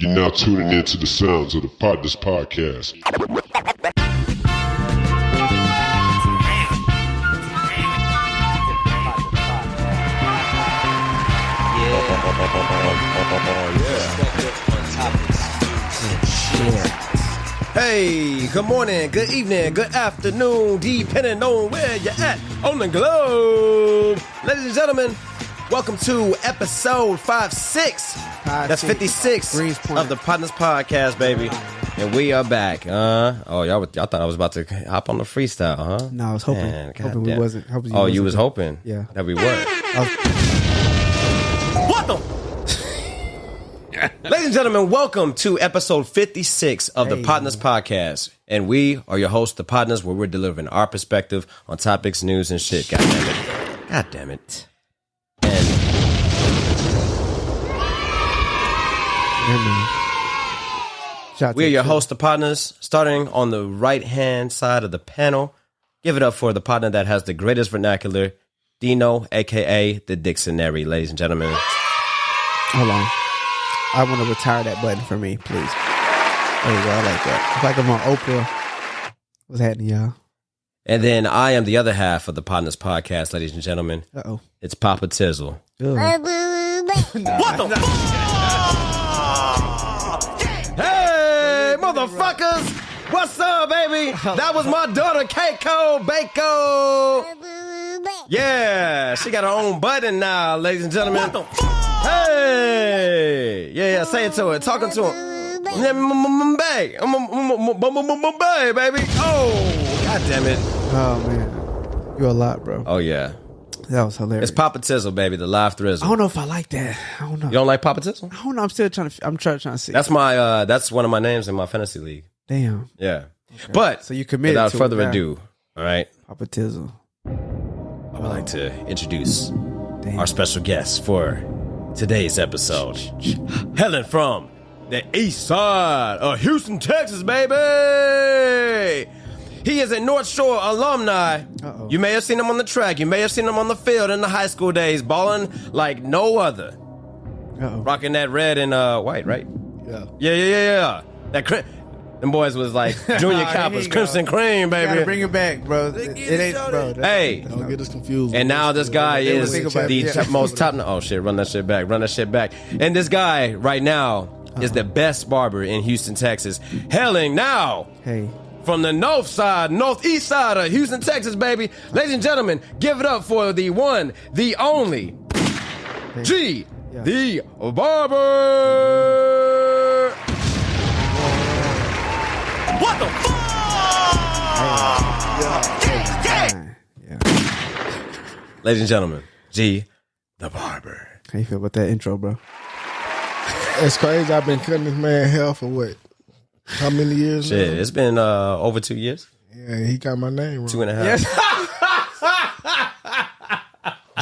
You're now tuning into the sounds of the Potnas podcast. Hey, good morning, good evening, good afternoon, depending on where you're at on the globe. Ladies and gentlemen, welcome to episode 56. That's 56 of the Potnas podcast, baby. And we are back. Y'all thought I was about to hop on the freestyle, huh? No, I was hoping. Man, hoping we wasn't. You was hoping? Yeah. That we were. What the? Ladies and gentlemen, welcome to episode 56 of the Potnas podcast. And we are your hosts, the Potnas, where we're delivering our perspective on topics, news, and shit. God damn it. God damn it. And we are your hosts, the Potnas, starting on the right-hand side of the panel. Give it up for the partner that has the greatest vernacular, Dino, a.k.a. the Dictionary, ladies and gentlemen. Hold on. I want to retire that button for me, please. There you go. I like that. It's like I'm on Oprah. What's happening, y'all? And then I am the other half of the Potnas podcast, ladies and gentlemen. Uh-oh. It's Papa Tizzle. What the fuck? Hey, motherfuckers! What's up, baby? That was my daughter, Keiko Bako. Yeah, she got her own button now, ladies and gentlemen. What the fuck? Hey! Yeah, say it to her. Talking to him. Bay, baby. Oh, god damn it. Oh, man. You're a lot, bro. Oh, yeah. That was hilarious. It's Papa Tizzle, baby, the live thrizzle. I don't know if I like that. I don't know. You don't like Papa Tizzle? I don't know. I'm still trying to see. That's my that's one of my names in my fantasy league. Damn. Yeah. Okay. But so you committed without to further it, ado, all right? Papa Tizzle. I would like to introduce our special guest for today's episode. Helen from the east side of Houston, Texas, baby. He is a North Shore alumni. Uh-oh. You may have seen him on the track. You may have seen him on the field in the high school days, balling like no other. Uh-oh. Rocking that red and white, right? Yeah. Yeah. Them boys was like junior coppers, crimson cream, baby. You gotta bring it back, bro. It ain't, bro. Hey. Don't get us confused. And now this guy is the most top. Oh shit! Run that shit back. And this guy right now is the best barber in Houston, Texas. Hailing now from the northeast side of Houston, Texas, baby. Ladies and gentlemen, give it up for the one, the only, G, the Barber. What the fuck? Yeah. Ladies and gentlemen, G, the Barber. How you feel about that intro, bro? It's crazy. I've been cutting this man hair for what? How many years? Shit, now? it's been over 2 years. Yeah, he got my name wrong. 2.5. Yes.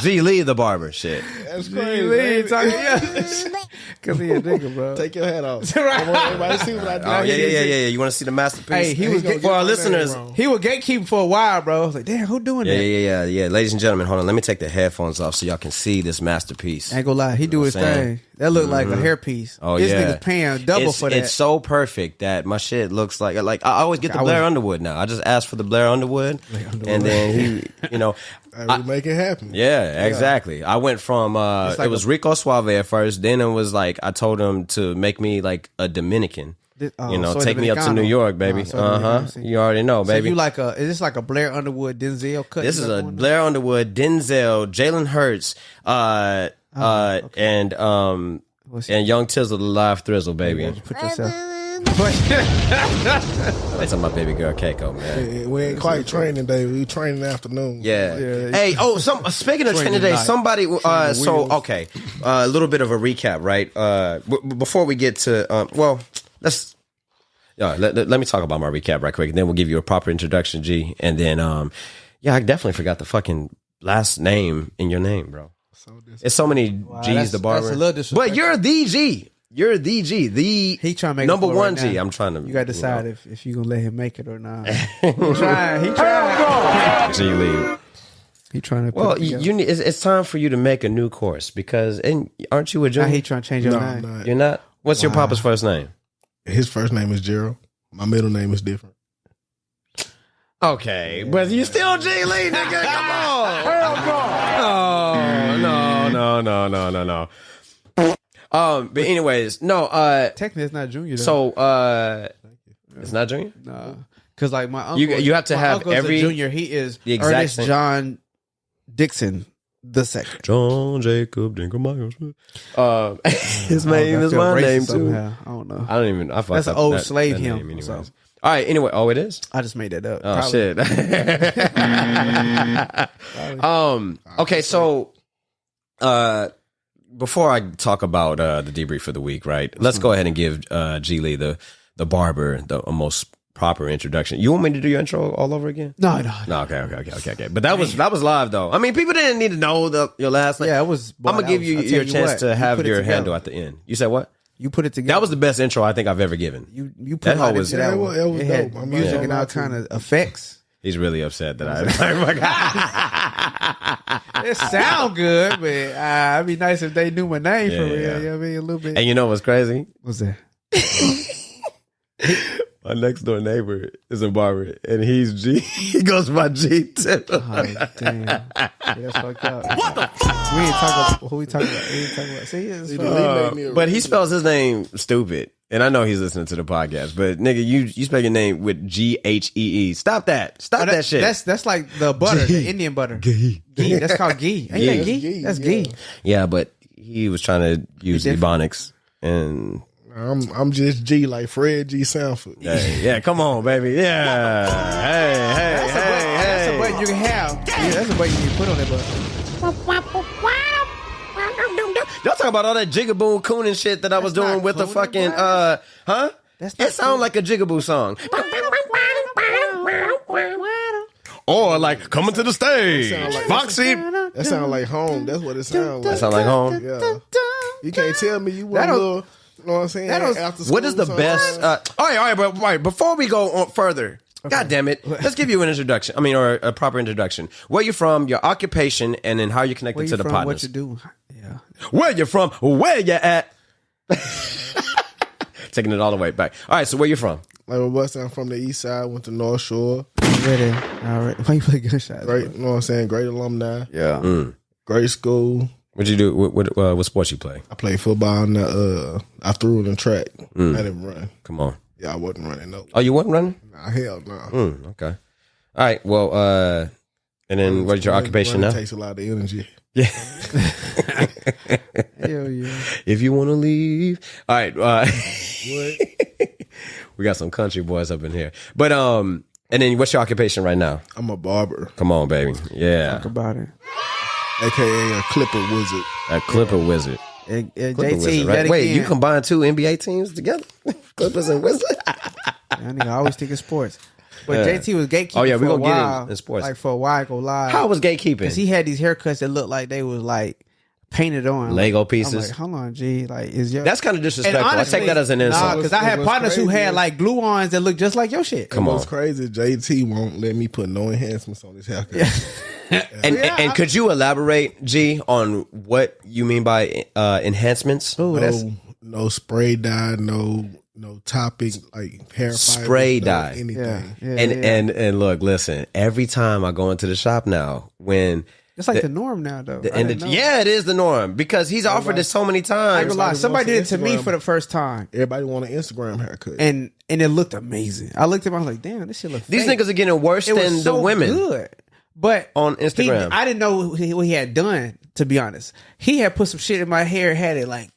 G, Lee The Barber. Shit. That's crazy. Lee talking, because he a nigga, bro. Take your hat off. I want everybody to see what I do. Oh, yeah. You want to see the masterpiece? Hey, he was for our listeners. He was gatekeeping for a while, bro. I was like, damn, who doing that? Yeah. Ladies and gentlemen, hold on. Let me take the headphones off so y'all can see this masterpiece. I ain't gonna lie, he do his thing. That look like a hairpiece. Oh, this yeah. nigga's paying double for that. It's so perfect that my shit looks like I always get the Blair Underwood now. I just asked for the Blair Underwood, and then he, we make it happen. Yeah, exactly. I went from it was Rico Suave at first. Then it was like I told him to make me like a Dominican. Take me up to New York, baby. You already know, baby. So you is this like a Blair Underwood Denzel cut? This is a Blair Underwood, Denzel, Jalen Hurts, and Young Tizzle, the live thrizzle, baby. Put yourself. That's on my baby girl Keiko, man. We ain't quite training day. We train in the afternoon. Yeah. Hey, speaking of training day, somebody. A little bit of a recap, right? Before we get to, let me talk about my recap right quick, and then we'll give you a proper introduction, G. And then, I definitely forgot the fucking last name in your name, bro. It's so many G's, the Barber. That's a little disrespectful. But you're the G. You're the G. He trying to make number one right G. now. I'm trying to. You got to decide if you gonna let him make it or not. He trying. G League. He trying to. Well, you need. It's time for you to make a new course because aren't you a junior? He trying to change your name. You're not. What's your papa's first name? His first name is Gerald. My middle name is different. Okay, but you still G Lee, nigga. Come on. Hell no. But anyways, no. Technically, it's not Junior. Though. So, it's not Junior. No, because like my uncle, you have to have every Junior. He is the exact Ernest same. John Dixon the second. John Jacob Dinkelmeyer Smith. His name is my name too. Somehow. I don't know. I don't even. I That's an old slave that hymn. name anyways. So. All right. Anyway, it is. I just made that up. Oh Probably. shit. Okay, so before I talk about the debrief for the week, right? Let's go ahead and give G Lee the barber the most proper introduction. You want me to do your intro all over again? No. Okay. But that was live though. I mean, people didn't need to know your last name. Yeah, it was. I'm gonna give you your chance to have your handle at the end. You said what? You put it together. That was the best intro I think I've ever given. You put it into that one. It was had dope. music and all kind of effects. He's really upset that It sound good, but it'd be nice if they knew my name for real. Yeah. You know what I mean? A little bit. And you know what's crazy? What's that? My next door neighbor is a barber, and he's G. He goes by G too. Oh, damn. Yeah, that's fucked up. What the fuck? We ain't talking about who we talking about. We ain't talking about. See, it's funny. But he spells his name stupid, and I know he's listening to the podcast. But nigga, you spell your name with Ghee. Stop that! Stop that shit. That's like the butter, the Indian butter. Ghee. That's called ghee. Ain't that ghee? That's ghee. Yeah, but he was trying to use Ebonics, and I'm just G like Fred G. Sanford. yeah, come on, baby. Yeah, hey. That's a button you can have. Yeah, that's a button you can put on that button. Y'all talking about all that jigaboo cooning shit that I was doing with the fucking huh? It sounds like a jigaboo song. Or like coming to the stage, Foxy. That sounds like home. That's what it sounds like. That sound like home. Yeah. You can't tell me you want a little. You know what I'm saying? After What is the school best? All right, but before we go on further, God damn it, let's give you an introduction. I mean, or a proper introduction. Where you from, your occupation, and then how you're connected to the partners. What you do? Yeah. Where you from? Where you at? Taking it all the way back. All right, so where you from? Like West, I'm from the East Side. Went to North Shore. Ready? All right. Why you play gunshots? Great, you know what I'm saying? Great alumni. Yeah. Great school. What'd you do? What sports you play? I played football. And I threw in the track. I didn't run. Come on. Yeah, I wasn't running. No. Oh, you wasn't running? Nah, hell no. Okay. All right. Well, and then what is your occupation now? It takes a lot of energy. Yeah. Hell yeah. If you want to leave. All right. What? We got some country boys up in here. But and then what's your occupation right now? I'm a barber. Come on, baby. Yeah. Talk about it. AKA a clipper wizard. A Clipper wizard. Clipper JT, wizard, right? Wait, you combine two NBA teams together? Clippers and Wizard? That nigga always think of sports. But JT was gatekeeping. Oh, yeah, for we a gonna while, get in sports. Like for a while, go live. How was gatekeeping? Because he had these haircuts that looked like they was like painted on Lego I'm pieces. like, hold on, G. Like, is your That's kind of disrespectful. honestly, I take that as an insult. because I had What's partners who crazy had is- like glue-ons that looked just like your shit. Come on. What's crazy, JT won't let me put no enhancements on his haircut. And could you elaborate, G, on what you mean by enhancements? Ooh, that's No spray dye, no topic like hair Spray fibers, no dye. anything. And look, listen. Every time I go into the shop now, when it's like the norm now, though. the I end didn't of, know. yeah, it is the norm because he's offered this so many I ain't times. gonna lie. Somebody did it to me Instagram. for the first time, Everybody want an Instagram haircut. and it looked amazing. I looked at him, I was like, damn, this shit look. These fake. niggas are getting worse It was than the so women good. But on Instagram. I didn't know what he had done. To be honest, he had put some shit in my hair. Had it like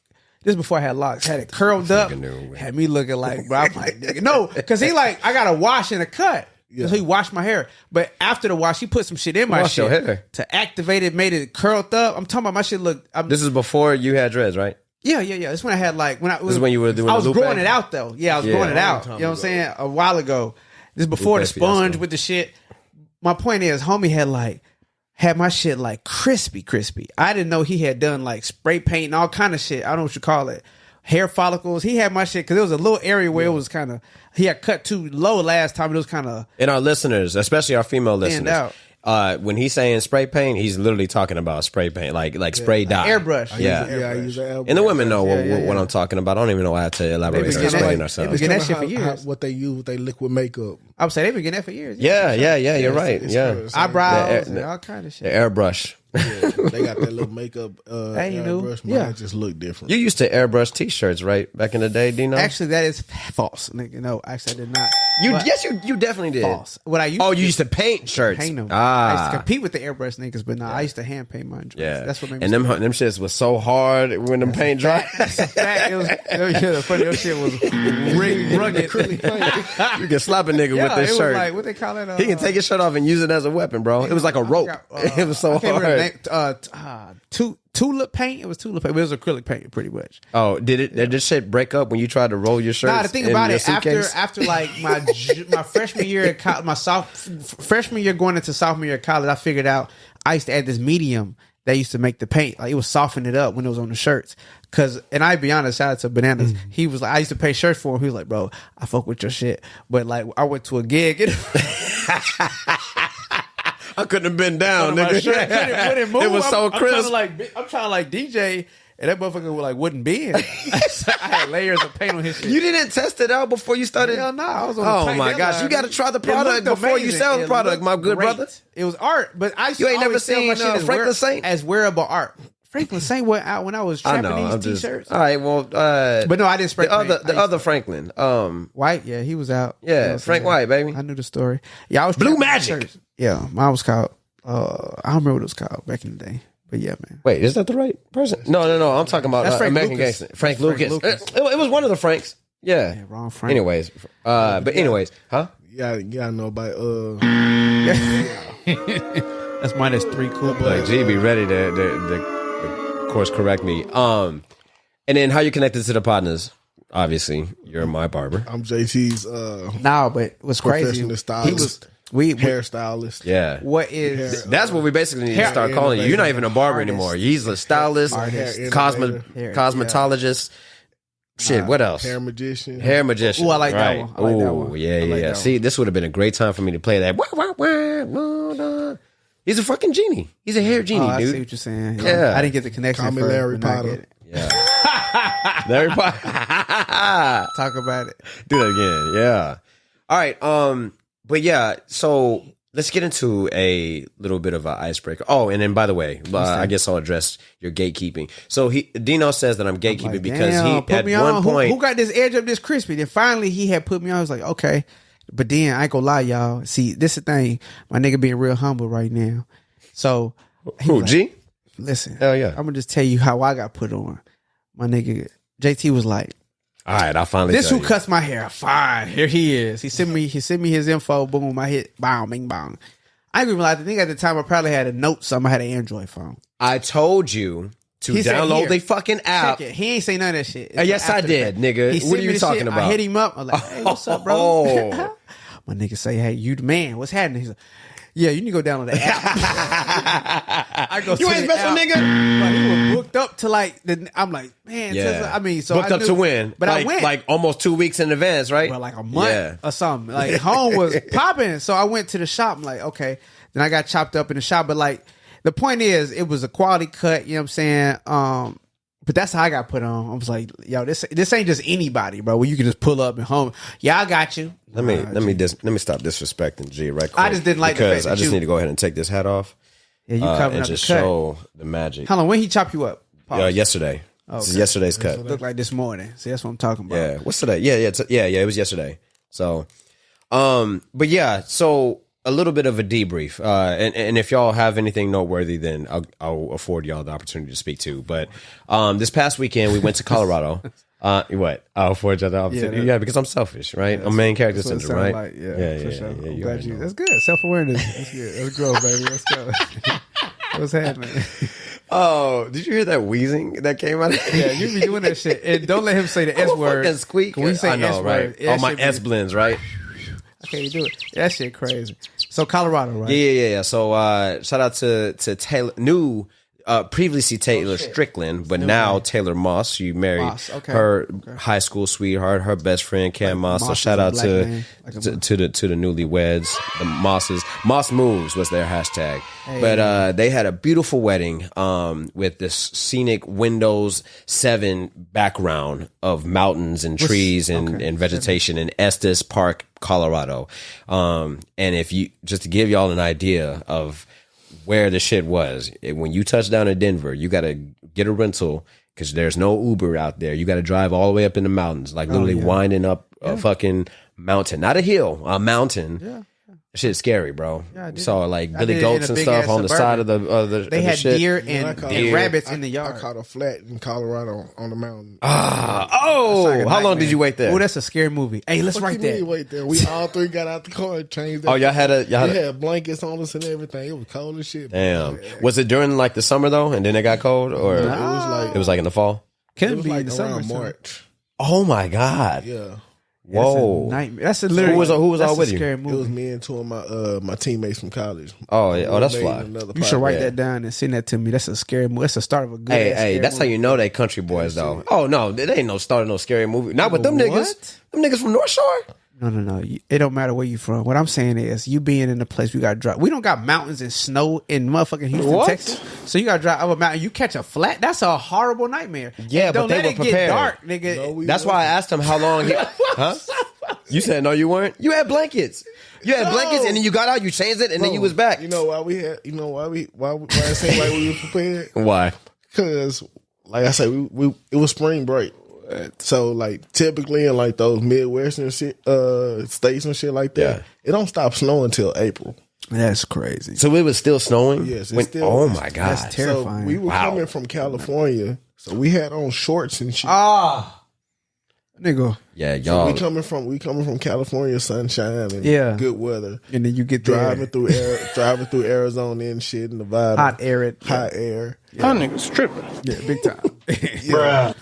this before I had locks. Had it curled up. Had me looking like, bro. I'm like, nigga, no, because he like I got a wash and a cut. Yeah. So he washed my hair, but after the wash, he put some shit in my Wash your shit hair? to activate it, made it curled up. I'm talking about my shit look. This is before you had dreads, right? Yeah. This when I had like when I This is when you were doing I the was lupe? growing it out though. Yeah, I was Yeah. growing it out. Long You know time what I'm saying? A while ago. This is before Lupe the sponge fiasco. with the shit. My point is, homie had my shit like crispy. I didn't know he had done like spray paint and all kind of shit. I don't know what you call it. Hair follicles. He had my shit because there was a little area where it was kind of he had cut too low last time. It was kind of And our listeners, especially our female listeners, out. when he's saying spray paint, he's literally talking about spray paint, like spray dye. Airbrush. I use an airbrush. And the women know what I'm talking about. I don't even know why I have to elaborate on explaining ourselves. They've been getting that shit for years. What they use with their liquid makeup. I would say they've been getting that for years. Yeah, you're right. Eyebrows and all kind of shit. The airbrush. Yeah, they got that little makeup airbrush. Mine just look different. You used to airbrush t-shirts, right? Back in the day, Dino? Actually, that is false. Nigga, no, actually, I did not. You definitely did. False. What I used you used to paint shirts. Paint them. I used to compete with the airbrush niggas, but I used to hand paint mine. Yeah, that's what made me. And them shits was so hard when them paint dry. The funny shit was rugged. You can slap a nigga with this shirt. Like, what they call it? He can take his shirt off and use it as a weapon, bro. It was like a rope. It was so hard. Tulip paint. It was tulip paint. It was acrylic paint, pretty much. Oh, did this shit break up when you tried to roll your shirt? Nah, the thing about it, after like my freshman year at college, freshman year going into sophomore year of college, I figured out I used to add this medium that used to make the paint, like it would soften it up when it was on the shirts. And I'd be honest, shout out to Bananas. He was like, I used to pay shirts for him. He was like, bro, I fuck with your shit, but like I went to a gig. I couldn't have been down, nigga. It was so crisp. I'm trying to like DJ, and that motherfucker wouldn't bend. I had layers of paint on his shit. You didn't test it out before you started? Hell no, I was on Oh my gosh, you got to try the product before you sell the product, my good brother. It was art, but you ain't never seen Franklin Saint as wearable art. Franklin Saint went out when I was trapping these t-shirts. All right, well, but no, I didn't spray the other Franklin, White. Yeah, he was out. Yeah, Frank White, baby. I knew the story. Yeah, I was Blue Magic. T-shirts. Yeah, mine was called. I don't remember what it was called back in the day. But yeah, man. Wait, is that the right person? No. I'm talking about That's Frank American Lucas. Gangster. Frank Lucas. It was one of the Franks. Yeah. Wrong Frank. Anyways, huh? Yeah, you gotta know about That's minus 3 cool. Like, G, be ready to course correct me. And then how you connected to the partners? Obviously, you're my barber. I'm JT's but what's crazy? Professional stylist. Hairstylist. Yeah. What is That's what we basically need to start calling you. You're not even a barber anymore. He's a stylist, cosmetologist. Shit, what else? Hair magician. Oh, I like that one. I like that one. Yeah. See, this would have been a great time for me to play that. He's a fucking genie. He's a hair genie, dude. I see what you're saying. Yeah. I didn't get the connection. Call me Larry Potter. Yeah. Larry Potter. Talk about it. Do that again. Yeah. All right. But yeah, so let's get into a little bit of an icebreaker. Oh, and then by the way, I guess I'll address your gatekeeping. So Dino says that I'm gatekeeping because he at one point who got this edge up this crispy. Then finally he had put me on. I was like, okay, but then I ain't gonna lie, y'all. See, this is the thing. My nigga being real humble right now. So who G? Listen, hell yeah. I'm gonna just tell you how I got put on. My nigga JT was like, all right, I'll finally. This who cuts my hair. Fine, here he is. He sent me his info. Boom, I hit bang, bing, bang. I didn't even like. I think at the time I probably had a note. Something. I had an Android phone. I told you to download the fucking app. He ain't say none of that shit. Yes, I did, nigga. What are you talking about? I hit him up. I was like, hey, what's up, bro? My nigga say, hey, you the man. What's happening? He's like, yeah, you need to go download the app. I go. You ain't special, nigga. But he was booked up to I'm like, man. Yeah. I mean, so booked up to win, but I went like almost 2 weeks in advance, right? Well, like a month or something. Like home was popping, so I went to the shop. I'm like, okay. Then I got chopped up in the shop, but like the point is, it was a quality cut. You know what I'm saying? But that's how I got put on. I was like, yo, this ain't just anybody, bro. Where you can just pull up and home. Yeah, I got you. Let me stop disrespecting G right quick. I just didn't like because the fact I just need to go ahead and take this hat off. Yeah, you covering and up just the cut. show the magic. Hold on, when he chop you up? Yesterday. Okay. This is yesterday's cut. Looked like this morning. See, that's what I'm talking about. Yeah. What's today? Yeah. It was yesterday. So, but yeah. So a little bit of a debrief. And if y'all have anything noteworthy, then I'll afford y'all the opportunity to speak to. But this past weekend we went to Colorado. What? I'll afford y'all the opportunity. Yeah, because I'm selfish, right? I'm main character syndrome, right? Like. Yeah. You glad you. That's good. Self-awareness. That's good. Let's grow, baby. Let's go. What's happening? Oh, did you hear that wheezing that came out? Yeah, you be doing that shit. And don't let him say the S word. Fucking squeak. We say I know, S right? word. All my S blends, right? Okay, you do it. That shit crazy. So Colorado, right? Yeah. So shout out to Taylor, new previously Taylor Strickland, but now Taylor Moss. She married her high school sweetheart, her best friend Cam Moss. So shout out to the newlyweds, the Mosses. Moss Moves was their hashtag. Hey. But they had a beautiful wedding with this scenic Windows 7 background of mountains and trees and vegetation in Estes Park, Colorado. And if you just to give y'all an idea of where the shit was, when you touch down in Denver, you got to get a rental because there's no Uber out there. You got to drive all the way up in the mountains, like literally winding up a fucking mountain, not a hill, a mountain. Yeah. Shit's scary, bro. Yeah, saw like Billy Goats and stuff on the side of the. They had shit. Deer and rabbits in the yard. I caught a flat in Colorado on the mountain. How long did you wait there? Oh, that's a scary movie. Hey, let's write that. Wait there. We all three got out the car and changed. Oh, y'all had blankets on us and everything. It was cold as shit. Damn. Was it during like the summer though, and then it got cold, or it was like in the fall? Couldn't be like in the summer. March. Oh my God. Yeah. Whoa! That's a literally. Who was all with you? Scary movie. It was me and two of my teammates from college. Oh, yeah. That's fly. You should write that down and send that to me. That's a scary movie. That's the start of a good. Hey, that's movie. How you know they country boys though. Oh no, it ain't no start of no scary movie. Not with them niggas. Them niggas from North Shore. No. It don't matter where you from. What I'm saying is, you being in a place we got to drive. We don't got mountains and snow in motherfucking Houston, Texas. So you got to drive up a mountain. You catch a flat. That's a horrible nightmare. Yeah, but they were prepared. Get dark, nigga. No, that's why I asked him how long. Huh? You said no, you weren't. You had blankets. You had blankets, and then you got out. You changed it, and then you was back. You know why we had? You know why I say like we were prepared? Why? Because, like I said, it was spring break. So like typically in like those Midwestern shit, states and shit like that, it don't stop snowing until April. That's crazy. So it was still snowing? Yes. Oh my God. That's terrifying. So we were coming from California, so we had on shorts and shit. Nigga. Yeah, y'all. So we coming from California, sunshine and good weather. And then you get driving through Arizona and shit, Nevada. Hot air. Y'all niggas tripping. Yeah, big time. Bruh.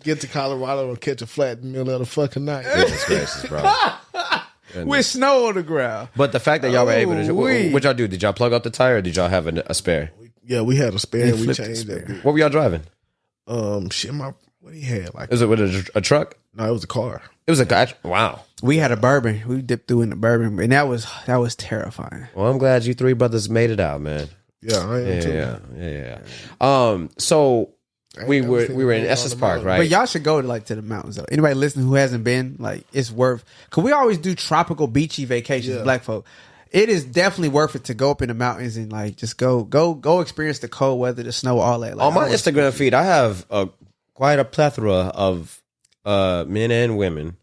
Get to Colorado and catch a flat in the middle of the fucking night. Goodness gracious, bro. With snow on the ground. But the fact that y'all were able to, what y'all do? Did y'all plug up the tire or did y'all have a spare? Yeah, we had a spare. We changed that. What were y'all driving? What he had? Like, was it with a truck? No, it was a car. It was a car. Wow. We had a bourbon. We dipped through in the bourbon, and that was terrifying. Well, I'm glad you three brothers made it out, man. Yeah, I am too. Yeah. So we were in Estes Park, right? But y'all should go to the mountains though. Anybody listening who hasn't been, like, it's worth. Cause we always do tropical beachy vacations, black folk. It is definitely worth it to go up in the mountains and like just go experience the cold weather, the snow, all that. Like, on my Instagram feed, I have quite a plethora of men and women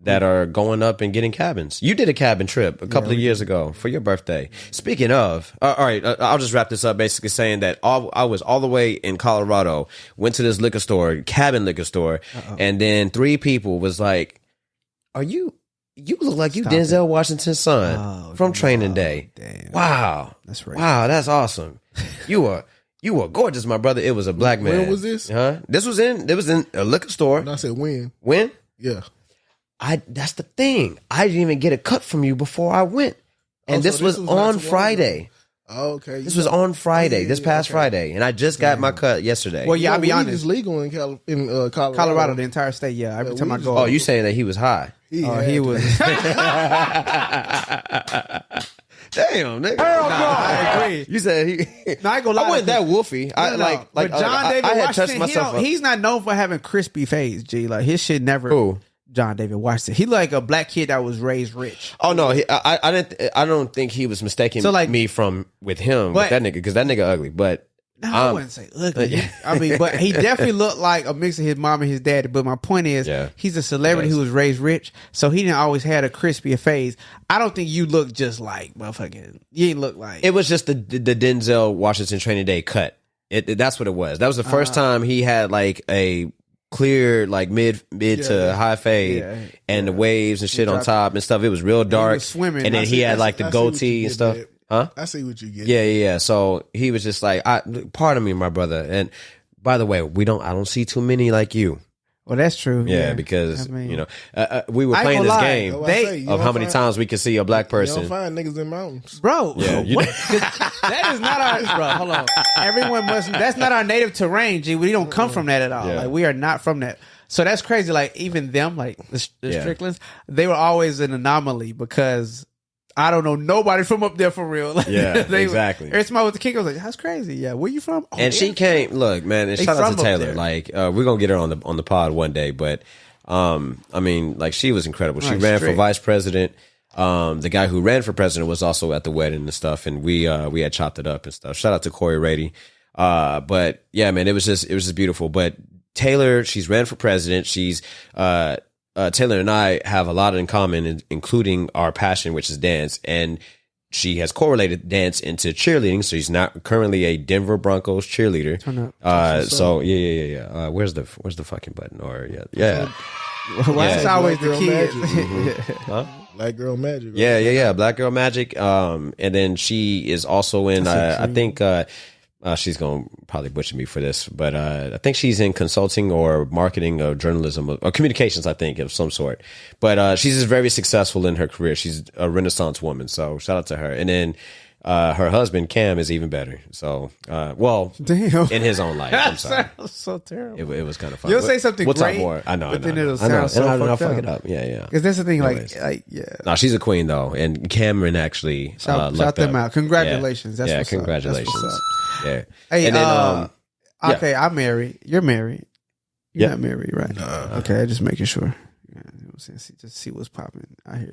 that are going up and getting cabins. You did a cabin trip a couple of years ago for your birthday. Speaking of, all right, I'll just wrap this up basically saying that I was all the way in Colorado, went to this liquor store, cabin liquor store, and then 3 people was like, you look like you Denzel Washington's son from Training Day. Damn. Wow. That's right. Wow, that's awesome. You were gorgeous, my brother. It was a black man. When was this? It was in a liquor store. And I said when? When? Yeah. That's the thing. I didn't even get a cut from you before I went. And this was on Friday. Oh, okay. This was on Friday, this past Friday. And I just got my cut yesterday. Well, yeah, I'll be honest. It's legal in Colorado. Colorado, the entire state, yeah. Every time I go. Oh, you saying that he was high? He was. Damn, nigga. I agree. You said he. No, I ain't gonna lie. I wasn't that woofy. But John David I had Washington, touched myself up. he's not known for having crispy fades, G. Like, his shit never. Who? John David Washington. He like a black kid that was raised rich. Oh no, I don't think he was mistaking me with him with that nigga because that nigga ugly. But no, I wouldn't say ugly. I mean, but he definitely looked like a mix of his mom and his daddy. But my point is, he's a celebrity who was raised rich, so he didn't always had a crispy phase. I don't think you look just like motherfucking. You ain't look like. It was just the Denzel Washington Training Day cut. That's what it was. That was the first time he had like a clear like mid to high fade and the waves and shit on top and stuff. It was real dark. He was swimming, and then he had like the goatee and stuff. Huh? I see what you get. Yeah. So he was just like, pardon me, my brother. And by the way, I don't see too many like you. Well, that's true. Yeah, because I mean, you know we were I ain't playing gonna this lie. game That's what I say, you of don't how many find- times we could see a black You person. don't find niggas in mountains. bro. Yeah, you what? That is not our. Bro, hold on. Everyone must. That's not our native terrain. G. We don't come from that at all. Yeah. Like we are not from that. So that's crazy. Like even them, like the Yeah. Stricklands, they were always an anomaly because I don't know nobody from up there for real. Like, Yeah, exactly. Every time I was the king, I was like, "That's crazy." Yeah, where you from? Oh, And she came. Look, man, and They shout out from to up Taylor. there. Like we're gonna get her on the pod one day, but I mean, like she was incredible. She Right, ran for straight. vice president. The guy who ran for president was also at the wedding and stuff, and we had chopped it up and stuff. Shout out to Corey Rady. But yeah, man, it was just beautiful. But Taylor, she's ran for president. She's Taylor and I have a lot in common, including our passion, which is dance, and she has correlated dance into cheerleading. So she's not currently a Denver Broncos cheerleader. So yeah. Where's the fucking button? Or yeah. Why Yeah. is always Black the girl kid? magic. Black girl magic. Yeah. Black Girl Magic. And then she is also in. I think she's gonna probably butcher me for this, but I think she's in consulting or marketing or journalism or communications. I think of some sort. But she's just very successful in her career. She's a Renaissance woman. So shout out to her. And then her husband Cam is even better. So well, Damn. in his own life. I'm sorry. Sounds so terrible. It was kind of fun. You'll say something we'll great, talk more. I know, but then I know. it'll I know. sound so And I'll fucked fuck it up. up. Yeah. Because that's the thing, Anyways. like yeah. No, she's a queen though, and Cameron actually Shout lucked them up. out. Congratulations. Yeah, That's what's up. congratulations. That's what's Yeah. Hey, and then yeah. okay, I'm married. You're married. You're Yeah. not married, right? Okay, just making sure. Yeah, you know what I'm saying? Just see what's popping out here.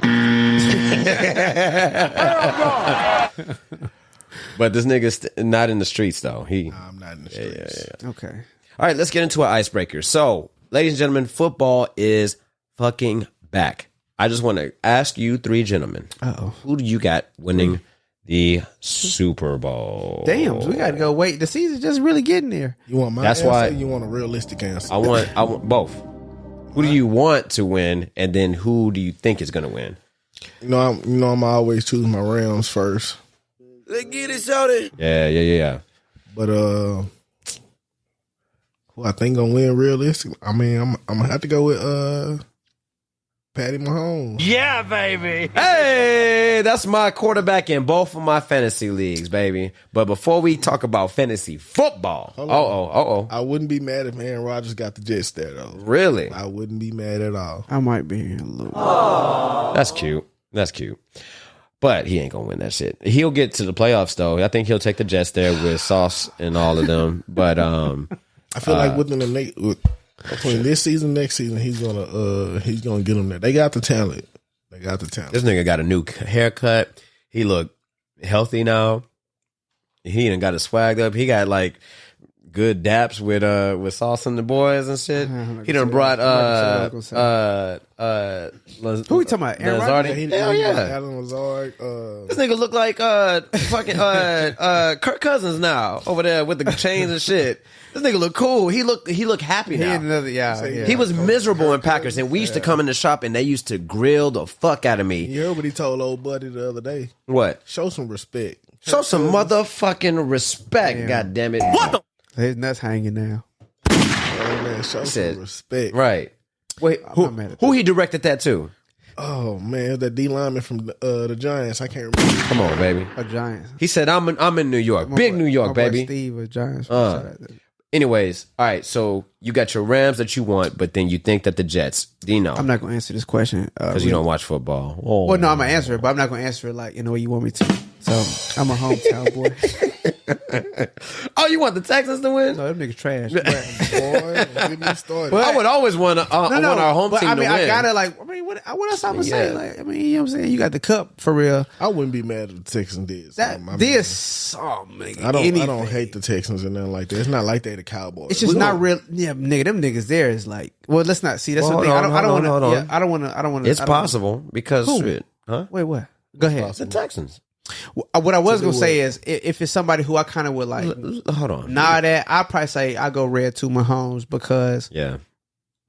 But this nigga's not in the streets though. I'm not in the streets. Okay. All right, let's get into our icebreaker. So, ladies and gentlemen, football is fucking back. I just want to ask you three gentlemen. Uh-oh. Who do you got winning the Super Bowl? Damn, we got to go wait. The season's just really getting there. You want my That's answer? why- Or you want a realistic answer? I want both. Who do you want to win, and then who do you think is going to win? I'm always choose my Rams first. Let's get it started. Yeah. But who I think gonna win realistic? I mean, I'm gonna have to go with Patty Mahomes. Yeah, baby. Hey, that's my quarterback in both of my fantasy leagues, baby. But before we talk about fantasy football, I wouldn't be mad if Aaron Rodgers got the Jets there though. really? I wouldn't be mad at all. I might be a little. That's cute. But he ain't gonna win that shit. He'll get to the playoffs though. I think he'll take the Jets there with Sauce and all of them. But I feel like between this season, next season, he's gonna get them there. They got the talent. this nigga got a new haircut. He look healthy now. He done got it swagged up. He got like good daps with Sauce and the boys and shit. He done brought Who we talking about? Aaron Rodgers? Hell yeah. Alan Lazard. This nigga look like fucking Kirk Cousins now over there with the chains and shit. This nigga look cool. He look happy He now. had another, yeah. He was miserable in Packers, and we used to come in the shop and they used to grill the fuck out of me. You heard what he told old buddy the other day. What? Show some respect. Show some motherfucking respect, Damn. God damn it. What the His nuts hanging now. Oh, man, show said- some respect. Right. Wait, not mad at who he directed that to? Oh man, that D lineman from the Giants. I can't remember. Come on, baby. A Giants. He said, I'm in New York. Big New York, My boy baby. Steve, a Giants. Anyways, all right, so you got your Rams that you want, but then you think that the Jets, Dino, I'm not going to answer this question. because you don't watch football. Oh. Well, no, I'm going to answer it, but I'm not going to answer it like in the way you want me to. So, I'm a hometown boy. Oh, you want the Texans to win? No, them niggas trash. Boy, get me started. I would always want our home but team I mean, to win. I gotta what else I'm gonna say? Yeah. Like, I mean, you know what I'm saying? You got the cup for real. I wouldn't be mad if the Texans did. That something. I mean, this, oh man, I don't hate the Texans and nothing like that. It's not like they the Cowboys. It's just not real. Yeah, nigga, them niggas there is like. Well, let's not see. That's Well, the thing. hold I don't on. want to. Yeah, I don't want to. It's possible because Who? shit, huh? Wait, what? Go ahead. The Texans. What I was To do gonna say what? is, if it's somebody who I kind of would like, Hold on. nod at, I'd probably say I go red to Mahomes because, Yeah.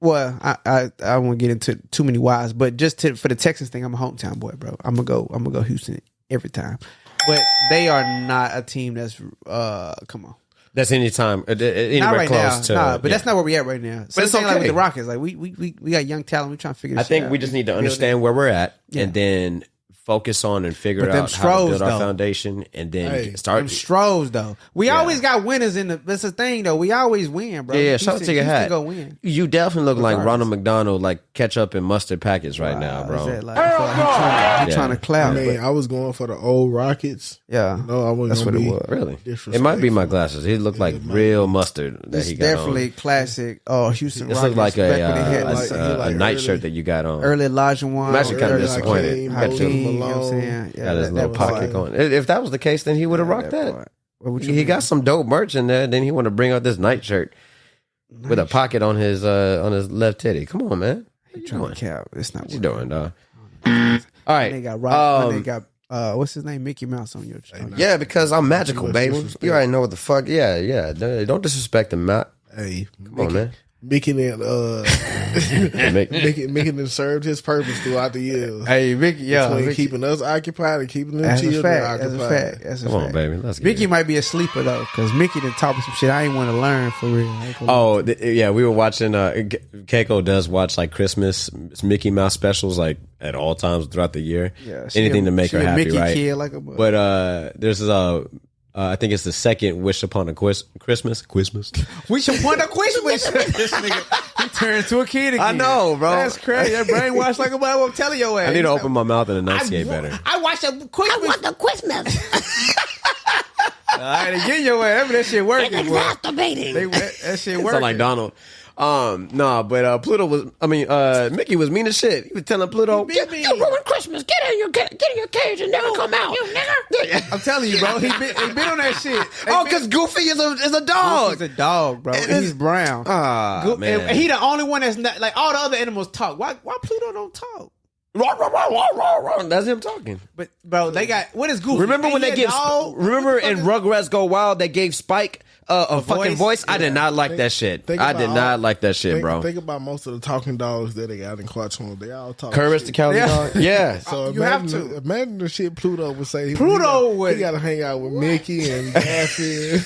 well, I won't get into too many whys, but just for the Texans thing, I'm a hometown boy, bro. I'm gonna go Houston every time. But they are not a team that's come on. That's anytime, Not anywhere right close now, to. nah, but that's not where we at right now. So But it's like with okay. the Rockets, like we got young talent. We trying to figure. I This think shit we out. just need to Build it. understand where we're at, Yeah. and then focus on and figure But them out how to build Stros, our though. foundation, and then Hey, start. Them Stros though. We Yeah. always got winners in the. That's the thing though. We always win, bro. Yeah, shout out to your Houston hat. Go win. You definitely look like Regardless. Ronald McDonald, like ketchup and mustard packets right now, bro. Is that like, I feel like he trying to I clout. mean, but I was going for the old Rockets. yeah, No, I wasn't that's what gonna it be was. Really? disrespectful. It might be my glasses. He looked like real mustard that It's he got definitely on. classic. Oh, Houston This Rockets. looked like back when they had a nightshirt that you got on. early Elijah Wan. I'm actually kind of early disappointed. Hakeem, Got your- you know what I'm saying? Yeah, Got his that little part. pocket going. If that was the case, then he would have rocked that. part. What would you He mean? got some dope merch in there. Then he want to bring out this nightshirt with a pocket on his left titty. Come on, man. What you trying doing? to cap. It's not What you working. doing, dog? All right. They got Rock. They got what's his name? Mickey Mouse on your. Yeah, because I'm magical, much baby. disrespect. You already know what the fuck. Yeah. Don't disrespect him, Matt. Hey, Come on, man. Mickey and Make- Mickey done served his purpose throughout the years. Hey, Mickey. Yeah, Between Mickey. keeping us occupied and keeping them That's a children fact. That's a occupied. fact. That's a Come on, fact. baby. Let's get Mickey it. might be a sleeper though, because Mickey done taught me some shit I ain't want to learn for real. I ain't gonna- Oh, yeah, we were watching. Keiko does watch like Christmas Mickey Mouse specials like at all times throughout the year. Yeah, she anything a- to make she her a happy, Mickey right? kid like a mother. But there's I think it's the second Wish Upon a Christmas. We should point a quiz wish. This nigga, he turned into a kid again. I know, bro. That's crazy. That brainwash like a mother. I'm telling your ass. I need to open my mouth and enunciate better. I watched a quiz wish. I want the Christmas. All right, again, your ass. That shit working. It's exacerbating. That shit working. Sound like Donald. Nah, but Mickey was mean as shit. He was telling Pluto, He been mean. "You ruined Christmas. Get in your cage and never come out." You nigger. I'm telling you, bro. He been on that shit. Oh, because Goofy is a dog. He's a dog, bro. And he's brown. Ah, man. And he the only one that's not like all the other animals talk. Why Pluto don't talk? That's him talking. But bro, they got what is Goofy? Remember when Ain't they he a gave? dog? Remember What the in fuck is- Rugrats Go Wild, they gave Spike a fucking voice. I did not like that shit. I did not like that shit, bro. Think about most of the talking dogs that they got in cartoons. They all talk. Courage the shit. Cowardly Yeah. Dog. Yeah. So You have to. imagine the shit Pluto would say. Pluto would- He got to hang out with Mickey and Daffy.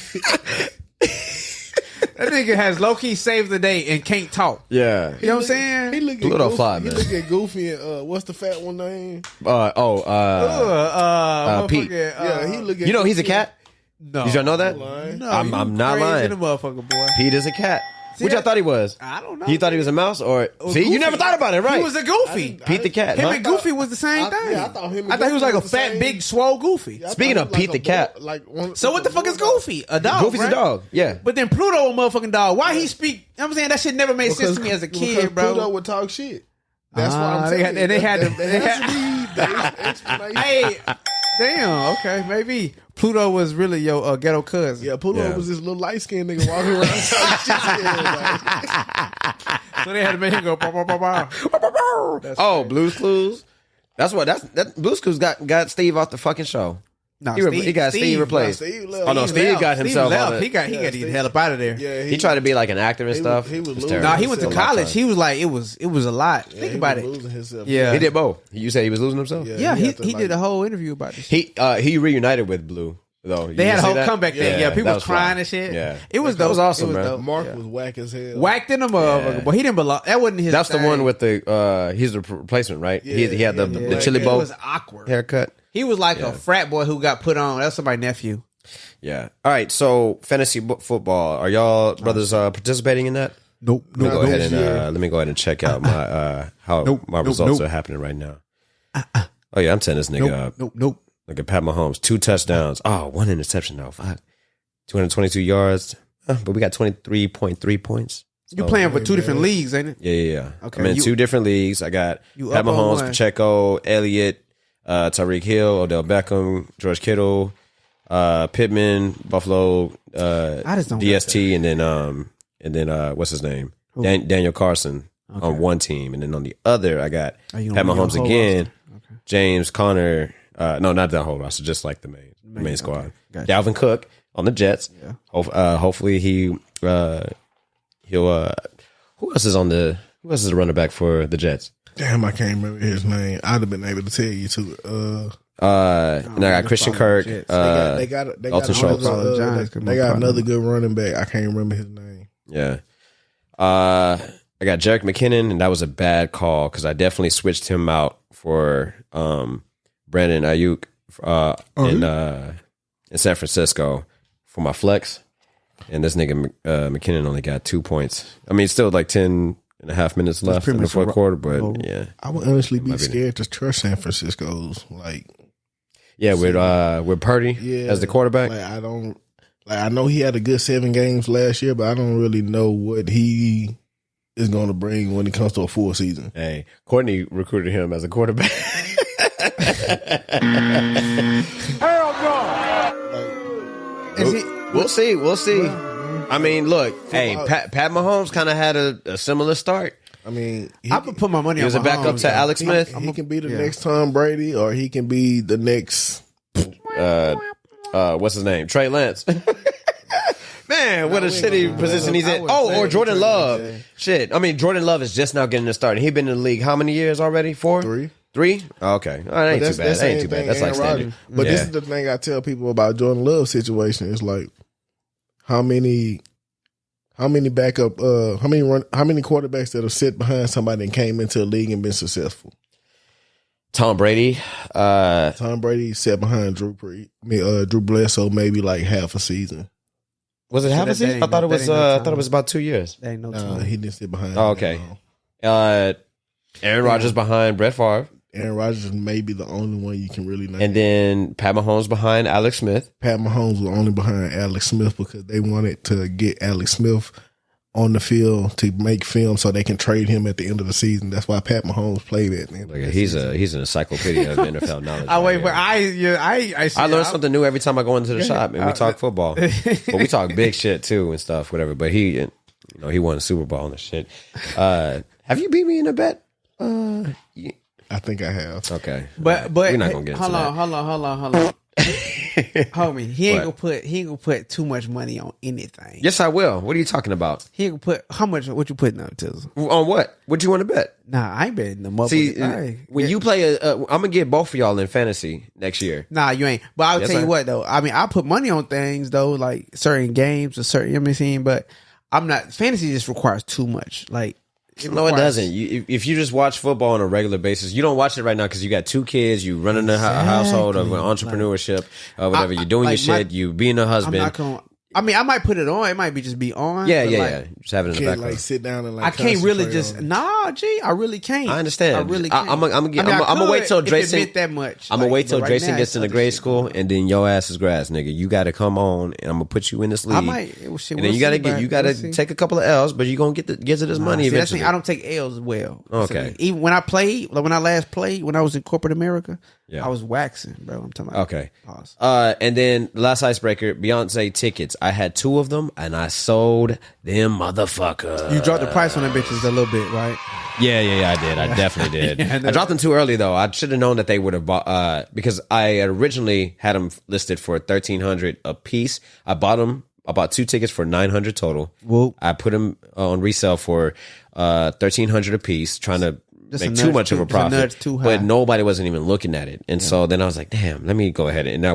That nigga has low key saved the day and can't talk. Yeah. You know what I'm saying? He look at Pluto Goofy, fly, he man. look at Goofy and what's the fat one name? Pete. Motherfucker, Yeah, he look at. You know he's a Goofy cat. No, Did y'all know that? Lying. No, I'm not crazy lying. The motherfucker boy. Pete is a cat. Which I that- thought he was. I don't know. You thought he was a mouse, or see? You Goofy. never thought about it, right? He was a Goofy. Pete the cat. Him huh? and Goofy was the same I- thing. yeah, I thought him and he was Goofy like a was the fat, same. big, swole Goofy. I Speaking thought of he Pete was the cat. So what the fuck is Goofy? A dog, Goofy's right? a dog. Yeah. But then Pluto a motherfucking dog. Why he speak? You know what I'm saying? That shit never made sense to me as a kid, bro. Pluto would talk shit. That's why I'm they saying. had- and they had to- There they has had- to be the explanation. Hey, damn. Okay, maybe Pluto was really your ghetto cousin. Yeah, Pluto Yeah. was this little light skinned nigga walking around talking shit. Like, So they had to make him go. Bah, bah, bah, bah. Oh, Blue's Clues. That Blue's Clues got Steve off the fucking show. No, He got Steve replaced. Steve left. Oh no, Steve got himself Steve on left. it. He got to get the hell up out of there. Yeah, He tried to be like an actor and he stuff. was- he was It's losing. terrible. No, he went to It's a lot of college. time. He was like, it was a lot. Yeah, Think he about was it. losing himself. Yeah. He did both. You said he was losing himself. Yeah, he he had to, did a whole interview about this. He reunited with Blue though. They had a whole comeback thing. Yeah, people that was crying fly. and shit. Yeah, it was That dope. was awesome, It was man. dope. Mark Yeah. was whack as hell. Whacked in the motherfucker, Yeah. but he didn't belong. That wasn't his. That's the thing. one with the he's the replacement, right? he had the yeah. chili It bowl was awkward. haircut. He was like a frat boy who got put on. That's somebody's nephew. Yeah. All right. So fantasy football. Are y'all brothers participating in that? Nope. Let me go ahead and let me go ahead and check out my how my results are happening right now. Oh yeah, I'm telling this nigga up. Nope. Look at Pat Mahomes, 2 touchdowns. Oh, 1 interception though. Fuck. 222 yards. But we got 23.3 points. You playing for two different leagues, ain't it? Yeah. Okay, I'm in you- 2 different leagues. I got You Pat up on Mahomes, one. Pacheco, Elliott, Tyreek Hill, Odell Beckham, George Kittle, Pittman, Buffalo, I just don't DST, and then what's his name? Daniel Carson on one team, and then on the other I got you Pat gonna win Mahomes your whole again, roster? James Conner. No, not that whole roster, just like the main squad. Gotcha. Dalvin Cook on the Jets. Yeah. Hopefully he'll. Who else is Who else is the running back for the Jets? Damn, I can't remember his name. I'd have been able to tell you too. And I got Christian Kirk. They got Dalton Schultz. They got another good running back. I can't remember his name. Yeah. I got Jerick McKinnon, and that was a bad call because I definitely switched him out for Brandon Ayuk in San Francisco for my flex. And this nigga McKinnon only got 2 points. I mean, still like 10 and a half minutes left in the fourth quarter, but yeah. I would honestly be scared to trust San Francisco's with Purdy as the quarterback. I know he had a good 7 games last year, but I don't really know what he is going to bring when it comes to a full season. Hey, Courtney recruited him as a quarterback. Hell no! We'll see. I mean, look, Pat Mahomes kind of had a similar start. I mean, I would put my money on He was a backup to Alex Smith. He can be the next Tom Brady, or he can be the next... what's his name? Trey Lance. Man, what a shitty position he's in. Or Jordan Love. Shit. I mean, Jordan Love is just now getting the start. He's been in the league how many years already? 4? 3? Oh, okay. That ain't too bad. That ain't too bad. That's like standard. But this is the thing I tell people about Jordan Love's situation. It's like, how many backup, how many quarterbacks that have sit behind somebody and came into the league and been successful? Tom Brady. Tom Brady sat behind Drew Bledsoe maybe like half a season. Was it half a season? I thought it was about 2 years. That ain't no No, time. he didn't sit behind. Oh, okay. Aaron Rodgers behind Brett Favre. Aaron Rodgers is maybe the only one you can really name. And then Pat Mahomes behind Alex Smith. Pat Mahomes was only behind Alex Smith because they wanted to get Alex Smith on the field to make film so they can trade him at the end of the season. That's why Pat Mahomes played at the end. He's an encyclopedia of NFL knowledge. I learn something new every time I go into the shop and we talk football. But we talk big shit too and stuff, whatever. But he won a Super Bowl and shit. Have you beat me in a bet? I think I have. Okay. But we're not gonna get into that. Hold on. Homie, he ain't gonna put too much money on anything. Yes, I will. What are you talking about? He ain't gonna put how much? What you putting up, Tizzle? On what? What you want to bet? Nah, I ain't betting them up. See, when you play I'm gonna get both of y'all in fantasy next year. Nah, you ain't. But I'll tell you what though. I mean, I put money on things though, like certain games or certain. You know what I'm saying? But I'm not. Fantasy just requires too much. Like. No, it doesn't. If you just watch football on a regular basis, you don't watch it right now because you got 2 kids, you running a household of entrepreneurship or whatever. You're doing your shit. You being a husband. I might put it on. It might be just be on. Yeah. Just have it in the background. Like sit down and I can't really just. Nah, I really can't. I understand. I really can't. I'm gonna wait till Drayson. That much. I'm gonna wait till Drayson gets into grade school, and then your ass is grass, nigga. You got to come on, and I'm gonna put you in this league. I might. And then you gotta take a couple of L's, but you gonna get to this money eventually. I don't take L's well. Okay. So even when I last played, when I was in corporate America, I was waxing, bro. I'm talking about. Okay. And then last icebreaker, Beyoncé Tickets. I had 2 of them, and I sold them motherfuckers. You dropped the price on them bitches a little bit, right? Yeah, I did. I definitely did. I dropped them too early though. I should have known that they would have bought because I originally had them listed for $1,300 a piece. I bought 2 tickets for $900 total. Whoop. I put them on resale for $1,300 a piece, trying to make too much of a profit. But nobody wasn't even looking at it. And so then I was like, damn, let me go ahead. And I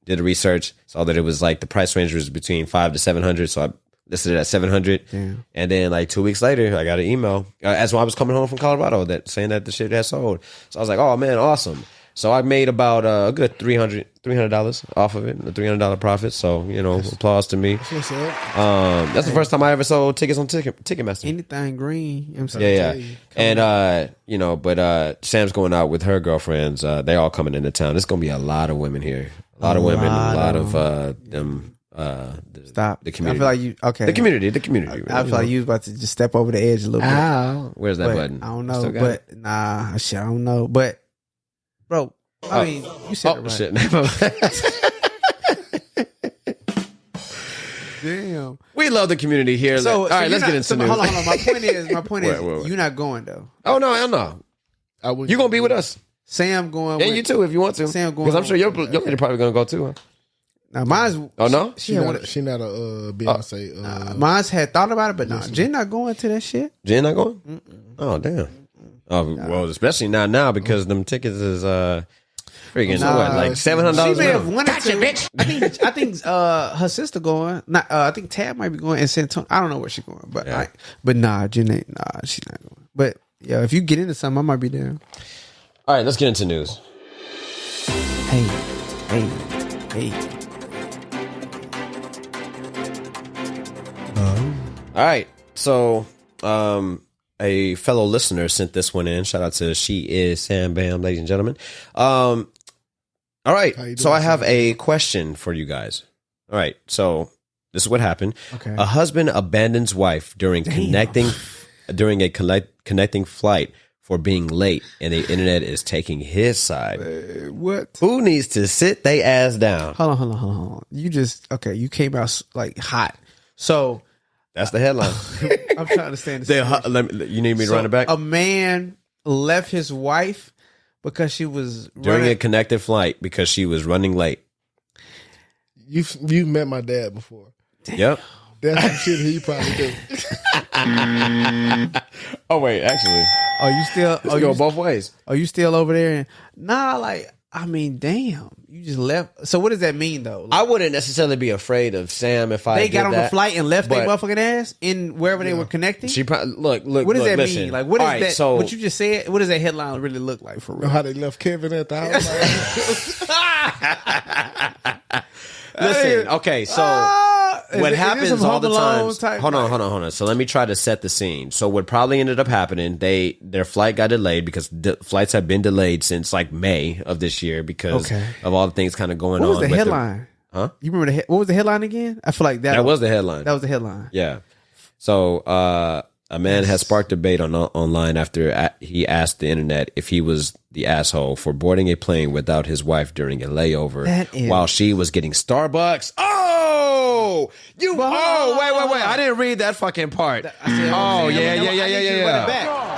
did the research, saw that it was like the price range was between $500 to $700. So I listed it at $700. Damn. And then like 2 weeks later, I got an email as I was coming home from Colorado saying that the shit had sold. So I was like, oh man, awesome. So I made about a good $300 off of it, a $300 profit. So, applause to me. That's the first time I ever sold tickets on Ticketmaster. Anything green. I'm saying. Yeah. And, but Sam's going out with her girlfriends. They all coming into town. There's going to be a lot of women here. A lot of women, a lot of them. Stop. The community. I feel like you. Okay. The community. I feel like you was about to just step over the edge a little bit. Where's that button? I don't know. But nah, shit, I don't know. But bro, I mean, you said it right. Shit. Damn. We love the community here. So, all right, let's get into news. Hold on. My point is, you're not going though. Oh no, I'm not. You gonna be with us? Sam going. And you too, if you want to. Sam going. Because I'm sure your lady probably gonna go too. Huh? Now mine's. Oh no, she not a Beyonce. Mine's had thought about it, but no, Jen not going to that shit. Jen not going. Oh damn. Oh well, especially not now because them tickets is Freaking what? Like $700. She may have wanted to. Bitch. I think her sister going. Not. I think Tab might be going in San Antonio. I don't know where she's going, but Janae, she's not going. But yeah, if you get into something, I might be down. All right, let's get into news. Hey. All right, so a fellow listener sent this one in. Shout out to She Is Sam Bam, ladies and gentlemen. All right, so I have a question for you guys. All right, so this is what happened. Okay. A husband abandons wife during a connecting flight for being late, and the internet is taking his side. What? Who needs to sit they ass down? Hold on. You came out like hot. So that's the headline. I'm trying to understand this. You need me to run it back? A man left his wife because she was during a connected flight because she was running late. You've met my dad before. Yep. That's some shit he probably do. Oh wait, actually, are you still? Let's go both ways. Are you still over there? Nah, like I mean, damn, you just left. So what does that mean though? Like, I wouldn't necessarily be afraid of Sam if I. They got on the flight and left their but- motherfucking ass in wherever they were connecting. She probably look. What does that listen. mean? Like what is All right, that? So what you just said? What does that headline really look like for Know real? how they left Kevin at the house? listen. Okay, so. What happens all the times? Hold on. So let me try to set the scene. So what probably ended up happening? Their flight got delayed because flights have been delayed since like May of this year because of all the things kind of going on. What was the headline? Huh? You remember what was the headline again? I feel like that was the headline. That was the headline. Yeah. So a man has sparked debate online after he asked the internet if he was the asshole for boarding a plane without his wife during a layover while she was getting Starbucks. Oh, wait. I didn't read that fucking part. Yeah.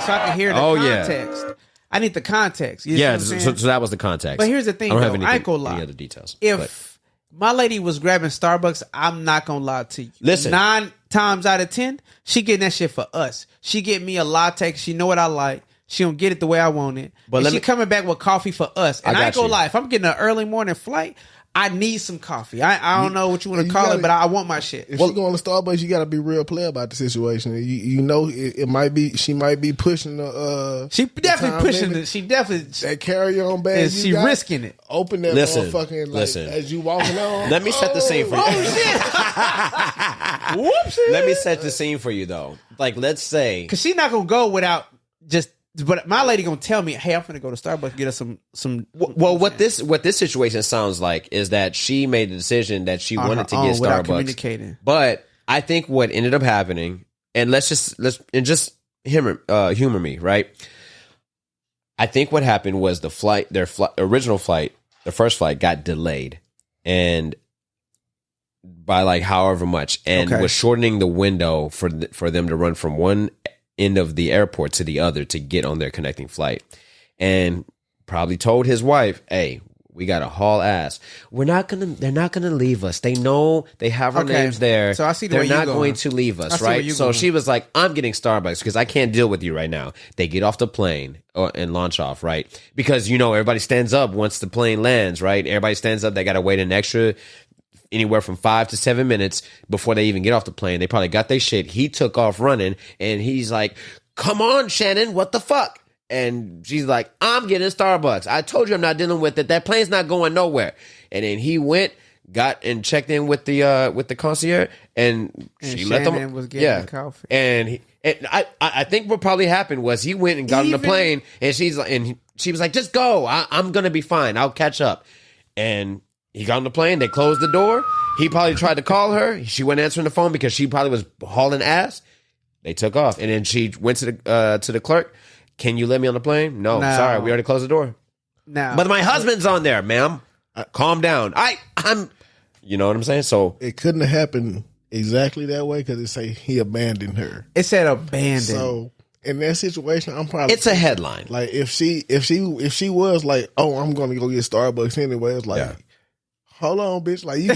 So I can hear the context. Yeah. I need the context. You know so that was the context. But here's the thing, I ain't gonna lie. Any other details. If my lady was grabbing Starbucks, I'm not gonna lie to you. Listen. 9 times out of 10, she getting that shit for us. She get me a latte. She know what I like. She don't get it the way I want it. But she coming back with coffee for us. And I ain't gonna lie. If I'm getting an early morning flight, I need some coffee. I don't know what you want to call it, but I want my shit. If she going to Starbucks, you got to be real player about the situation. You know, it might be she might be pushing the. She definitely pushing it. She definitely that carry on bag. And she risking it. Open that motherfucking as you walking on. Let me set the scene for you. Whoops. Let me set the scene for you though. Like, let's say because she's not gonna go without just. But my lady gonna tell me, "Hey, I'm gonna go to Starbucks and get us some." Well, what this situation sounds like is that she made the decision that she wanted to get Starbucks, communicating. But I think what ended up happening, and let's just humor me, right? I think what happened was their original flight, the first flight, got delayed, and by like however much, and was shortening the window for them to run from one end of the airport to the other to get on their connecting flight, and probably told his wife, "Hey, we got to haul ass. They're not gonna leave us. They know they have our names there. So I see they're not going to leave us, right?" So she was like, "I'm getting Starbucks because I can't deal with you right now." They get off the plane and launch off, right? Because everybody stands up once the plane lands, right? Everybody stands up. They got to wait an extra anywhere from 5 to 7 minutes before they even get off the plane. They probably got their shit. He took off running, and he's like, "Come on, Shannon, what the fuck?" And she's like, "I'm getting Starbucks. I told you I'm not dealing with it. That plane's not going nowhere." And then he went, got and checked in with the concierge, and she let them. Was getting coffee. And I think what probably happened was he went and got on the plane, and she was like, "Just go. I'm gonna be fine. I'll catch up." And he got on the plane. They closed the door. He probably tried to call her. She wasn't answering the phone because she probably was hauling ass. They took off, and then she went to the clerk. "Can you let me on the plane?" No, sorry, we already closed the door. No, but my husband's on there, ma'am. Calm down. I'm. You know what I'm saying? So it couldn't have happened exactly that way because it say he abandoned her. It said abandoned. So in that situation, I'm probably it's a headline. Like if she was like, "Oh, I'm going to go get Starbucks anyway," it's like. Yeah. Hold on, bitch! Like you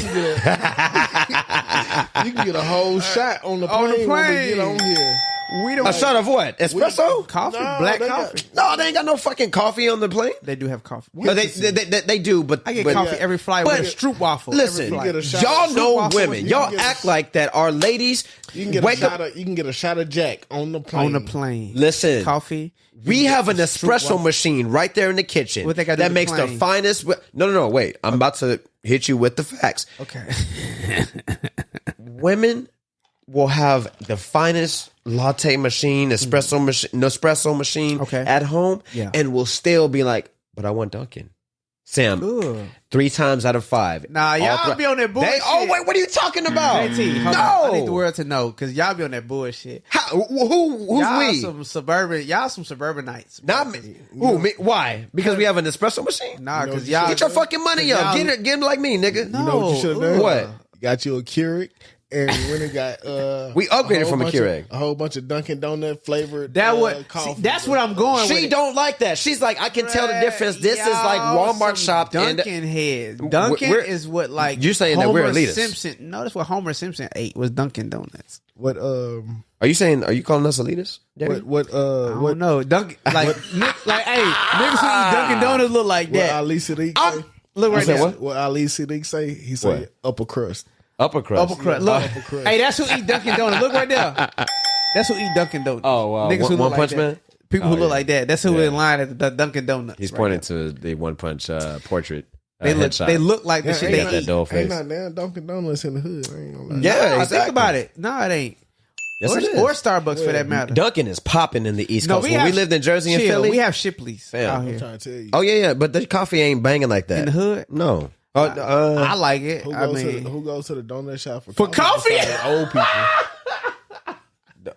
can get a whole shot on the plane when we get on here. We don't A shot of what? Espresso? coffee, No, black they coffee. No, they ain't got no fucking coffee on the plane. They do have coffee. No, they do, but I get but- coffee every flight but- with a Stroop waffle. Listen, every flight. You get a shot y'all of- know waffle women. with- Y'all you can get act like that. Our ladies You can get wake a up. shot of, you can get a shot of Jack on the plane. on the plane. Listen, Coffee. we have an a Stroop espresso waffle. machine right there in the kitchen What they gotta do that with makes the the plane? finest. No, wait. I'm about to hit you with the facts. Okay. Women will have the finest latte machine, Nespresso machine Okay. at home, Yeah. and will still be like, "But I want Dunkin'." Sam, Ugh. 3 times out of 5. Nah, y'all all be on that bullshit. Oh wait, what are you talking about? JT, hold no, on. I need the world to know because y'all be on that bullshit. who's Y'all we? some suburbanites. Not me. Who, me? Why? Because we have an espresso machine. Nah, know because what you y'all Get your fucking money y'all- up. Get him like me, nigga. No. You know what you should have done? What? You got you a Keurig, and when it got We upgraded whole from a bunch Keurig. a whole bunch of Dunkin' Donut flavored. That would. coffee. See, that's what I'm going with. She don't like that. She's like, I can tell the difference. This is like Y'all Walmart some shop. And Dunkin' head. Dunkin' We're- is what like You're saying that we're Homer elitist. Simpson. No, that's what Homer Simpson ate was Dunkin' Donuts. What are you saying? Are you calling us elitists? Derek? what I don't what know. Dunkin' like hey, niggas who eat Dunkin' Donuts look like what that. Ali Sadiq I'm- say? Look right said there. what? What Ali Sadiq say? He say What? upper crust. Upper crust. Upper crust. Look, upper crust. hey, that's who eat Dunkin' Donuts. Look right there. That's who eat Dunkin' Donuts. Oh, wow. Niggas who One look Punch like that. Man? People who Oh, look yeah. like that. That's who Yeah. in line at the Dunkin' Donuts. He's right pointing there. to the One Punch portrait. They look. headshot. They look like the Yeah, shit ain't they got that eat. dough Ain't face. not damn Dunkin' Donuts in the hood. I ain't gonna lie. Yeah, Nah, exactly. think about it. No, it ain't. Yes, it is. Or Starbucks for that matter. Dunkin' is popping in the East No, Coast. When we lived in Jersey and chill, Philly, we have Shipley's Fam. out I'm here trying to tell you. oh yeah, but the coffee ain't banging like that in the hood. No. I like it. Who I goes, mean, who goes to the donut shop For coffee? besides old people.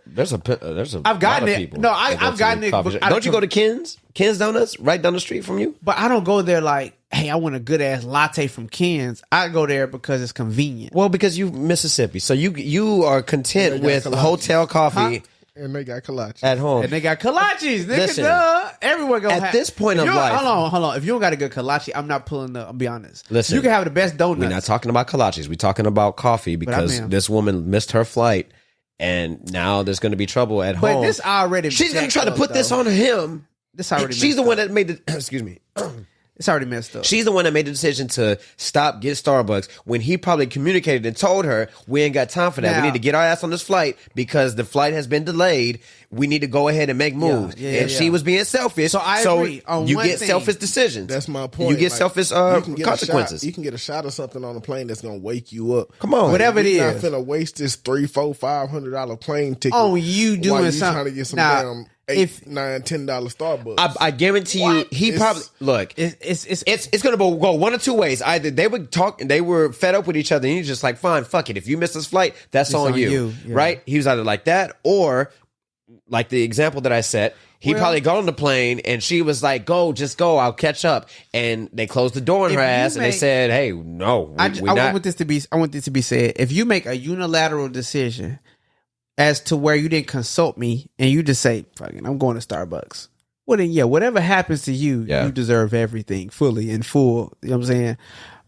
There's a I've gotten lot of it. people No, that go I've to gotten the it, coffee but shop. I- Don't you go to Ken's Donuts right down the street from you? but I don't go there like, hey, I want a good ass latte from Ken's. I go there because it's convenient. Well, because you Mississippi, so you are content Yeah, with kolache. hotel coffee And they got kolache. at home. And they got kolaches, nigga. Listen, Duh. Everywhere go. at this point If of you- life- hold on. If you don't got a good kolache, I'm not pulling up. I'll be honest. Listen, you can have the best donuts. We're not talking about kolaches. We're talking about coffee because am. this woman missed her flight, and now there's going to be trouble at but home. this already. She's going to try to jacked put up, this though. on him. This already. She's the messed one up. that made the. Excuse me. It's already messed up. She's the one that made the decision to get Starbucks when he probably communicated and told her we ain't got time for that. Now- We need to get our ass on this flight because the flight has been delayed. We need to go ahead and make moves. yeah, and she yeah. was being selfish. So I agree on you one get thing. selfish decisions. That's my point. You get Like, selfish you can get consequences. You can get a shot of something on a plane that's gonna wake you up. Come on. Whatever it You're is. not finna waste this $300, $400, $500 plane ticket On you doing while you something. trying to get some Now, damn if- $8, $9, $10 Starbucks. I guarantee you, he It's- probably look. It's gonna go one of two ways. Either they were talking, they were fed up with each other, and he's just like, "Fine, fuck it. If you miss this flight, that's It's on on you." you, yeah. Right? He was either like that, or like the example that I set. He Well- probably got on the plane, and she was like, just go. I'll catch up." And they closed the door on If her you ass, and they make- said, "Hey, no, I we not." want this to be. I want this to be said. If you make a unilateral decision as to where you didn't consult me, and you just say, "Fucking, I'm going to Starbucks." Well, then, yeah, whatever happens to you, Yeah. you deserve everything fully and full. You know what I'm saying?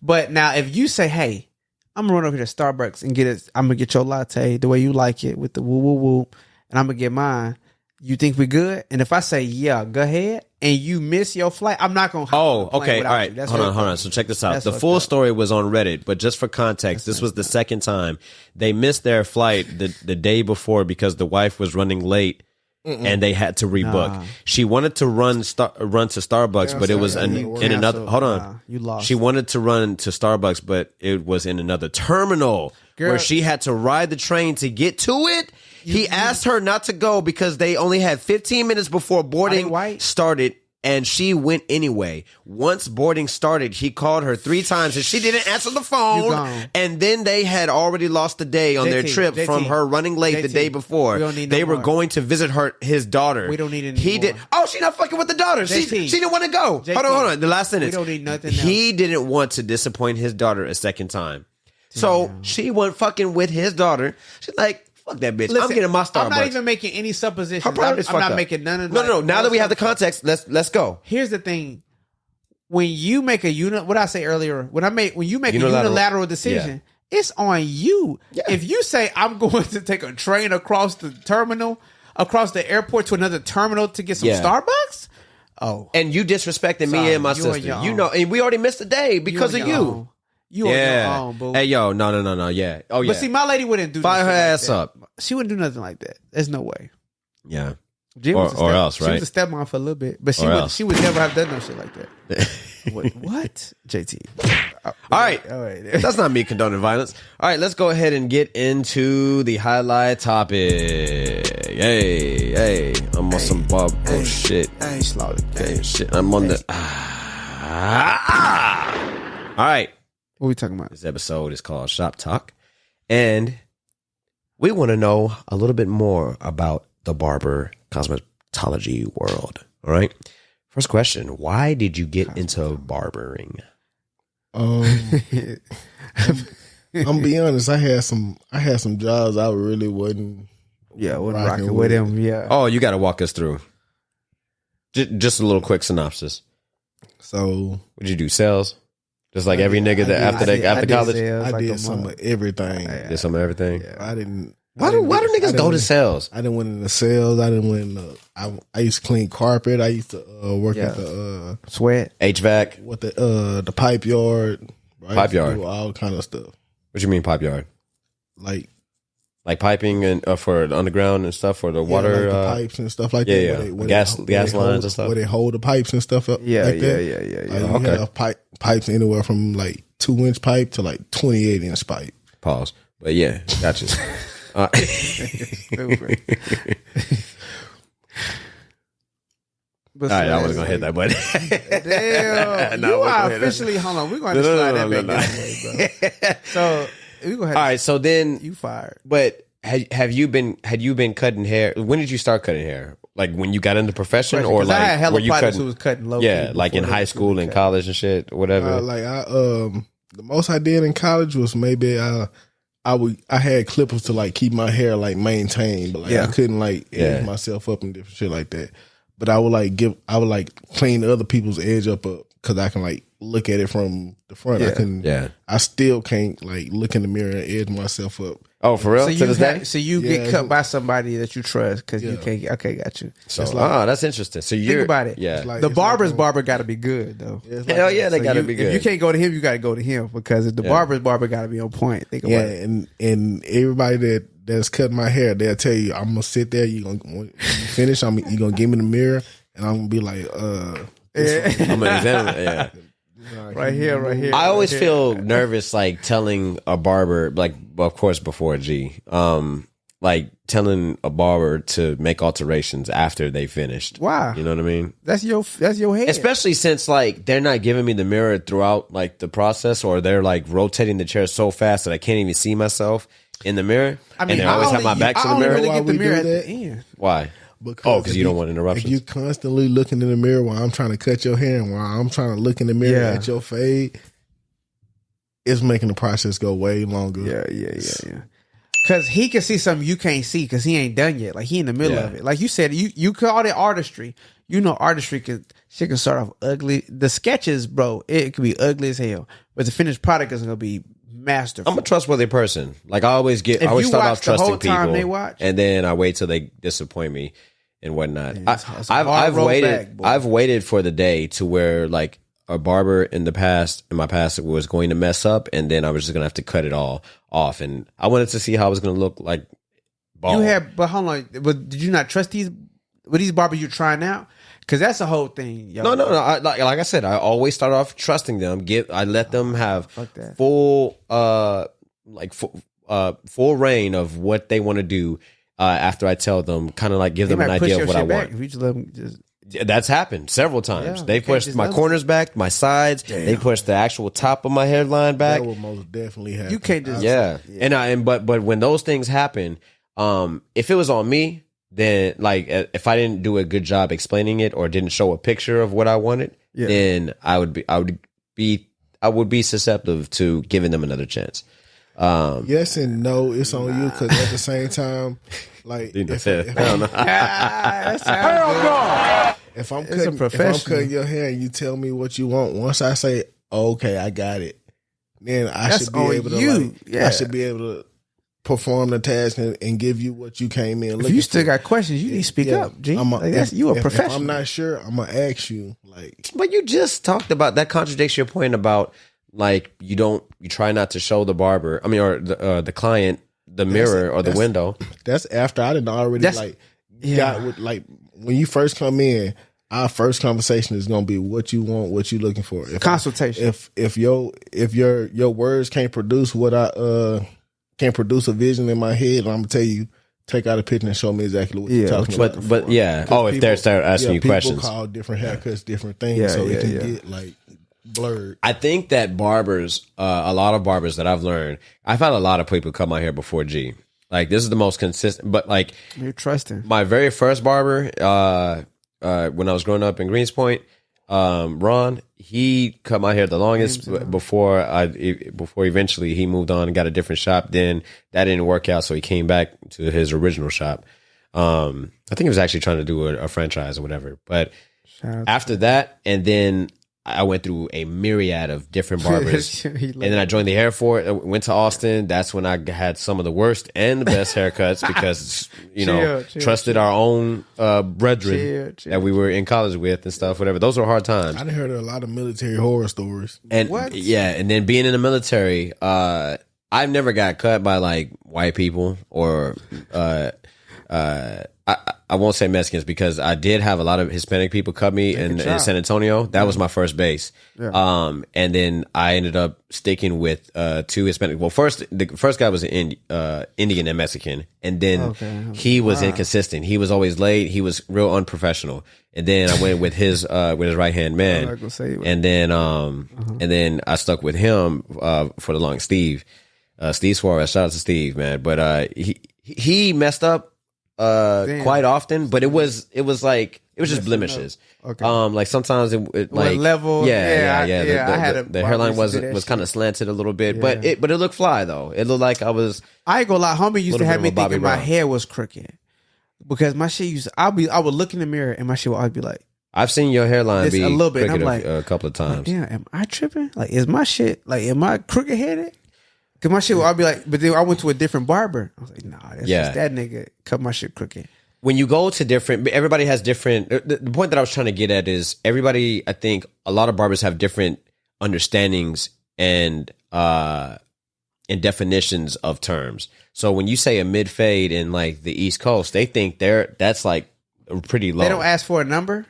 But now, if you say, "Hey, I'm gonna run over here to Starbucks and get it. I'm gonna get your latte the way you like it with the woo woo woo, and I'm gonna get mine." You think we good? And if I say, "Yeah, go ahead," and you miss your flight, I'm not gonna. hop on Oh, the plane okay. without All right. you. That's Hold fucked on. up. So check this out. That's The fucked full up. story was on Reddit, but just for context, this was the second time they missed their flight the day before because the wife was running late. And they had to rebook. Nah. She wanted to run to Starbucks, Yeah, but it was sorry, in yeah, another. Cancel. Hold on, Nah, you lost. She wanted to run to Starbucks, but it was in another terminal Girl. where she had to ride the train to get to it. He asked her not to go because they only had 15 minutes before boarding white? started. And she went anyway. Once boarding started, he called her 3 times and she didn't answer the You phone. gone. And then they had already lost a day on their JT, trip from her running late the JT, day before. we don't need no They were more. going to visit his daughter. We don't need any He more. did. Oh, she not fucking with the daughter. She JT. didn't want to go. JT. Hold on. The last sentence. We don't need nothing He didn't want to disappoint his daughter a second time. So she went fucking with his daughter. She's like, fuck that bitch. I'm Listen, getting my Starbucks. I'm not even making any suppositions. Her pride I'm, is I'm fucked not up. making none of No. Now that we have the context, let's go. Here's the thing: when you make a what I say earlier, when you make Unilateral. a unilateral decision, it's on you. Yeah. If you say I'm going to take a train across the terminal, across the airport to another terminal to get some Yeah. Starbucks? Oh, And you disrespecting Sorry, me and my you on sister. your You own. know, and we already missed a day because on of your you. own. You on your own, boo. Hey, yo, no, yeah. Oh, yeah. But see, my lady wouldn't do Fire no her shit like ass that. up. She wouldn't do nothing like that. There's no way. Yeah. Jim Or- was a or else, She right? was a stepmom for a little bit, but Or else. she would never have done no shit like that. What? JT. All right. All right. That's not me condoning violence. All right, let's go ahead and get into the highlight topic. Hey. I'm on some Bob. Oh, shit. Hey, slaughtered. Hey, shit. I'm on the. All right. What we talking about? This episode is called Shop Talk. And we want to know a little bit more about the barber cosmetology world. All right. First question. Why did you get into barbering? I'm be honest. I had some jobs I really wasn't. Yeah, wasn't Rocking rocking with with him. Yeah. Oh, you got to walk us through. Just a little quick synopsis. So What'd you do? Sales? Just like every nigga that after college? I did some of everything. Did some of everything? I didn't. Why do niggas go to sales? I didn't went into sales. I didn't went into. I used to clean carpet. I used to work at the Sweat. HVAC? what the pipe yard. Right? Pipe yard. Do all kind of stuff What you mean pipe yard? like Like piping and for the underground and stuff for the water? like the pipes and stuff like yeah, that. yeah. Gas lines hold, and stuff? Where they hold the pipes and stuff up. Yeah, like that. yeah. Like you Okay. have pipes anywhere from like 2-inch pipe to like 28-inch pipe. Pause. But yeah, gotcha. But All right, I wasn't gonna hit that button. Damn, No, you we're are gonna hit that. officially. Hold on, we're going to slide that back that way, bro. So we gonna have All right, so then, you fired. but had you been cutting hair? When did you start cutting hair? Like when you got into the profession, or 'Cause like I had hella were you partners cutting? who was cutting low. Yeah, like in high school and college and shit, whatever. Like the most I did in college was maybe I had clippers to like keep my hair like maintained, but like I couldn't like edge myself up and different shit like that. But I would like clean other people's edge up because I can like look at it from the front. I still can't like look in the mirror and edge myself up. Oh, for real? So To this day? you Yeah, get cut by somebody that you trust because you can't. Okay, got you. So, that's interesting. So you're Think about it. Yeah. like- The it's barber's like- barber got to be good though. Hell yeah, they gotta be If good. you can't go to him, you got to go to him because if the barber's barber got to be on point. Think about Yeah, it. and everybody that's cutting my hair, they'll tell you I'm gonna sit there. When you finish, you gonna give me the mirror, and I'm gonna be like, I'm gonna examine it. Yeah. Right here. I always feel nervous, like telling a barber, like of course before a G, like telling a barber to make alterations after they finished. Why? You know what I mean? That's your head. Especially since like they're not giving me the mirror throughout like the process, or they're like rotating the chair so fast that I can't even see myself in the mirror. And they always have my back to the mirror. Really Why get the we mirror do at that? the end. Why? because you don't want interruptions. If you constantly looking in the mirror while I'm trying to cut your hair and while I'm trying to look in the mirror Yeah. at your fade, it's making the process go way longer. Yeah. Because he can see something you can't see because he ain't done yet. Like he in the middle of it. Like you said, you called it artistry. You know, artistry can start off ugly. The sketches, bro, it can be ugly as hell, but the finished product is gonna be masterful. I'm a trustworthy person. Like I always If start you off watch the trusting whole time people, they watch. and then I wait till they disappoint me and whatnot. Yeah, it's a hard I've road waited. back, boy. I've waited for the day to where like a barber in my past was going to mess up, and then I was just gonna have to cut it all off, and I wanted to see how it was gonna look like. Bald. But hold on. But did you not trust these barbers you're trying out? Because that's the whole thing. Yo. No. Like I said, I always start off trusting them. I let them have Fuck that. full reign of what they want to do. After I tell them, kind of like give They them an might push idea your of what I shit back want. if you just let them just. That's happened several times. Yeah, They you can't pushed just my let them- corners back, my sides. They pushed the actual top of my hairline back. That will most definitely happen. You can't just. Yeah. But when those things happen, if it was on me, then like if I didn't do a good job explaining it or didn't show a picture of what I wanted, then I would be susceptible to giving them another chance. Yes and no. It's on you because at the same time, like if I'm cutting your hair and you tell me what you want, once I say okay, I got it, then I That's should be on able to. you. Like, Yeah. I should be able to perform the task and give you what you came in looking If you still for. got questions, you need to speak up, G. You a professional. If I'm not sure, I'm gonna ask you. Like, But you just talked about that contradicts your point about like you try not to show the barber. I mean, or the client the mirror or the window. That's after I didn't already got with like when you first come in. Our first conversation is gonna be what you want, what you looking for. Consultation. If your words can't produce what I can't produce a vision in my head, I'm gonna tell you, take out a picture and show me exactly what you're talking about. But yeah. Oh, if they start asking you questions, people call different haircuts different things, so it can get like blurred. I think that barbers, a lot of barbers that I've learned, I've had a lot of people come out here before G. Like this is the most consistent, but like you're trusting. My very first barber, when I was growing up in Greenspoint, Ron, he cut my hair the longest before eventually he moved on and got a different shop. Then that didn't work out, so he came back to his original shop. I think he was actually trying to do a franchise or whatever. But after that, and then I went through a myriad of different barbers, and then I joined the Hair Fort. Went to Austin. That's when I had some of the worst and the best haircuts because trusted our own brethren that we were in college with and stuff. Whatever. Those were hard times. I done heard a lot of military horror stories. And and then being in the military, I've never got cut by like white people or I won't say Mexicans because I did have a lot of Hispanic people cut me in San Antonio. That was my first base. Yeah. And then I ended up sticking with two Hispanic. Well, the first guy was an Indian and Mexican, and then he was inconsistent. He was always late. He was real unprofessional. And then I went with his right hand man, and then I stuck with him for the long. Steve Suarez. Shout out to Steve, man. But he messed up quite often, but it was just blemishes. Okay. Like sometimes it like level. The hairline was kind of slanted a little bit, but it looked fly though. It looked like I ain't gonna lie, homie used to have me thinking my hair was crooked because my shit I would look in the mirror and my shit would always be like, I've seen your hairline be a little bit. crooked I'm like, a couple of times. Damn, am I tripping? Like, is my shit like, am I crooked headed? Cause my shit, I'll be like, but then I went to a different barber. I was like, nah, that's just that nigga cut my shit crooked. When you go to different, everybody has different. The point that I was trying to get at is everybody. I think a lot of barbers have different understandings and definitions of terms. So when you say a mid fade in like the East Coast, they think that's like pretty low. They don't ask for a number,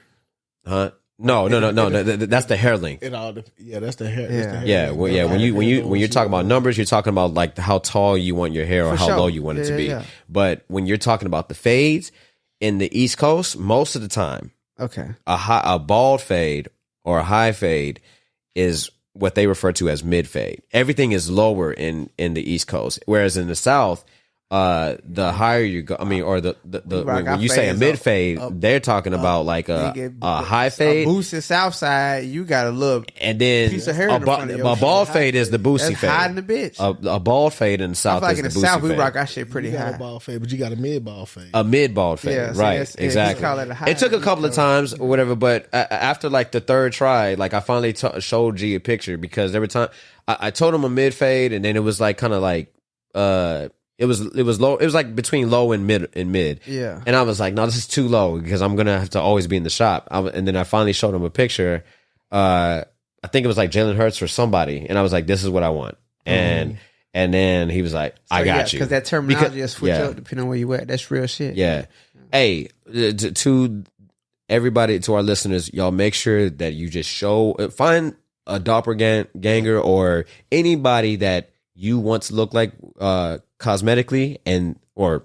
huh? No. That's the hair length. That's the hair. When you're talking about numbers, you're talking about like how tall you want your hair or how low you want it to be. Yeah. But when you're talking about the fades in the East Coast, most of the time, a bald fade or a high fade is what they refer to as mid fade. Everything is lower in the East Coast, whereas in the South, the higher you go, I mean, or when you say a mid fade, they're talking about like a high fade. A boosted South side, you got a little and then piece of hair. A bald fade is the boosty fade. Hiding the bitch. A bald fade in the South. I feel like is in the the South fade. we rock our shit pretty high. A bald fade, but you got a mid bald fade. A mid bald fade, yeah, right? Exactly. Call it a high. It took a couple of times or whatever, but after like the third try, like I finally showed G a picture because every time I told him a mid fade, and then it was like kind of like It was low. It was like between low and mid. Yeah. And I was like, no, this is too low because I'm gonna have to always be in the shop. And then I finally showed him a picture. I think it was like Jalen Hurts or somebody, and I was like, this is what I want. And then he was like, I got you, because that terminology is switch up depending on where you at. That's real shit. Yeah. Hey, to everybody, to our listeners, y'all make sure that you just find a doppelganger or anybody that you want to look like cosmetically and or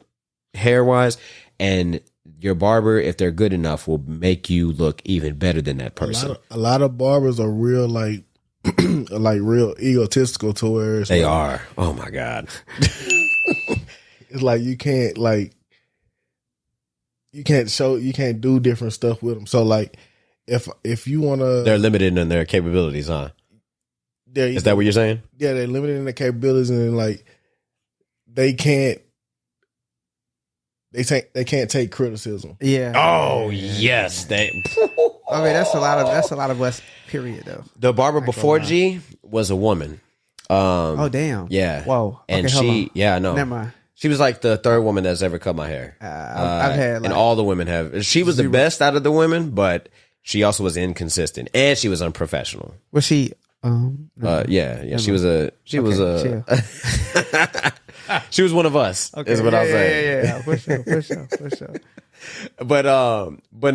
hair wise, and your barber, if they're good enough, will make you look even better than that person. A lot of barbers are real like real egotistical to where they are. Oh my God. It's like you can't do different stuff with them. So like if you want to, they're limited in their capabilities, huh? Is that what you're saying? Yeah, they're limited in their capabilities, and like they can't take criticism. Yeah. Oh yes, I mean, that's a lot of us. Period. Though the barber before G was a woman. Oh damn. Yeah. Whoa. And okay, she, yeah, no. Never mind. She was like the third woman that's ever cut my hair. I've had, and all the women have. She was the best out of the women, but she also was inconsistent and she was unprofessional. Was she? Yeah. She was she was one of us. Okay. Is what I'll say. Yeah. For sure. But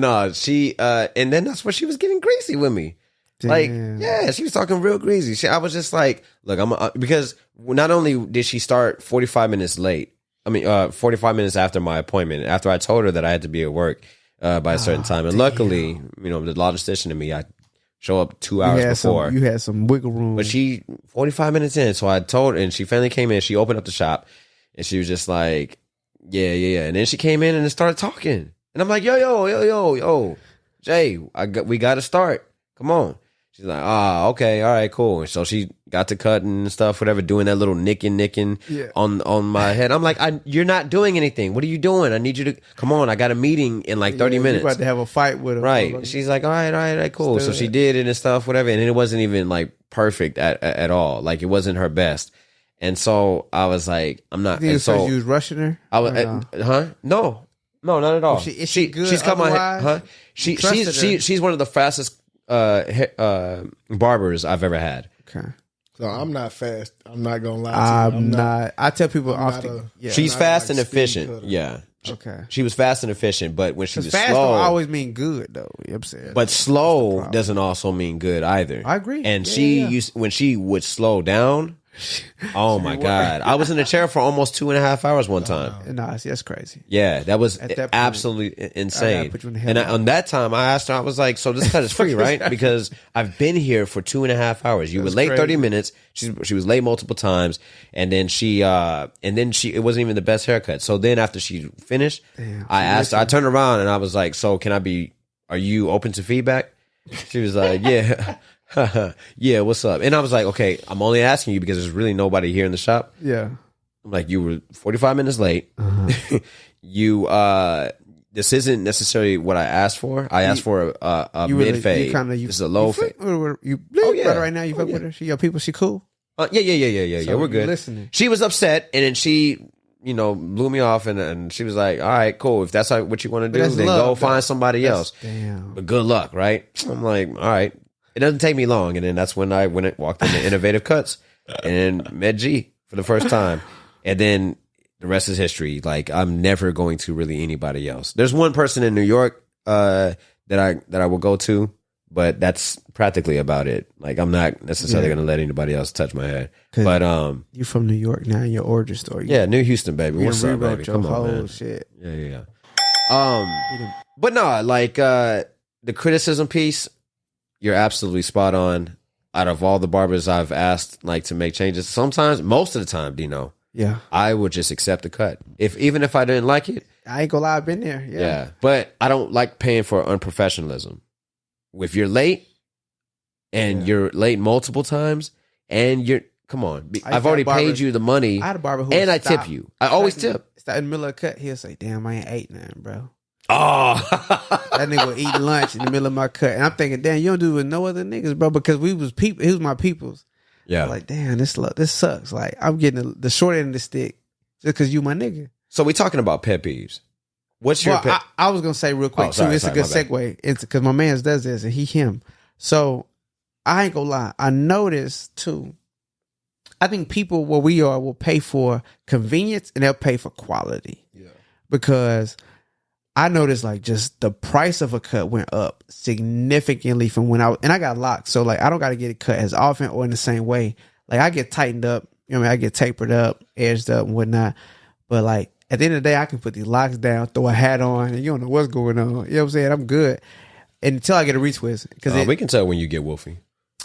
no, she and then that's where she was getting greasy with me. Damn. Like, yeah, she was talking real greasy. I was just like, look, because not only did she start 45 minutes late, 45 minutes after my appointment, after I told her that I had to be at work by a certain time. And luckily, the logistician and me, I show up 2 hours before. You had some wiggle room. But she, 45 minutes in, so I told her, and she finally came in, she opened up the shop, and she was just like, yeah. And then she came in and started talking. And I'm like, yo, Jay, we got to start. Come on. She's like, okay, all right, cool. And so she got to cutting and stuff, whatever, doing that little nicking on my head. I'm like, you're not doing anything. What are you doing? I need you to come on. I got a meeting in like 30 minutes. You're about to have a fight with her. Right. She's like, all right, cool. So she did it and stuff, whatever. And it wasn't even like perfect at all. Like it wasn't her best. And so I was like, I'm not. You you was rushing her? I was, No, not at all. Is she good? She's cut my head. Huh? She's one of the fastest barbers I've ever had. Okay. So I'm not fast. I'm not gonna lie to you. I'm not. I tell people often. She's fast and efficient. Yeah. Okay. She was fast and efficient, but when she was fast slow, don't always mean good though. You know what I'm saying? But slow doesn't also mean good either. I agree. And when she would slow down, oh my God. I was in a chair for almost 2.5 hours one time. Nah, that's crazy. Yeah, that was absolutely insane. And on that time, I asked her, I was like, so this cut is free, right? Because I've been here for 2.5 hours. You were late 30 minutes. She was late multiple times. And then it wasn't even the best haircut. So then after she finished, I asked her, I turned around and I was like, so are you open to feedback? She was like, yeah. Yeah, what's up? And I was like, okay, I'm only asking you because there's really nobody here in the shop. Yeah. I'm like, you were 45 minutes late. This isn't necessarily what I asked for. I asked for a mid fade. This is a low fade. You right now. You fuck with her. She cool. Yeah. We're good. Listening. She was upset, and then she, blew me off, and she was like, all right, cool. If that's what you want to do, then go find somebody else. Damn. But good luck, right? I'm like, all right. It doesn't take me long, and then that's when I walked into Innovative Cuts and met G for the first time, and then the rest is history. Like I'm never going to really anybody else. There's one person in New York that I will go to, but that's practically about it. Like I'm not necessarily going to let anybody else touch my hair. But you from New York now in your origin story. Yeah, New Houston, baby. What's up, baby? Come on, man. Shit. Yeah. But no, like the criticism piece. You're absolutely spot on. Out of all the barbers I've asked to make changes, sometimes, most of the time, Dino, I would just accept the cut. Even if I didn't like it. I ain't gonna lie, I've been there. Yeah. But I don't like paying for unprofessionalism. If you're late and you're late multiple times and come on. I've already paid you the money. I had a barber who and I tip you. I always tip. It's in the middle of the cut. He'll say, damn, I ain't ate nothing, bro. Oh, that nigga would eat lunch in the middle of my cut, and I'm thinking, damn, you don't do it with no other niggas, bro, because we was people. He was my peoples. Yeah, like damn, this sucks. Like I'm getting the short end of the stick just because you my nigga. So we talking about pet peeves. What's your pet? I was gonna say real quick too. It's a good segue. It's because my man does this and him. So I ain't gonna lie. I noticed too. I think people where we are will pay for convenience and they'll pay for quality. Yeah, because I noticed just the price of a cut went up significantly from when I got locked. So I don't got to get it cut as often or in the same way. Like I get tightened up, I get tapered up, edged up and whatnot. But at the end of the day, I can put these locks down, throw a hat on, and you don't know what's going on. You know what I'm saying? I'm good. And until I get a retwist. We can tell when you get woofy.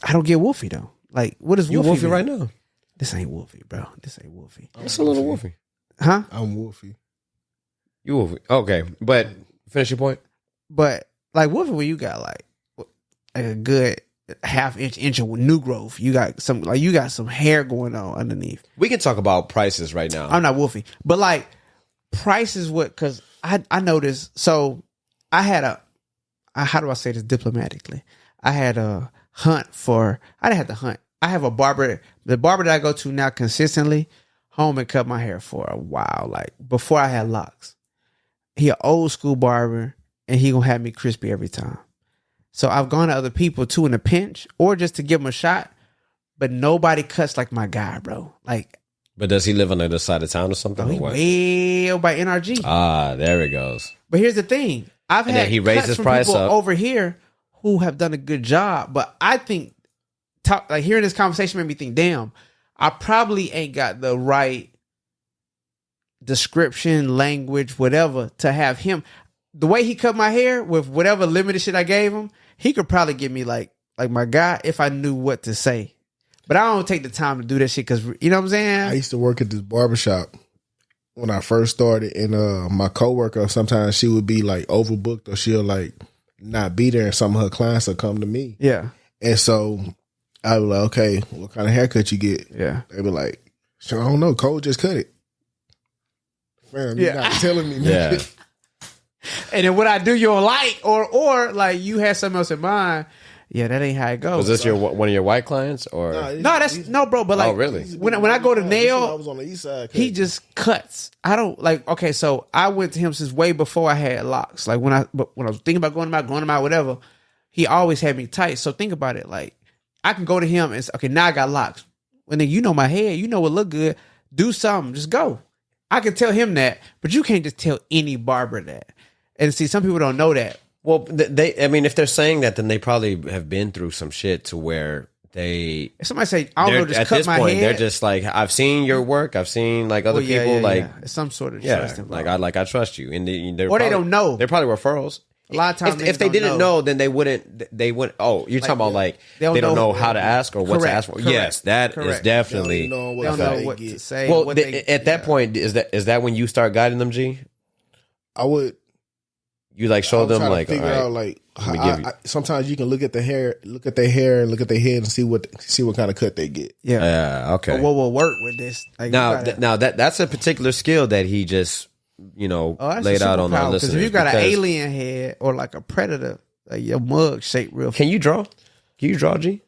I don't get woofy though. What is woofy? You woofy right now? This ain't woofy, bro. This ain't woofy. It's a little woofy. Huh? I'm woofy. You woofy. Okay, but finish your point. But woofy, when you got a good inch of new growth, you got some hair going on underneath. We can talk about prices right now. I'm not woofy, but prices because I noticed. So I had how do I say this diplomatically? I had a hunt I didn't have to hunt. I have a barber. The barber that I go to now consistently, home and cut my hair for a while, like before I had locks. He an old school barber, and he gonna have me crispy every time. So I've gone to other people too in a pinch, or just to give him a shot. But nobody cuts like my guy, bro. Like, but does he live on the other side of town or something? he or what? way over by NRG. Ah, there it goes. But here's the thing: I've And had then he raised cuts his from price people up. over here who have done a good job. But I think, like hearing this conversation made me think, damn, I probably ain't got the right description, language, whatever, to have him. The way he cut my hair with whatever limited shit I gave him, he could probably give me like my guy if I knew what to say. But I don't take the time to do that shit because, you know what I'm saying? I used to work at this barbershop when I first started, and my coworker, sometimes she would be like overbooked, or she'll like not be there, and some of her clients will come to me. Yeah. And so I was like, okay, what kind of haircut you get? Yeah. They be like, so I don't know, Cole just cut it. Fam, you're not telling me. Yeah. And then what I do you don't like, or like you had something else in mind. Yeah, that ain't how it goes. Was this one of your white clients or? No, bro. But like, Oh, really? When I go to I nail, was on the east side. he just cuts. I don't like. Okay, so I went to him since way before I had locks. Like when I was thinking about going to my whatever, he always had me tight. So think about it. Like I can go to him and say, okay, now I got locks. When then you know my hair, you know what look good. Do something. Just go. I can tell him that, but you can't just tell any barber that. And see, some people don't know that. Well, I mean, if they're saying that, then they probably have been through some shit to where they. If somebody say, I don't know, just at cut this my point, hair. they're just like, I've seen your work. I've seen like other people. It's some sort of trust involved. like I trust you, and they don't know. They're probably referrals. A lot of times, if they didn't know, then they wouldn't. They wouldn't. Oh, you're talking about like they don't know how to ask or what to ask for. Yes, that is definitely. They don't know what to say. Well, at that point, is that when you start guiding them, G? I would. You like show them like figure all right, out like sometimes you can look at their hair and look at their head and see what kind of cut they get. Yeah. Okay. But what will work with this? Like, now that's a particular skill that he just laid out on our listeners. Because if you got an alien head or like a predator, like your mug shaped real. Can you draw? Can you draw, G?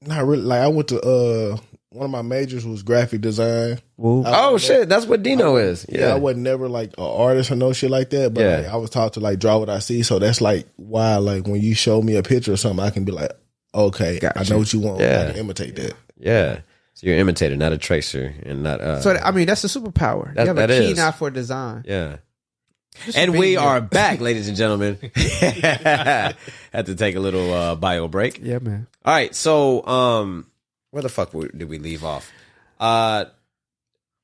Not really. Like I went to one of my majors was graphic design. Oh shit, that's what Dino is. Yeah, I wasn't never like an artist or no shit like that. But like, I was taught to like draw what I see. So that's like why like when you show me a picture or something, I can be like, okay, I know what you want. I can imitate that. Yeah. So you're an imitator, not a tracer, and not. So I mean, that's a superpower. You have a keen eye for design. Yeah. And we are back, ladies and gentlemen. Had to take a little bio break. Yeah, man. All right, so where the fuck did we leave off? So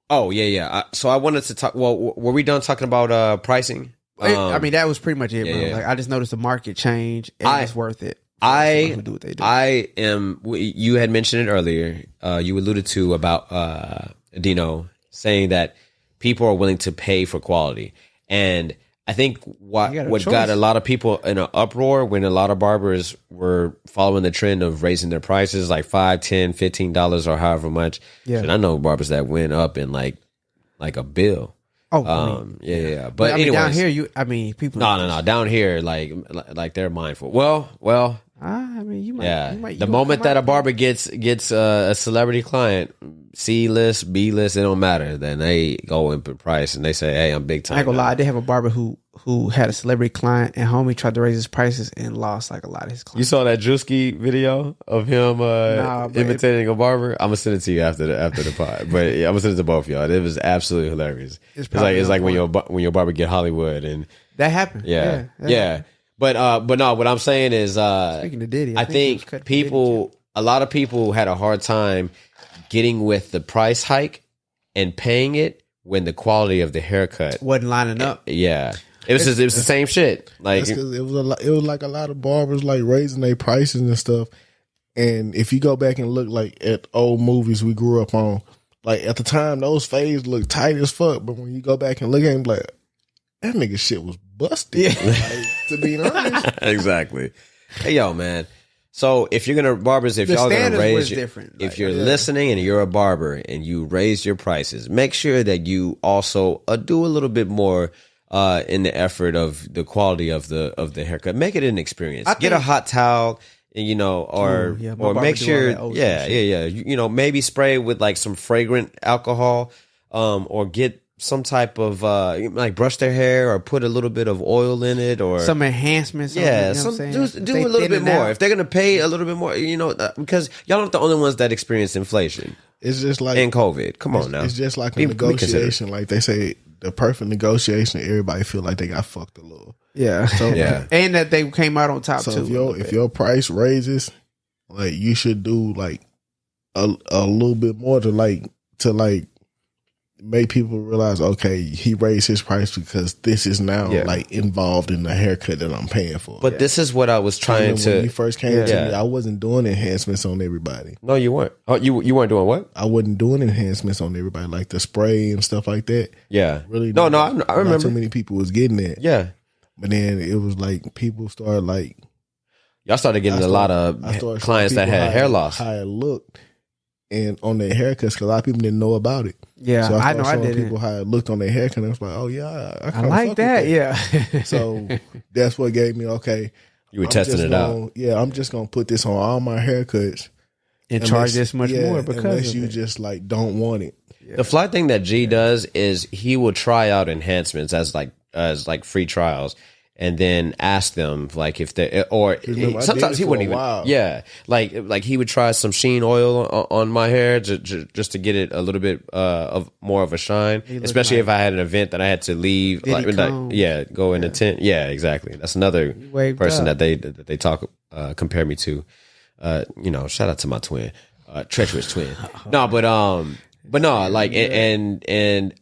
I wanted to talk. Well, were we done talking about pricing? I mean, that was pretty much it, bro. Yeah. Like I just noticed the market change, and it's worth it. Do what they do. I am. You had mentioned it earlier. You alluded to about Dino saying that people are willing to pay for quality. And I think what got a lot of people in an uproar when a lot of barbers were following the trend of raising their prices like $5, $10, $15 or however much. Yeah. And I know barbers that went up in like a bill. Oh, yeah. But anyways, down here, people. No. Down here, like they're mindful. Well. I mean, you might. Yeah. You might, the moment that a barber gets a celebrity client, C list, B list, it don't matter. Then they go in price and they say, "Hey, I'm big time." I ain't gonna lie. I did have a barber who had a celebrity client, and homie tried to raise his prices and lost like a lot of his clients. You saw that Drewski video of him imitating a barber? I'm gonna send it to you after the pod. But yeah, I'm gonna send it to both of y'all. It was absolutely hilarious. It's like when your barber get Hollywood and that happened. Yeah. But no, what I'm saying is, speaking of Diddy, I think a lot of people had a hard time getting with the price hike and paying it when the quality of the haircut wasn't lining up. Yeah, it was the same shit. Like it was like a lot of barbers like raising their prices and stuff. And if you go back and look like at old movies we grew up on, like at the time those fades looked tight as fuck. But when you go back and look at them, like that nigga shit was busted. Yeah. Like, to be honest. Exactly. Hey, yo, man. So if you're gonna barbers, if y'all gonna raise, if you're listening and you're a barber and you raise your prices, make sure that you also do a little bit more in the effort of the quality of the haircut. Make it an experience. Get a hot towel. Or make sure, maybe spray with like some fragrant alcohol. or get some type of like brush their hair or put a little bit of oil in it or some enhancements. Yeah, do a little bit more. If they're gonna pay a little bit more, because y'all aren't the only ones that experience inflation. It's just like in COVID. Come on now, it's just like a negotiation. Like they say, the perfect negotiation. Everybody feel like they got fucked a little. Yeah, so yeah, and that they came out on top so too. If your price raises, like you should do like a little bit more to make people realize, okay, he raised his price because this is now like involved in the haircut that I'm paying for. But this is what I was trying to. When you first came to me, I wasn't doing enhancements on everybody. No, you weren't. Oh, you weren't doing what? I wasn't doing enhancements on everybody, like the spray and stuff like that. Yeah, really. No, I remember. Not too many people was getting that. Yeah, but then it was like people started like. Y'all started getting a lot of clients that had hair loss. How it looked. And on their haircuts, because a lot of people didn't know about it. Yeah, so I know I did. People how it looked on their haircut, and I was like, "Oh yeah, I like that." Yeah. So that's what gave me You were testing it out. Yeah, I'm just gonna put this on all my haircuts and charge this much more because unless you just like don't want it. Yeah. The fly thing that G does is he will try out enhancements as free trials. And then ask them like if they sometimes he wouldn't even like he would try some sheen oil on my hair just to get it a little bit of more of a shine, especially if I had an event that I had to leave go in a tent. Yeah, exactly. That's another person that they talk compare me to. Shout out to my twin, treacherous twin. No, but no, like and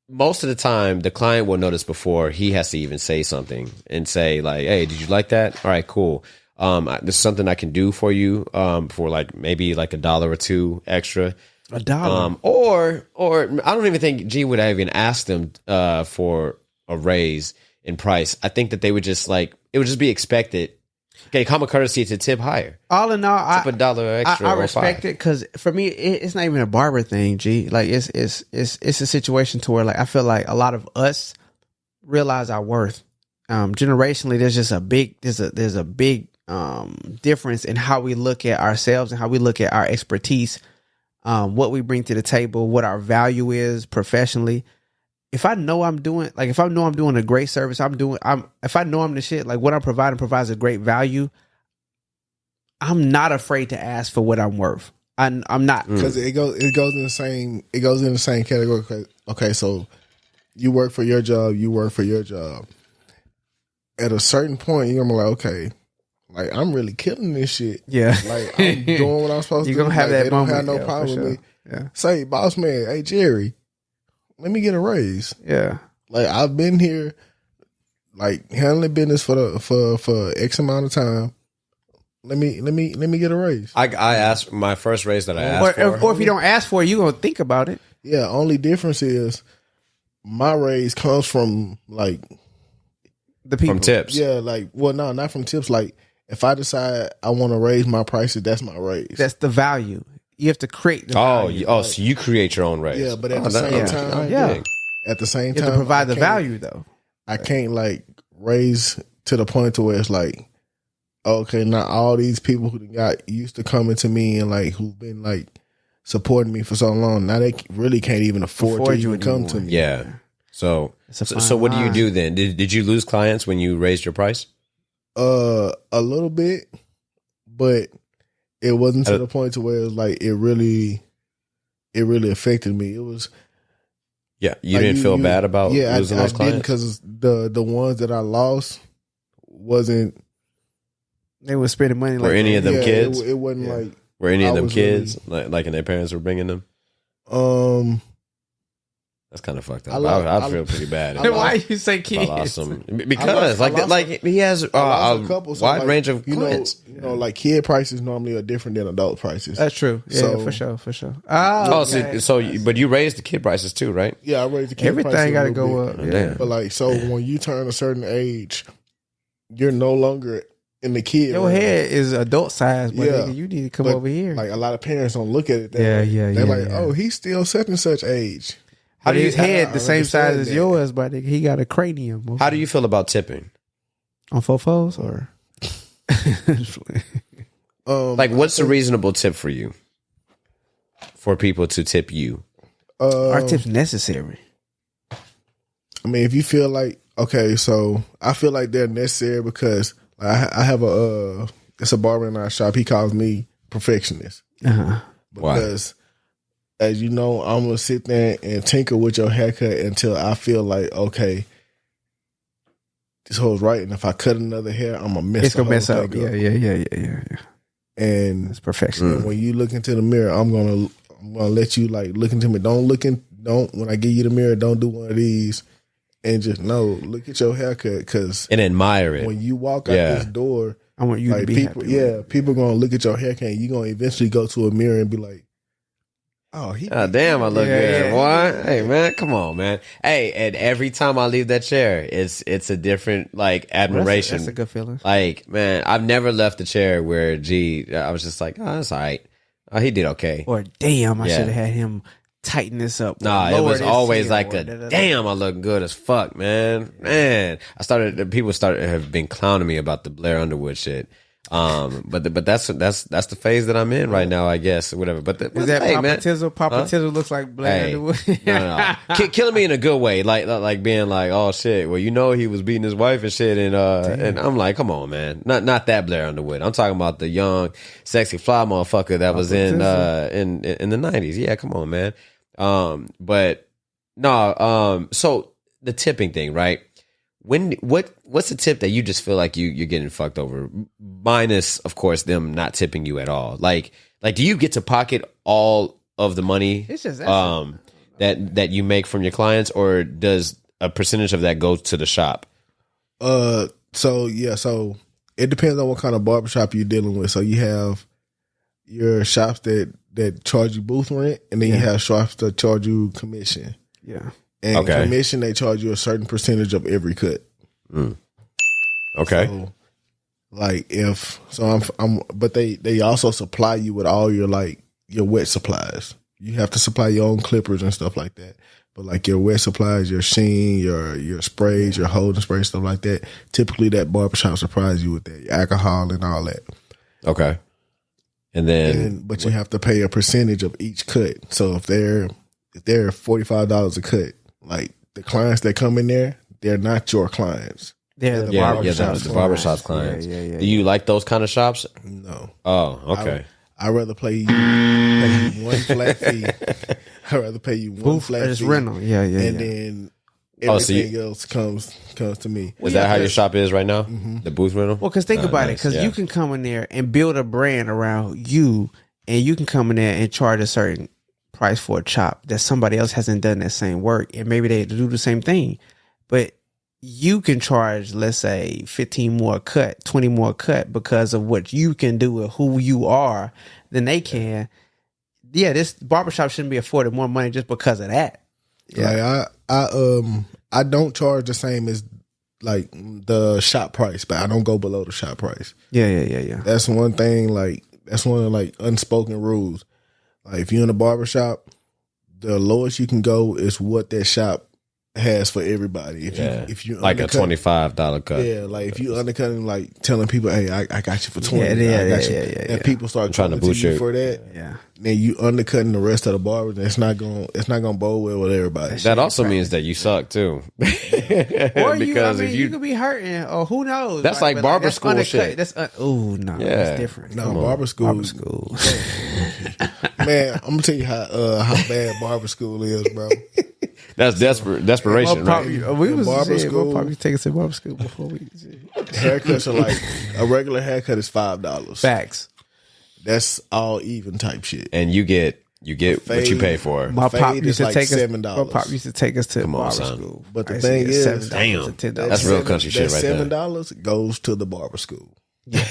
most of the time, the client will notice before he has to even say something and say like, "Hey, did you like that? All right, cool. This is something I can do for you for like maybe like $1 or $2 extra. $1, or I don't even think G would have even asked them for a raise in price. I think that they would just it would just be expected. Okay, common courtesy to tip higher. All in all, tip $1 extra. I respect it because for me, it's not even a barber thing. G, like it's a situation to where like I feel like a lot of us realize our worth. Generationally, there's just a big difference in how we look at ourselves and how we look at our expertise, what we bring to the table, what our value is professionally. If I know I'm doing a great service, if I know I'm the shit, like what I'm providing provides a great value, I'm not afraid to ask for what I'm worth. I'm not, because it goes in the same category. Okay, so you work for your job, At a certain point, you're gonna be like, okay, like I'm really killing this shit. Yeah, like I'm doing what I'm supposed to do. You're gonna have that they moment. Don't have no problem with me. Yeah. Say, boss man, hey Jerry, let me get a raise. Yeah. Like I've been here, like handling business for X amount of time. Let me get a raise. I asked my first raise that I asked for. Or if you don't ask for it, you gonna think about it. Yeah. Only difference is my raise comes from like the people. From tips. Yeah. Like, well, no, not from tips. Like if I decide I want to raise my prices, that's my raise. That's the value. You have to create the value. So you create your own raise. Yeah, but at the same time, at the same time, you have to provide the value though. I can't like raise to the point to where it's like, okay, now all these people who got used to coming to me and like who've been like supporting me for so long, now they really can't even afford to even come to me. Yeah. So what do you do then? Did you lose clients when you raised your price? A little bit, but it wasn't to the point to where it was like it really affected me. It was you didn't feel bad about losing those clients? I didn't, because the ones that I lost wasn't. They were spending money. Were any of them kids? It wasn't like. Were any of them kids like and their parents were bringing them? That's kind of fucked up. I feel pretty bad. Why you say kids? I lost some because he has a wide range of clients. You know, like kid prices normally are different than adult prices. That's true. Yeah, so, for sure. But you raised the kid prices too, right? Yeah, I raised the kid prices. Everything got to go up. Yeah. But like, so when you turn a certain age, you're no longer in the kid. Your head is adult size, but nigga, you need to come over here. Like a lot of parents don't look at it that way. They're like, oh, he's still such and such age. How do his head the same size as yours, but he got a cranium. How do you feel about tipping? On fofos or? Like, what's a reasonable tip for you? For people to tip you? Are tips necessary? I mean, if you feel like, okay, so I feel like they're necessary because I have it's a barber in our shop. He calls me perfectionist. Because as you know, I'm going to sit there and tinker with your haircut until I feel like, okay, this hole's right. And if I cut another hair, I'm going to mess the whole thing up. Yeah. And it's perfection. And when you look into the mirror, I'm gonna let you like look into me. Don't when I give you the mirror, don't do one of these. And just look at your haircut because and admire it. When you walk out this door, I want you to be people. happy. People gonna look at your haircut. And you gonna eventually go to a mirror and be like, "Oh, damn, I look good, boy." Hey, man, come on, man. Hey, and every time I leave that chair, it's a different like admiration. That's a good feeling. Like, man, I've never left a chair where I was just like, oh, that's all right. Oh, he did okay. Or damn, I should have had him tighten this up. Nah, it was always like damn, I look good as fuck, man. Man, people have been clowning me about the Blair Underwood shit. But that's the phase that I'm in right now, I guess, or whatever. But is that Papa Tizzle? Papa Tizzle looks like Blair Underwood. No. Killing me in a good way, like being like, oh shit, well, he was beating his wife and shit, and I'm like, come on, man, not that Blair Underwood. I'm talking about the young, sexy fly motherfucker that was in the 90s. Yeah, come on, man. But no, so the tipping thing, right? What's the tip that you just feel like you're getting fucked over? Minus, of course, them not tipping you at all. Like do you get to pocket all of the money that you make from your clients, or does a percentage of that go to the shop? So it depends on what kind of barbershop you're dealing with. So you have your shops that charge you booth rent, and then you have shops that charge you commission. Yeah. And commission, they charge you a certain percentage of every cut. Okay. So, but they also supply you with all your wet supplies. You have to supply your own clippers and stuff like that. But like your wet supplies, your sheen, your sprays, your holding spray, stuff like that. Typically, that barbershop supplies you with that, your alcohol and all that. Okay. And then, but you have to pay a percentage of each cut. So if they're $45 a cut. Like the clients that come in there, they're not your clients. They're the barbershop's clients. Yeah. Do you like those kind of shops? No. Oh, okay. I'd rather pay you one flat fee. I'd rather pay you one flat just fee. Rental. Yeah. And then everything else comes to me. Is that how your shop is right now? Mm-hmm. The booth rental? Well, because think about it. Because you can come in there and build a brand around you, and you can come in there and charge a certain price for a chop that somebody else hasn't done that same work, and maybe they do the same thing, but you can charge, let's say, 15 more cut, 20 more cut because of what you can do and who you are than they can. Yeah, this barbershop shouldn't be afforded more money just because of that. Yeah, I don't charge the same as like the shop price, but I don't go below the shop price. Yeah. That's one thing. Like that's one of like unspoken rules. Like if you're in a barbershop, the lowest you can go is what that shop has for everybody. If you like a $25 cut. Yeah, like if you undercutting, like telling people, hey, I got you for 20. And people start trying to boost you for that. Yeah. Then you undercutting the rest of the barber. It's not gonna bode well with everybody. That also means that you suck too. Or you could be hurting, or who knows? That's like barber school shit. That's that's different. No, barber school. Man, I'm gonna tell you how bad barber school is, bro. That's desperation, right? We was barber school. Probably take us to barber school before we. Haircuts are like a regular haircut is $5. Facts. That's all even type shit, and you get what you pay for. My pop used to take $7. My pop used to take us to barber school. But the thing is, $7 to $10. That's real country shit right there. $7 goes to the barber school. Yeah.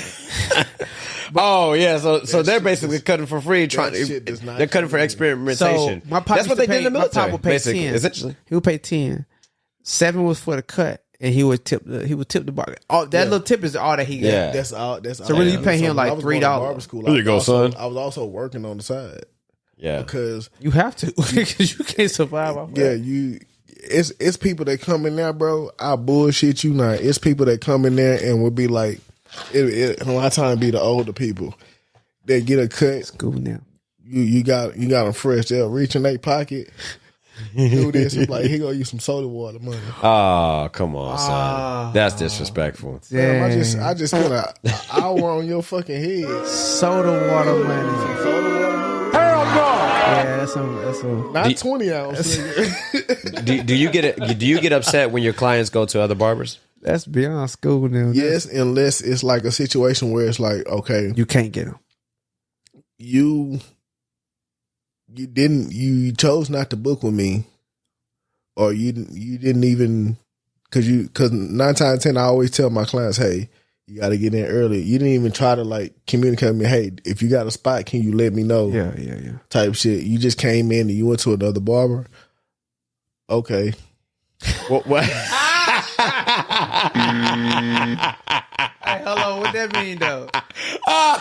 Oh yeah, so they're basically cutting for free. They're cutting for experimentation. So my pop That's what they did in the military. My pop would pay 10. Essentially, he would pay 10. 7 was for the cut, and he would tip the barber. Little tip is all that he got. Yeah. That's all. So really, you pay him like $3. Barber school, there you go, son. I was also working on the side. Yeah, because you have to, because you can't survive off that. Yeah, it's people that come in there, bro. I bullshit you not. It's people that come in there and would be like, a lot of time be the older people. They get a cut. School now. you got them fresh. They'll reach in their pocket, do this. It's like, he gonna use some soda water money. Oh, come on, son. That's disrespectful. Damn, I just spent an hour on your fucking head. Soda water money. Soda water money. Hell no. Yeah, that's some. Not 20 ounce. Do you get upset when your clients go to other barbers? That's beyond school now. Yes, unless it's like a situation where it's like, okay, You can't get them. you chose not to book with me, or you didn't even, because 9 times out of 10 I always tell my clients, hey, you got to get in early. You didn't even try to like communicate with me, hey, if you got a spot, can you let me know? Yeah. Type shit. You just came in and you went to another barber. Okay. What? Hey, hold on. What that mean though? I'm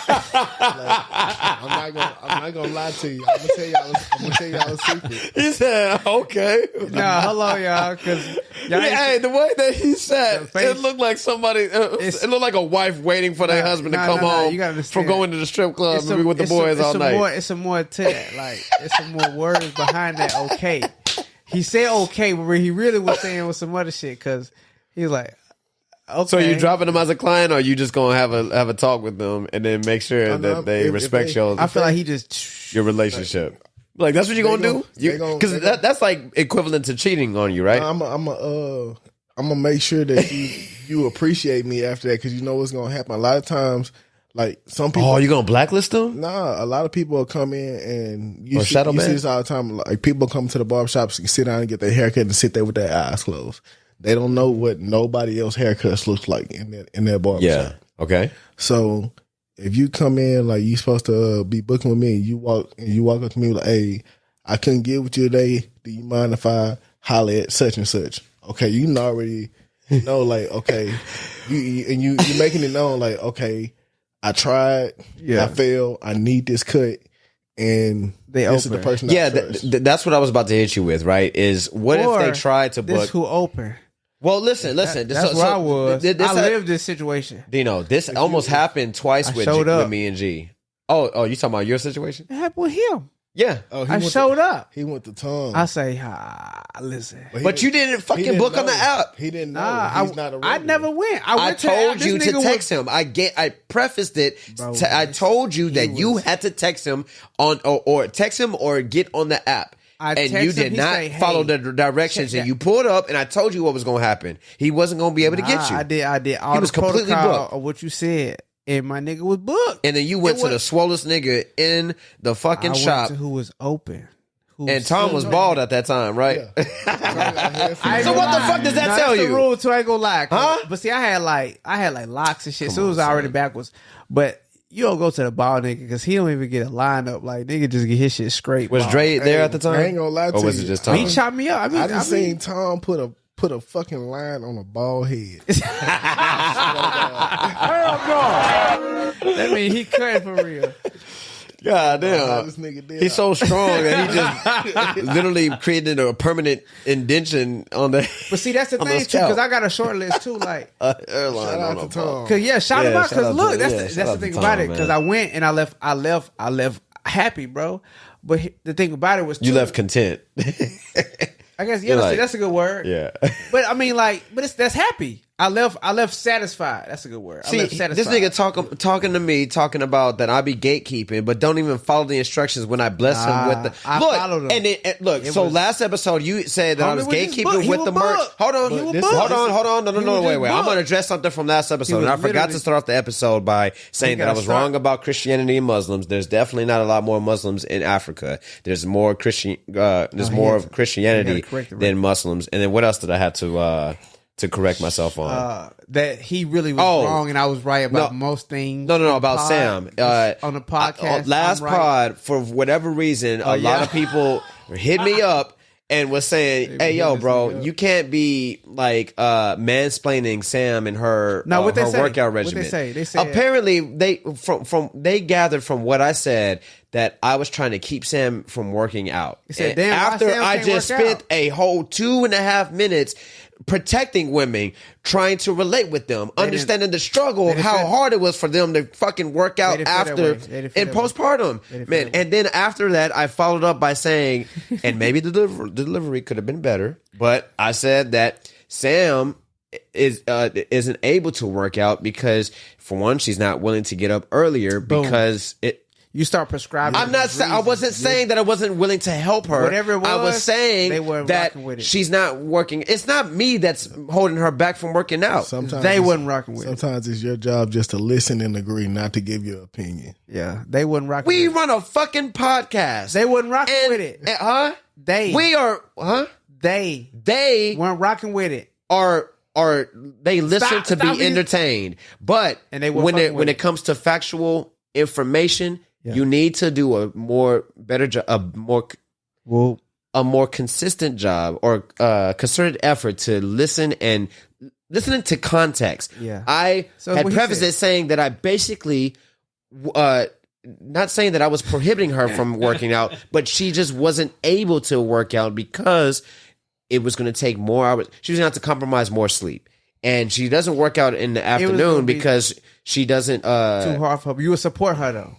not gonna lie to you. I'm gonna tell y'all a secret. He said, okay. Nah, hold on, y'all. Because Hey, the way that he said, The face- it looked like somebody. It looked like a wife waiting for their husband to come home You gotta understand. from going to the strip club and be with the boys all night. It's some more to that. Like, it's some more words behind that. Okay, he said okay, but what he really was saying was some other shit. Because he was like, okay. So you dropping them as a client, or you just gonna have a talk with them and then make sure know, that they if respect they- your I feel like he just your relationship. Like that's what you're gonna do? Because that's like equivalent to cheating on you, right? I'm gonna make sure that you appreciate me after that, because you know what's gonna happen. A lot of times, like some people. Oh, you gonna blacklist them? Nah, a lot of people will come in and you Or see shadow ban? this all the time. Like people come to the barbershops, sit down and get their haircut and sit there with their eyes closed. They don't know what nobody else haircuts looks like in their barbershop. Yeah. Okay. So if you come in like you supposed to be booking with me, and you walk up to me like, hey, I couldn't get with you today. Do you mind if I holler at such and such? Okay, you can already know like, okay, you're making it known like, okay, I tried, I failed, I need this cut, and this is the person. Yeah, I trust. that's what I was about to hit you with. Right? Is what Or if they tried to book? this who open. Well, listen. That's where I was. I This, lived this situation. Dino, this almost happened twice I with showed up. me and G. Oh, you talking about your situation? It happened with him. Yeah. Oh, he I went showed up. He went to Tom. I say, listen. But you didn't fucking book on the app. He didn't know. Nah, He's not a I regular. never went. I went to the app. told This you to nigga text him. I prefaced it. Bro, I told you that you had to text him on or text him or get on the app. I And text you him, did he not say, hey, follow the directions, check and that. you pulled up, and I told you what was going to happen. He wasn't going to be able to get you. I did. All He the was completely protocol booked. of what you said, and my nigga was booked. And then you went It to the was- swollest nigga in the fucking I shop, went to who was open. and Tom was bald at that time, right? I ain't So gonna what the lie. fuck does that Nah, tell that's you? The rule too. I ain't gonna lie. Huh? But see, I had like locks and shit, so it was already backwards. But you don't go to the bald nigga because he don't even get a lineup. Like nigga just get his shit straight. Was bald. Dre there at the time? I ain't gonna lie to Or was you. it just He Tom? chopped me up. I just seen Tom put a fucking line on a bald head. Hell no. That mean he cut for real. God How damn. this nigga did. He's so strong that he just literally created a permanent indention on the But see, that's the on thing too, scalp. because I got a short list too. Like, Airline Shout on out a to Tom. cause shout him Yeah, out. shout out Cause look, to- that's yeah, the, shout that's out the to thing Tom, about it. man. Cause I went and I left happy, bro. But the thing about it was You too, left content. I guess You're like- that's a good word. Yeah. But I mean, like, that's happy. I left satisfied. That's a good word. I See, left this satisfied. nigga talking to me, talking about that I be gatekeeping, but don't even follow the instructions when I bless him with the I followed him. And look, It so was- last episode you said that I Homie was was just booked. gatekeeping He with was the merch. booked. Hold on, He was hold booked. on. No, He was wait. just I'm booked. gonna address something from last episode, was and I forgot literally- to start off the episode by saying that I gotta was start. wrong about Christianity and Muslims. There's definitely not a lot more Muslims in Africa. There's more There's more of Christianity You gotta correct it, right. than Muslims. And then what else did I have to correct myself on? That he really was Oh. wrong and I was right about No. most things. No, about Sam. On the podcast, last I'm right. pod, for whatever reason, a lot yeah. of people hit me up and was saying, "Hey, yo, hit bro, this nigga up. you can't be like mansplaining Sam and her Now, what they her say? workout What they regimen." say? They said- apparently they gathered from what I said that I was trying to keep Sam from working out. They said, And "Damn, why after Sam I can't just work spent out?" a whole 2.5 minutes protecting women, trying to relate with them, understanding the struggle of how hard it was for them to fucking work out after in postpartum. Man, and then after that, I followed up by saying, and maybe the delivery could have been better, but I said that Sam isn't able to work out because, for one, she's not willing to get up earlier because you start prescribing. I wasn't saying that I wasn't willing to help her. Whatever it was, I was saying they weren't that rocking with it. she's not working. It's not me that's holding her back from working out. Sometimes they wasn't rocking with Sometimes it's your job just to listen and agree, not to give your opinion. Yeah, they wasn't rocking We with run a fucking podcast. They wasn't rocking with it. They weren't rocking with it. They listen to be entertained. But when it comes to factual information, you need to do a more consistent job or concerted effort to listen and listening to context. Yeah. I had prefaced it saying that I basically not saying that I was prohibiting her from working out, but she just wasn't able to work out because it was going to take more hours. She was going to have to compromise more sleep. And she doesn't work out in the afternoon because she doesn't... too hard for her. You would support her, though.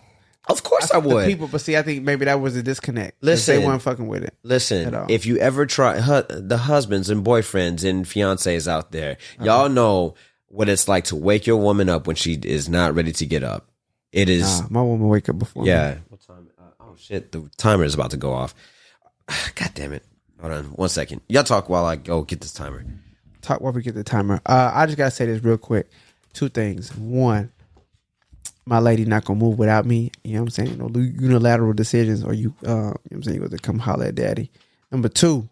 Of course I would. But see, I think maybe that was a disconnect. Listen, they weren't fucking with it. Listen, if you ever try... the husbands and boyfriends and fiancés out there, y'all know what it's like to wake your woman up when she is not ready to get up. It is... my woman wake up before me. What time? Oh, shit. The timer is about to go off. God damn it. Hold on 1 second. Y'all talk while I go get this timer. Talk while we get the timer. I just gotta say this real quick. 2 things. 1, my lady not gonna move without me. You know what I'm saying? No unilateral decisions, or you know what I'm saying, you got to come holler at daddy. Number 2,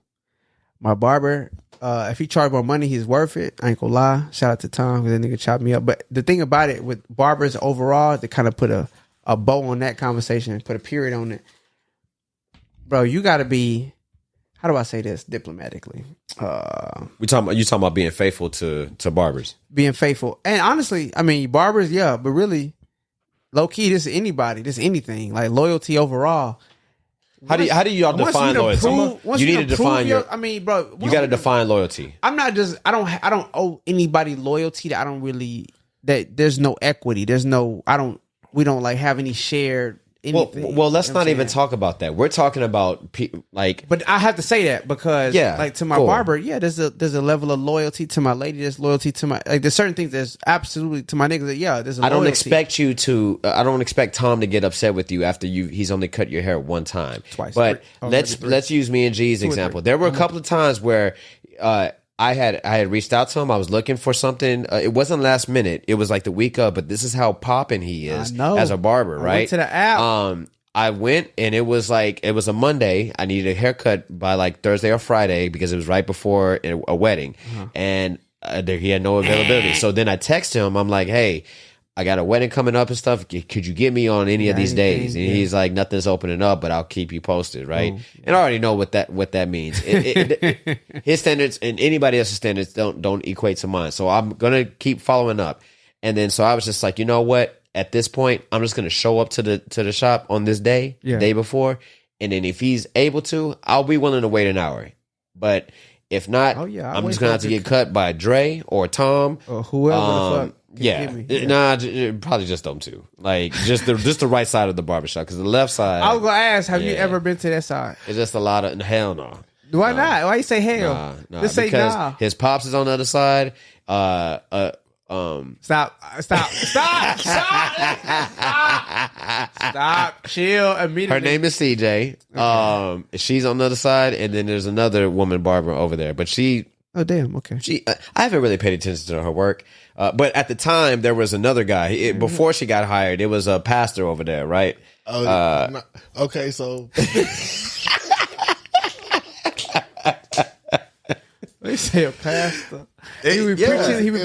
my barber, if he charge more money, he's worth it. I ain't gonna lie. Shout out to Tom, because that nigga chopped me up. But the thing about it with barbers overall, to kind of put a bow on that conversation, put a period on it, bro, you gotta be, how do I say this diplomatically? You talking about being faithful to barbers. Being faithful. And honestly, I mean, barbers, yeah, but really, low key, this is anybody, this is anything. Like loyalty overall. How do y'all define loyalty? You need to define I mean, bro, you got to define loyalty. I'm not just. I don't owe anybody loyalty. That I don't really. That there's no equity. There's no. We don't like have any shared anything. Well, let's not even talk about that. We're talking about like. But I have to say that because, like, to my barber, there's a level of loyalty to my lady. There's loyalty to my, like, there's certain things that's absolutely to my niggas. That, there's a loyalty. I don't expect Tom to get upset with you after he's only cut your hair one time, twice. But let's use me and G's example. There were a couple of times where I had reached out to him. I was looking for something. It wasn't last minute. It was like the week of. But this is how popping he is as a barber, right? Went to the app. I went and it was a Monday. I needed a haircut by like Thursday or Friday because it was right before a wedding, and he had no availability. So then I texted him. I'm like, hey, I got a wedding coming up and stuff. Could you get me on any of these days? And he's like, nothing's opening up, but I'll keep you posted, right? And I already know what that means. His standards and anybody else's standards don't equate to mine. So I'm gonna keep following up. And then so I was just like, you know what? At this point, I'm just gonna show up to the shop on this day, the day before, and then if he's able to, I'll be willing to wait an hour. But if not, I'm just gonna have to get cut by Dre or Tom or whoever the fuck. Probably just them two. Like just the right side of the barbershop, because the left side. I was gonna ask, have you ever been to that side? It's just a lot of hell no. Why not? Why you say hell? Just say because nah. His pops is on the other side. Stop. Chill immediately. Her name is CJ. She's on the other side, and then there's another woman barber over there. But she. Oh damn. Okay. I haven't really paid attention to her work. But at the time, there was another guy. Before she got hired, it was a pastor over there, right? Okay, so they say a pastor. He would be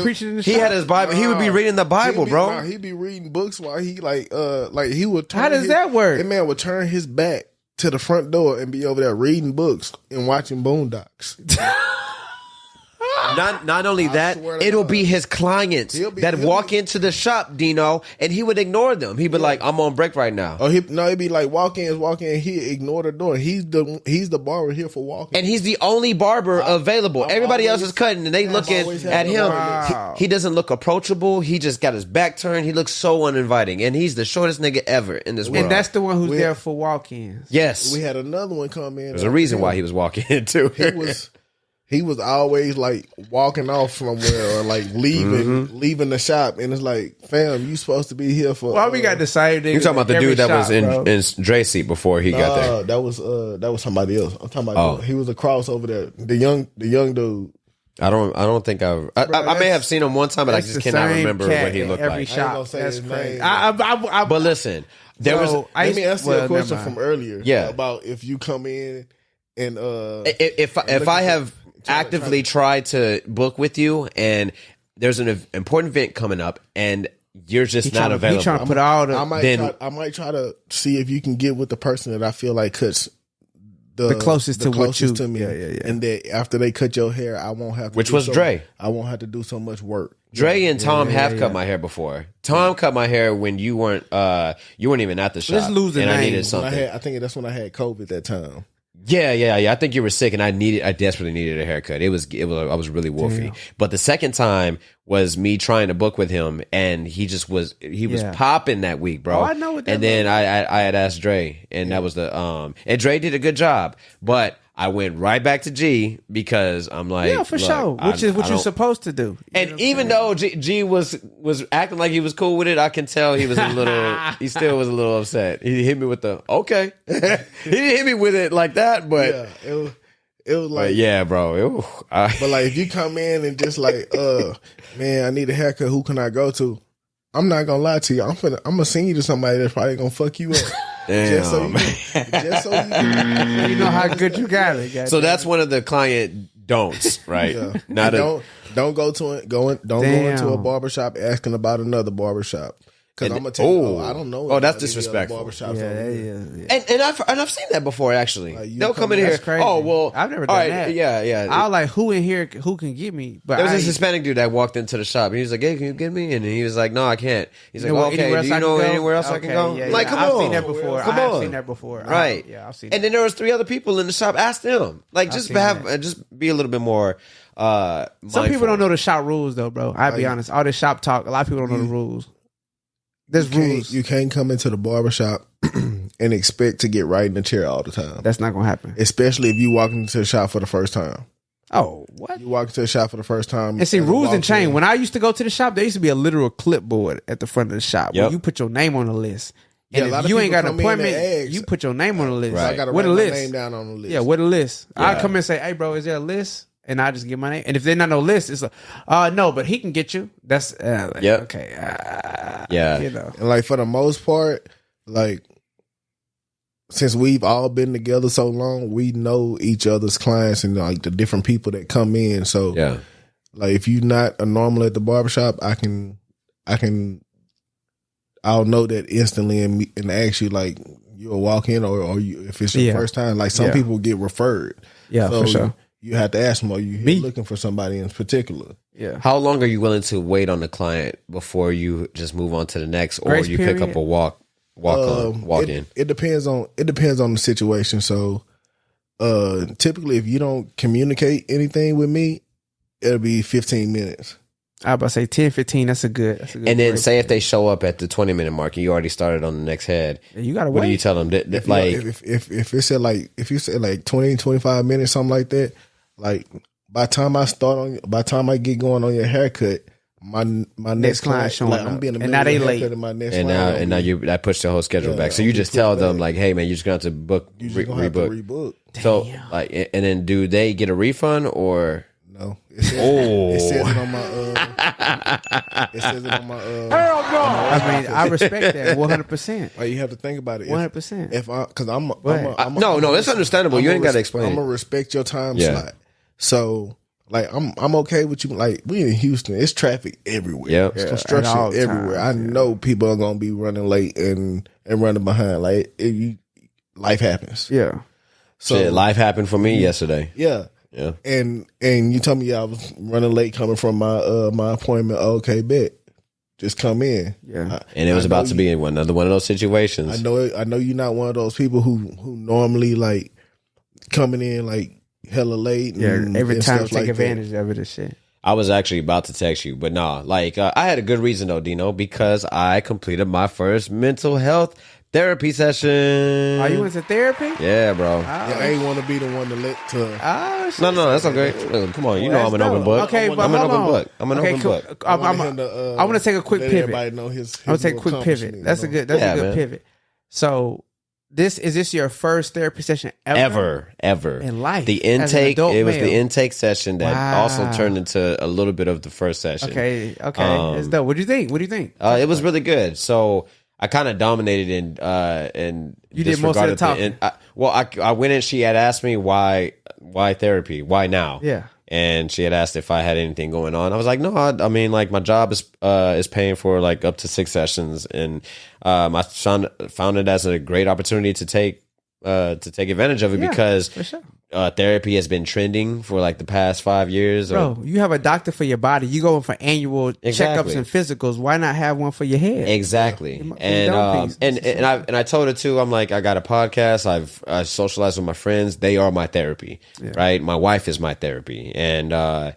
preaching in the shop. He had his Bible. He would be reading the Bible, bro. He'd be reading books while he he would. How does that work? That man would turn his back to the front door and be over there reading books and watching Boondocks. Not only that, swear to it'll God. be his clients He'll that walk into the shop, Dino, and he would ignore them. He'd be like, "I'm on break right now." Oh, it'd be like walk in. He ignore the door. He's the barber here for walking. And he's the only barber available. Everybody else is cutting, and they looking always at had him. a barber. He doesn't look approachable. He just got his back turned. He looks so uninviting, and he's the shortest nigga ever in this world. And that's the one who's there for walk-ins. yes. We had another one come in. There's a reason why he was walking in too. He was always like walking off somewhere or like leaving the shop, and it's like, fam, you supposed to be here for. Well, we got the same thing. You're talking about the every dude that was shop, bro. in Dre's seat before he got there. That was somebody else. I'm talking about. He was a cross over there. The young dude. I don't think I may have seen him one time, but I That's just the cannot same remember cat what he in looked every like. shop. gonna say That's his crazy. name. But listen, there was. Let me answer your question never mind. from earlier. Yeah. About if you come in and If I have actively tried to book with you and there's an important event coming up and you're just not available, He trying to put all the I might try to see if you can get with the person that I feel like cuts The closest to what you- to me. yeah. And that after they cut your hair, I won't have to Which do was so- Dre. I won't have to do so much work. Dre and Tom have cut my hair before. Tom cut my hair when you weren't even at the shop. Let's lose the and I name. needed When something. I think that's when I had COVID that time. Yeah. I think you were sick, and I desperately needed a haircut. I was really wolfy. But the second time was me trying to book with him, and he was Yeah. popping that week, bro. Oh, I know what that And then I had asked Dre, and that was the and Dre did a good job, but I went right back to G because I'm like, yeah, for look, sure. Which is what I you're don't- supposed to do. You know And what I'm even saying? though G was acting like he was cool with it, I can tell he was a little. He still was a little upset. He hit me with the okay. He didn't hit me with it like that, but Yeah, it was like, yeah, bro. but like if you come in and just like, man, I need a haircut. Who can I go to? I'm not gonna lie to you. I'm gonna send you to somebody that's probably gonna fuck you up. Just so you can, you know how good you got it. So that's one of the client don'ts, right? yeah. Not And don't go into a Damn. barbershop asking about another barbershop. Because I'm gonna tell you, I don't know. Oh, that's any other disrespectful. barbershops Yeah, over here. yeah. and I've seen that before actually. Like, you They'll come in here. That's crazy. Oh well, I've never all done right, that. Yeah. I was like, who in here who can get me? But There was I this ain't- Hispanic dude that walked into the shop. And he was like, "Hey, can you get me?" And he was like, "No, I can't." He's like, You know "Okay, anywhere do else you I know can go? anywhere else I can Okay, go?" yeah, Like, yeah. come I've on, seen that before. Come I've on. seen that before. Right? I've seen And then there was 3 other people in the shop. Ask them. Like, just seen just be a little bit more. Some mindful. people don't know the shop rules though, bro. I'll be honest. All this shop talk, a lot of people don't know the rules. There's rules. You can't come into the barbershop and expect to get right in the chair all the time. That's not gonna happen. Especially if you walk into the shop for the first time. Oh, what? You walk into the shop for the first time. And see, as a rules and walk-in. change. When I used to go to the shop, there used to be a literal clipboard at the front of the shop where Yep. you put your name on the list. Yeah, And a lot if of you ain't people got an come in and appointment, ask. you put your name on the list. So I got to What write a my list? name down on the list. Yeah, what a list. I Yeah. come in and say, "Hey, bro, is there a list?" And I just give my name. And if there's not no list, it's like, no, but he can get you. That's like, Yep. okay. Yeah. You know, And like for the most part, like since we've all been together so long, we know each other's clients and like the different people that come in. So Yeah. like if you're not a normal at the barbershop, I'll know that instantly and ask you like you'll walk in or you, if it's your Yeah. first time. Like some Yeah. people get referred. yeah, So for sure. You have to ask them, are you Me. looking for somebody in particular? Yeah. How long are you willing to wait on the client before you just move on to the next, or Grace you pick period? up a walk in? It depends on the situation. So typically if you don't communicate anything with me, it'll be 15 minutes. I was about to say 10, 15. That's a good. And then break. say if they show up at the 20-minute mark and you already started on the next head, You gotta what wait. do you tell them? If Like, if it's at like if you said like 20, 25 minutes, something like that, like by the time I get going on your haircut, my next client showing like, up. I'm being And now they late. And my next and client now will be- you that pushed the whole schedule Yeah, back. So you I'll just be tell put them back. like, hey man, you're just gonna have to book you just gonna have to rebook. rebook. So like, and then do they get a refund or? No, it says it on my it says it on my Hell no! I mean, I respect that 100%. Like you have to think about it. 100%. If I, because I'm No, it's understandable. You ain't gotta explain I'm it. gonna respect your time Yeah. slot. So like I'm okay with you. Like we in Houston, it's traffic everywhere. Yep. It's Yeah, construction at all everywhere. I times, know people are gonna be running late and running behind. Like life happens. Yeah. So Shit, life happened for me yesterday. yeah. Yeah. And you told me I was running late coming from my appointment. Okay, bet. Just come in. Yeah. And it was about to be another one of those situations. I know you're not one of those people who normally like coming in like hella late. And, every and time stuff take like advantage of it and shit. I was actually about to text you, but nah, like I had a good reason though, Dino, because I completed my first mental health therapy session. Oh, you went to therapy? Yeah, bro. Yeah, I ain't want to be the one to let to. Oh, shit. No, that's okay. Look, come on, you know That's I'm an open dope. book. Okay, but I'm an hold open on. book. I'm an Okay, open cool. book. I want to take a quick let pivot. Everybody know his I'm gonna take a quick pivot. accomplishment, That's you a know? good. That's Yeah, a good man. pivot. So, is this your first therapy session ever? Ever In life, The as an intake. adult It was male. the intake session that Wow. also turned into a little bit of the first session. Okay, that's dope. What do you think? It was really good. So I kind of dominated and You did most of the disregarded talking. I went in. She had asked me why therapy, why now? Yeah. And she had asked if I had anything going on. I was like, no, I mean, like my job is paying for like up to 6 sessions, and I found it as a great opportunity to take advantage of it Yeah, because for sure. therapy has been trending for like the past 5 years. Bro, you have a doctor for your body. You go in for annual Exactly. checkups and physicals. Why not have one for your head? Exactly. Yeah. And I told her too, I'm like, I got a podcast. I socialize with my friends. They are my therapy, right? My wife is my therapy. And I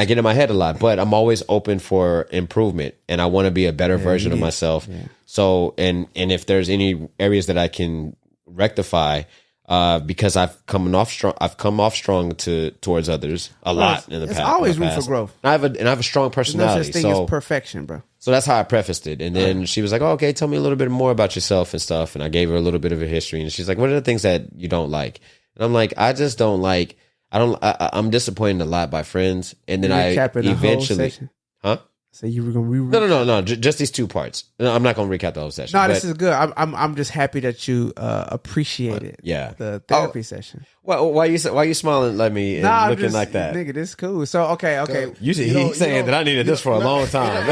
get in my head a lot, but I'm always open for improvement, and I want to be a better version of myself. Yeah. So, and if there's any areas that I can rectify, because I've come off strong towards others a lot in the past. There's always in the room for past. growth. And I have a strong There's no personality. such thing so as perfection, bro. so that's how I prefaced it. And then she was like, oh, okay, tell me a little bit more about yourself and stuff. And I gave her a little bit of a history. And she's like, what are the things that you don't like? And I'm like, I just don't like, I'm disappointed a lot by friends. And then I Recapping the whole eventually, session? huh? So you were gonna No. Just these 2 parts. No, I'm not going to recap the whole session. No, but- this is good. I'm just happy that you appreciated the therapy session. Why you smiling at me and I'm looking just- like that? Nigga, this is cool. So okay. He's saying that I needed this for a long time.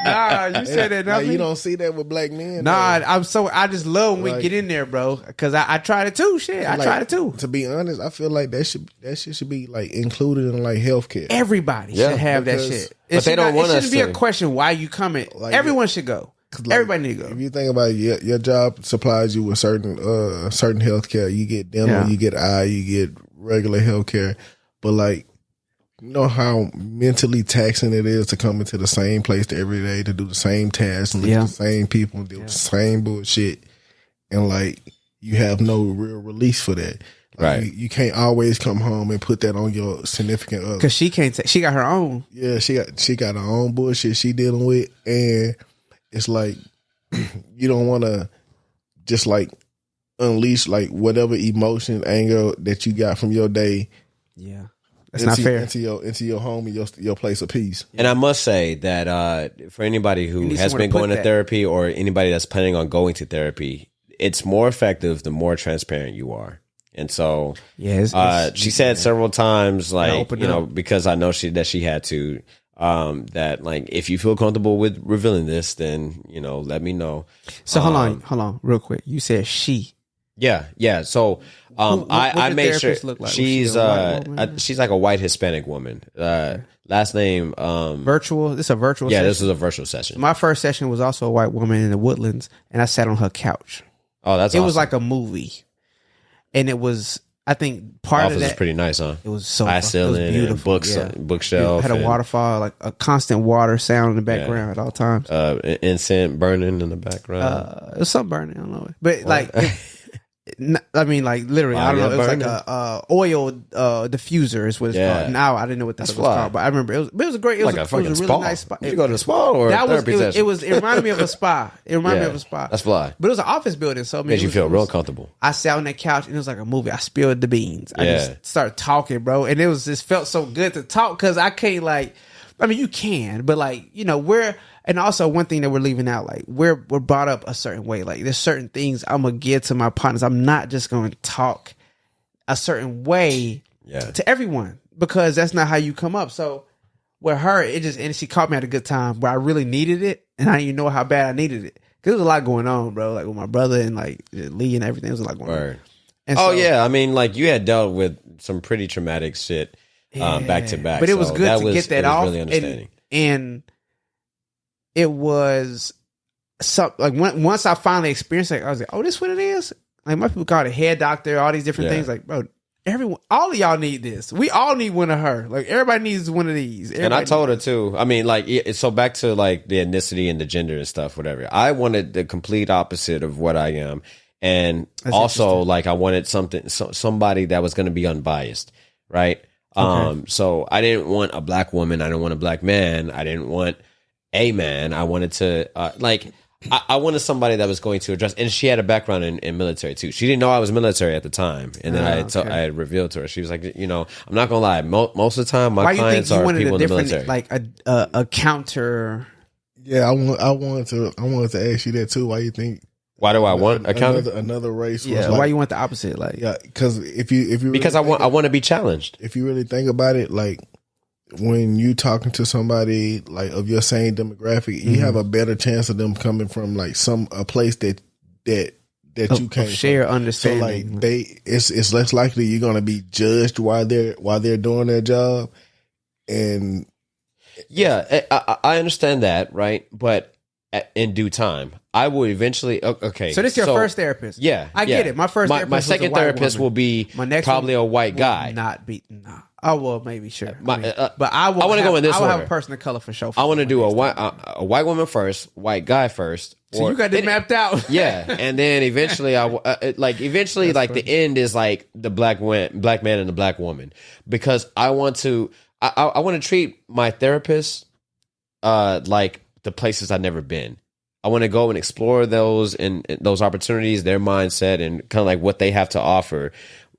Nah, you said that. Like, you don't see that with black men. Nah, though. I just love when we Like- get in there, bro. Because I tried it too. Shit, I Like, tried it too. To be honest, I feel like that shit should be like included in like healthcare. Everybody Yeah, should have that because- shit. But they don't want It us shouldn't be a to. question why you coming. Like, Everyone should go. Like, Everybody need to go. If you think about it, your job supplies you with certain health care. You get dental, Yeah. you get eye, you get regular health care. But like, you know how mentally taxing it is to come into the same place every day to do the same tasks and look at the same people and deal with the same bullshit, and like you have no real release for that. Like, Right. you can't always come home and put that on your significant other. Because she can't. She got her own. Yeah, she got her own bullshit she dealing with, and it's like you don't want to just like unleash like whatever emotion, anger that you got from your day. Yeah, that's not fair. Into your home and your place of peace. And I must say that for anybody who need has somewhere been to put going to that. therapy or anybody that's planning on going to therapy, it's more effective the more transparent you are. And so, she said several times, like, open you know, up. because I know she had to, that like, if you feel comfortable with revealing this, then, you know, let me know. So hold on, real quick. You said she. Yeah. So, what I the made sure therapist look like? Was she she's, a white woman? she's like a white Hispanic woman. Last name, Virtual. This is a virtual. yeah, session? this was a virtual session. My first session was also a white woman in the Woodlands, and I sat on her couch. Oh, that's It awesome. was like a movie, and it was. I think part Office of is that. pretty nice, huh? It was so high it was ceiling and beautiful. books, Yeah. bookshelf. It had a and, waterfall, like a constant water sound in the background at all times. Incense burning in the background. It was something burning. I don't know, but like, I mean, like literally, I don't know. It was like a oil diffuser is what it's called. Now I didn't know what that was called, but I remember it was a great. It was like a a fucking really spa. nice spa. Did you go to the spa or That was therapy session? it reminded me of a spa. It reminded me of a spa. That's fly. But it was an office building, so I mean, Made you it feel was- real comfortable. I sat on that couch and it was like a movie. I spilled the beans. I Yeah. just started talking, bro, and it was just felt so good to talk because I can't like. I mean, you can, but like you know, and also one thing that we're leaving out, like we're brought up a certain way. Like there's certain things I'm gonna give to my partners. I'm not just gonna talk a certain way to everyone because that's not how you come up. So with her, and she caught me at a good time where I really needed it, and I didn't even know how bad I needed it because there was a lot going on, bro. Like with my brother and like Lee and everything, there was a lot going on. And Oh so- yeah, I mean, like you had dealt with some pretty traumatic shit back to back, but it was so good to get that off. Really understanding. And it was like once I finally experienced it, I was like, oh, this what it is. Like my people call it a head doctor, all these different things. Like, bro, everyone, all of y'all need this. We all need one of her. Like everybody needs one of these. And I told her too. I mean, like, so back to like the ethnicity and the gender and stuff, whatever. I wanted the complete opposite of what I am, and That's also like I wanted somebody that was going to be unbiased, right? So I didn't want a black woman. I didn't want a black man. I didn't want a man. I wanted to I wanted somebody that was going to address, and she had a background in military too. She didn't know I was military at the time, and then I had revealed to her. She was like, I'm not gonna lie. Most of the time, my clients are people in the military. Like a counter. Yeah, I wanted to ask you that too. Why you think? Why do I want a counter? Another race? Yeah, why you want the opposite? Like, yeah, because if you because I want to be challenged. If you really think about it, like when you talking to somebody like of your same demographic, you have a better chance of them coming from like a place that you can't share understanding. So like it's less likely you're gonna be judged while they're doing their job. And yeah, I understand that, right? But in due time, I will eventually. Okay, so this is your first therapist. Yeah, I get it. My first therapist my was second a white therapist woman. will be My next probably one a white guy. Not be nah. Oh well, maybe sure. But I want to go in this I will have order. a person of color for sure. I want to do a white woman first, white guy first. So you got this mapped out. Yeah, and then eventually, the end is like the black man and the black woman, because I want to treat my therapist like the places I've never been. I want to go and explore those and those opportunities, their mindset, and kind of like what they have to offer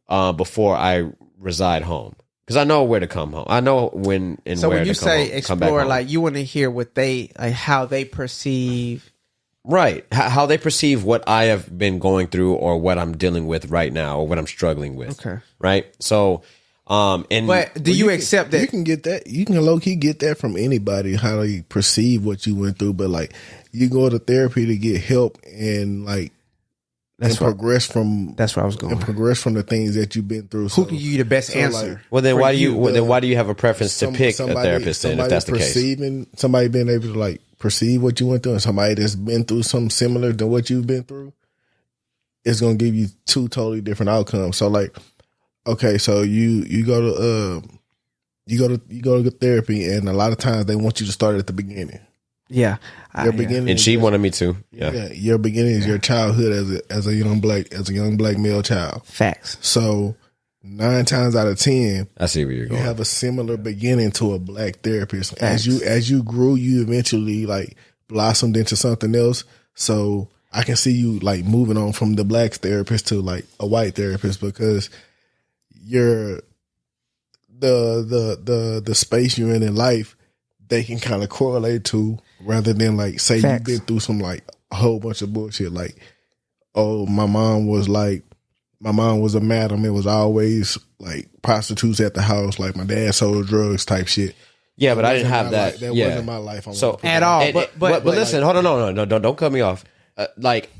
before I reside home. Because I know where to come home. I know when and so where when you to say come back explore, home. like you want to hear what they like, how they perceive. Right. How they perceive what I have been going through or what I'm dealing with right now or what I'm struggling with. Okay. Right. So, but do you accept that? You can get that. You can low key get that from anybody, how they perceive what you went through. But like, you go to therapy to get help and like, progress from. That's where I was going. And progress from the things that you've been through. Who can give you the best answer? Like, well, then why do you have a preference to pick a therapist then, if that's the case? Somebody being able to like perceive what you went through, and somebody that's been through something similar to what you've been through, it's gonna give you two totally different outcomes. So like, okay, so you go to therapy, and a lot of times they want you to start at the beginning. Yeah, Your beginning, and she wanted me to. Yeah, your beginning is your childhood as a young black male child. Facts. So 9 times out of 10, I see where you're going. You have a similar beginning to a black therapist. As you grew, you eventually like blossomed into something else. So I can see you like moving on from the black therapist to like a white therapist, because you're the space you're in life, they can kind of correlate to, rather than like say Facts. you've been through some like a whole bunch of bullshit. Like, oh, my mom was a madam. It was always like prostitutes at the house. Like my dad sold drugs type shit. Yeah, but I didn't have that. That yeah. wasn't my life. So at all. But listen, hold on, no, don't cut me off.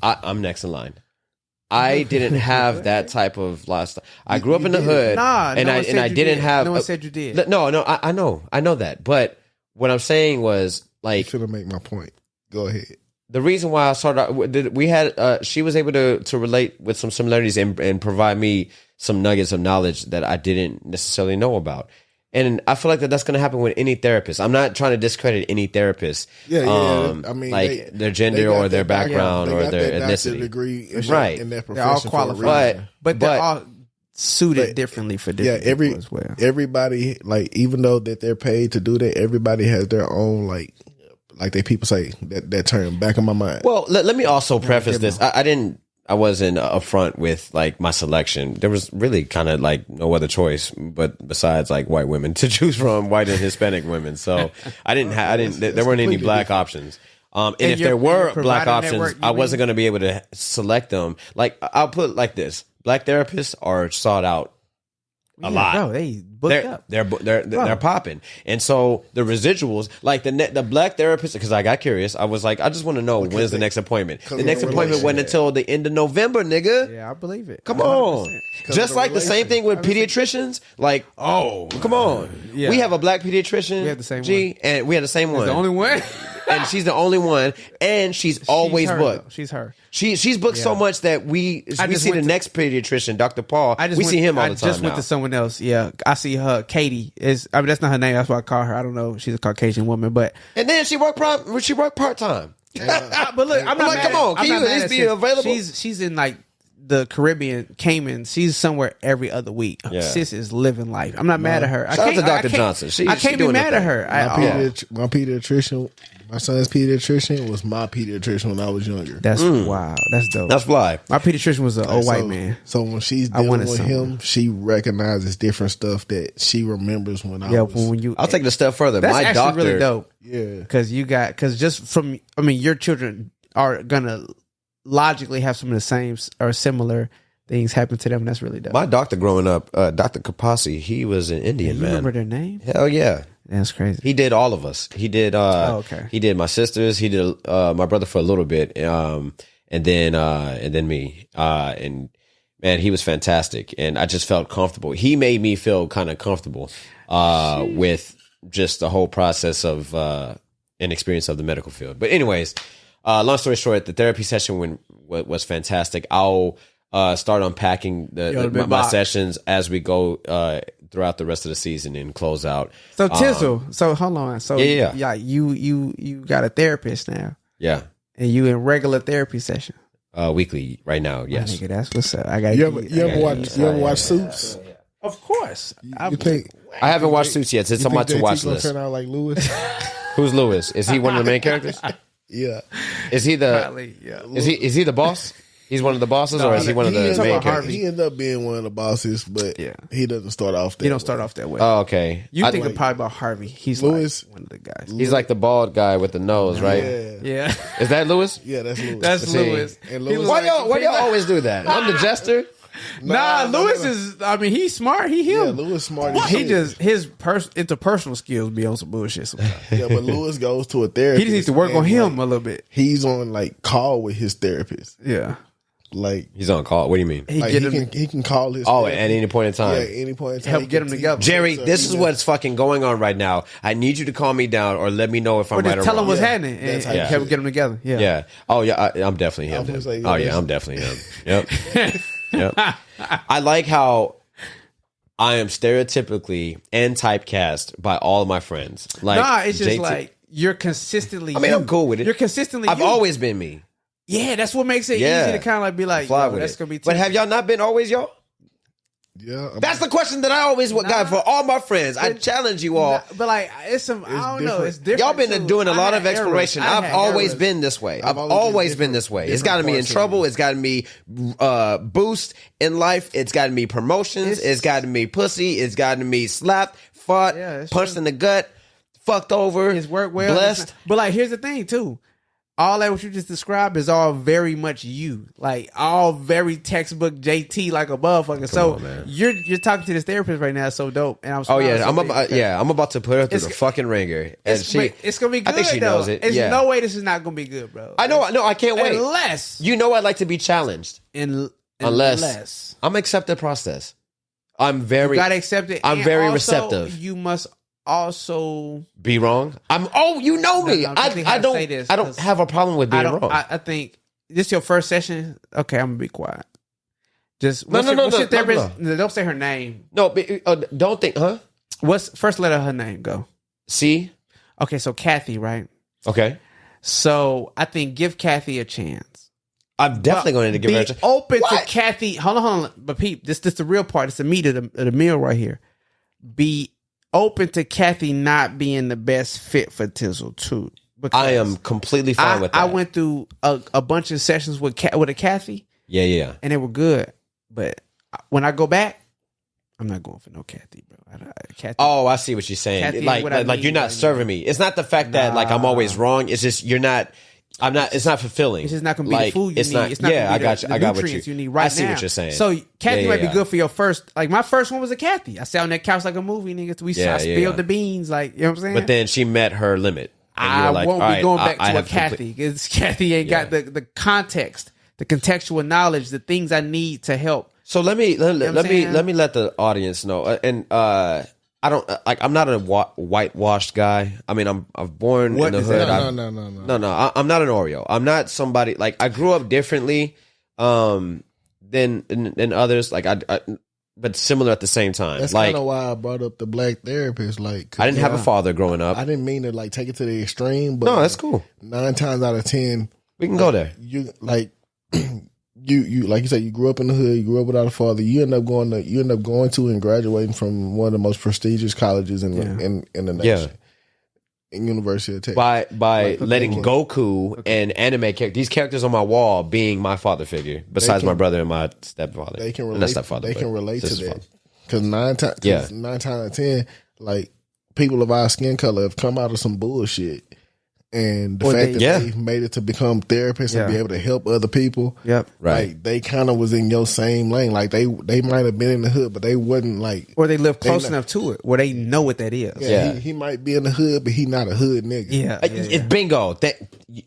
I'm next in line. I didn't have that type of lifestyle. I grew up in the hood, and I didn't have. No one said you did. No, I know that. But what I'm saying was like, you should make my point. Go ahead. The reason why I started, we had, she was able to relate with some similarities and provide me some nuggets of knowledge that I didn't necessarily know about. And I feel like that's going to happen with any therapist. I'm not trying to discredit any therapist. Yeah. I mean, like their gender or their background or their ethnicity. Degree right. in that profession. They're all qualified, but they're all suited differently for different people as well. Everybody, like, even though that they're paid to do that, everybody has their own like they people say that term back in my mind. Well, let me also preface this. I wasn't upfront with like my selection. There was really kind of like no other choice, but besides like white women to choose from, white and Hispanic women. So there weren't any black options. And if there were black options, I wasn't going to be able to select them. Like, I'll put it like this: black therapists are sought out a lot. Bro, they booked up. They're popping, and so the residuals, like the black therapist, because I got curious, I was like, I just want to know when's the next appointment. The next appointment wasn't until the end of November, nigga. Yeah, I believe it. Come on, just like the same thing with pediatricians. Like, come on, Yeah. we have a black pediatrician. We have the same one, and we have the same one. The only one. And she's the only one, and she's always booked. Though. She's her. She's booked so much that we see the next pediatrician, Dr. Paul. We see him all the time. I just went to someone else. Yeah, I see her. Katie that's not her name. That's why I call her. I don't know. She's a Caucasian woman, but and then she worked part time. But look, I'm not like, mad come on, at, can you at least be available? She's in like the Caribbean, Cayman. She's somewhere every other week. Yeah. Sis is living life. I'm not mad at her. Shout out to Dr. Johnson. I can't be mad at her. My pediatrician, my son's pediatrician was my pediatrician when I was younger. That's wow. That's dope. That's fly. My pediatrician was an old white man. So when she's dealing with him, she recognizes different stuff that she remembers when I was. When you, I'll take it a step further. That's My actually doctor, really dope. Yeah, because just from, your children are gonna logically have some of the same or similar things happen to them. And that's really dope. my doctor growing up, Dr. Kapasi, he was an Indian you man. remember their name? Hell yeah. That's crazy. He did all of us. He did. okay. He did my sisters. He did my brother for a little bit, and then me. And man, he was fantastic, and I just felt comfortable. He made me feel kind of comfortable with just the whole process of and experience of the medical field. But anyways, long story short, the therapy session was fantastic. I'll start unpacking my sessions as we go throughout the rest of the season and close out. So Tizzle, so hold on. So yeah. You got a therapist now. Yeah. And you in regular therapy session. Weekly right now, yes. Nigga, that's what's up. I got you ever watch Suits? Of course. You think I haven't watched Suits yet. It's on my to watch list. Turn out like Lewis? Who's Lewis? Is he one of the main characters? Yeah. Is he the Probably, yeah. is he the boss? He's one of the bosses, or is he one of the main characters? He ended up being one of the bosses, but he doesn't start off that way. He don't start off that way. Oh, okay. You think probably about Harvey. He's Lewis, like one of the guys. He's like the bald guy with the nose, right? Yeah. Is that Lewis? Yeah, that's Lewis. That's Lewis. And Lewis Why y'all always do that? I'm the jester. Lewis is. I mean, he's smart. He him. Yeah, Lewis smart. He just his interpersonal skills be on some bullshit sometimes. Yeah, but Lewis goes to a therapist. He just needs to work on him a little bit. He's on like call with his therapist. Yeah. Like He's on call. What do you mean? He he can call his Oh, therapist. at any point in time. Yeah, any point in time. Help he get can them together. Jerry, this is what's fucking going on right now. I need you to calm me down or let me know if I'm Or right just or tell wrong. him what's Yeah, happening and that's how help you get them together. Yeah. Yeah. Oh, yeah. I'm definitely him. I was then. like, Oh, yeah. I'm definitely him. Yep. Yep. I like how I am stereotypically and typecast by all of my friends. Like, Nah, it's just JT like you're consistently. I mean, I'm cool with it. You're consistently. I've you. always been me. Yeah, that's what makes it Yeah. easy to kind of like be like, Fly yo, with that's it. gonna be. But have y'all not been always y'all? Yeah, That's the question that I always got for all my friends. I challenge you all. But like, it's some. I don't know. different. It's different. Y'all been too. doing a I lot had of exploration. errors. I I've had always errors. been this way. I've always always been been this way. It's different gotten me in parts of trouble. it. It's gotten me boost in life. It's gotten me promotions. It's gotten me pussy. It's gotten me slapped, fought, Yeah, it's punched true. in the gut, fucked over. His work well. blessed. But like, here's the thing too. All that what you just described is all very much you, like all very textbook JT, like a motherfucker. So on, man. you're talking to this therapist right now, it's so dope. And I'm Oh yeah, smiling so big. I'm about to put her through It's- the fucking ringer. And It's gonna be good. I think she though. knows it. There's Yeah. no way this is not gonna be good, bro. I know. I can't wait. Unless You know, I like to be challenged. unless I'm accept the process. I'm you very gotta accept it. I'm And very also, receptive. You must also. be wrong. You know me. No, I think I I don't say this, I don't 'cause have a problem with being wrong. I think this your first session. Okay, I'm gonna be quiet. Just No, what's no, your- no, what's no, your therapist? no. Don't say her name. No, but, don't think, huh? What's first letter of her name? Go. See? Okay, so Kathy, right? Okay. So I think give Kathy a chance. I'm definitely going to give her a Be chance. open What? to Kathy. Hold on. But Pete, this the real part. It's the meat of the meal right here. Be open to Kathy not being the best fit for Tizzle too. Because I am completely fine with that. I went through a bunch of sessions with a Kathy, Yeah. and they were good. But when I go back, I'm not going for no Kathy, bro. Kathy. Oh, I see what you're saying. Kathy, Like what I you're mean not right serving me. It's not the fact that like I'm always wrong. It's just you're not. I'm not. It's not fulfilling. It's just not going to be the food you it's need. Not, it's not yeah, gonna be I got you. I got what nutrients you need right now. I see what you're saying. So Kathy might be yeah. good for your first. Like my first one was a Kathy. I sat on that couch like a movie, nigga. I spilled the beans, like you know what I'm saying. But then she met her limit. And you I were like, won't all be right, going back to a have Kathy because Kathy ain't got the context, the contextual knowledge, the things I need to help. So let me let saying? me let the audience know. And I don't like. I'm not a whitewashed guy. I mean, I'm born in the hood. No. I'm not an Oreo. I'm not somebody like I grew up differently than others. Like but similar at the same time. That's like kind of why I brought up the black therapist. Like, I didn't have a father growing up. I didn't mean to like take it to the extreme, but No, that's cool. 9 times out of 10, We can go there. you like you like you said, you grew up in the hood, you grew up without a father. You end up going to and graduating from one of the most prestigious colleges in the nation. In University of Texas. By letting Goku and anime characters, these characters on my wall being my father figure, besides my brother and my stepfather. They can Not relate. stepfather, They but can relate to sister's that father. because 9 times out of 10, like people of our skin color have come out of some bullshit, and the fact that they've made it to become therapists and be able to help other people. Yep. Right. Like they kind of was in your same lane. Like they might have been in the hood, but they wasn't like. Or they live close enough to it where they know what that is. Yeah. He might be in the hood, but he not a hood nigga. Yeah. It's bingo. That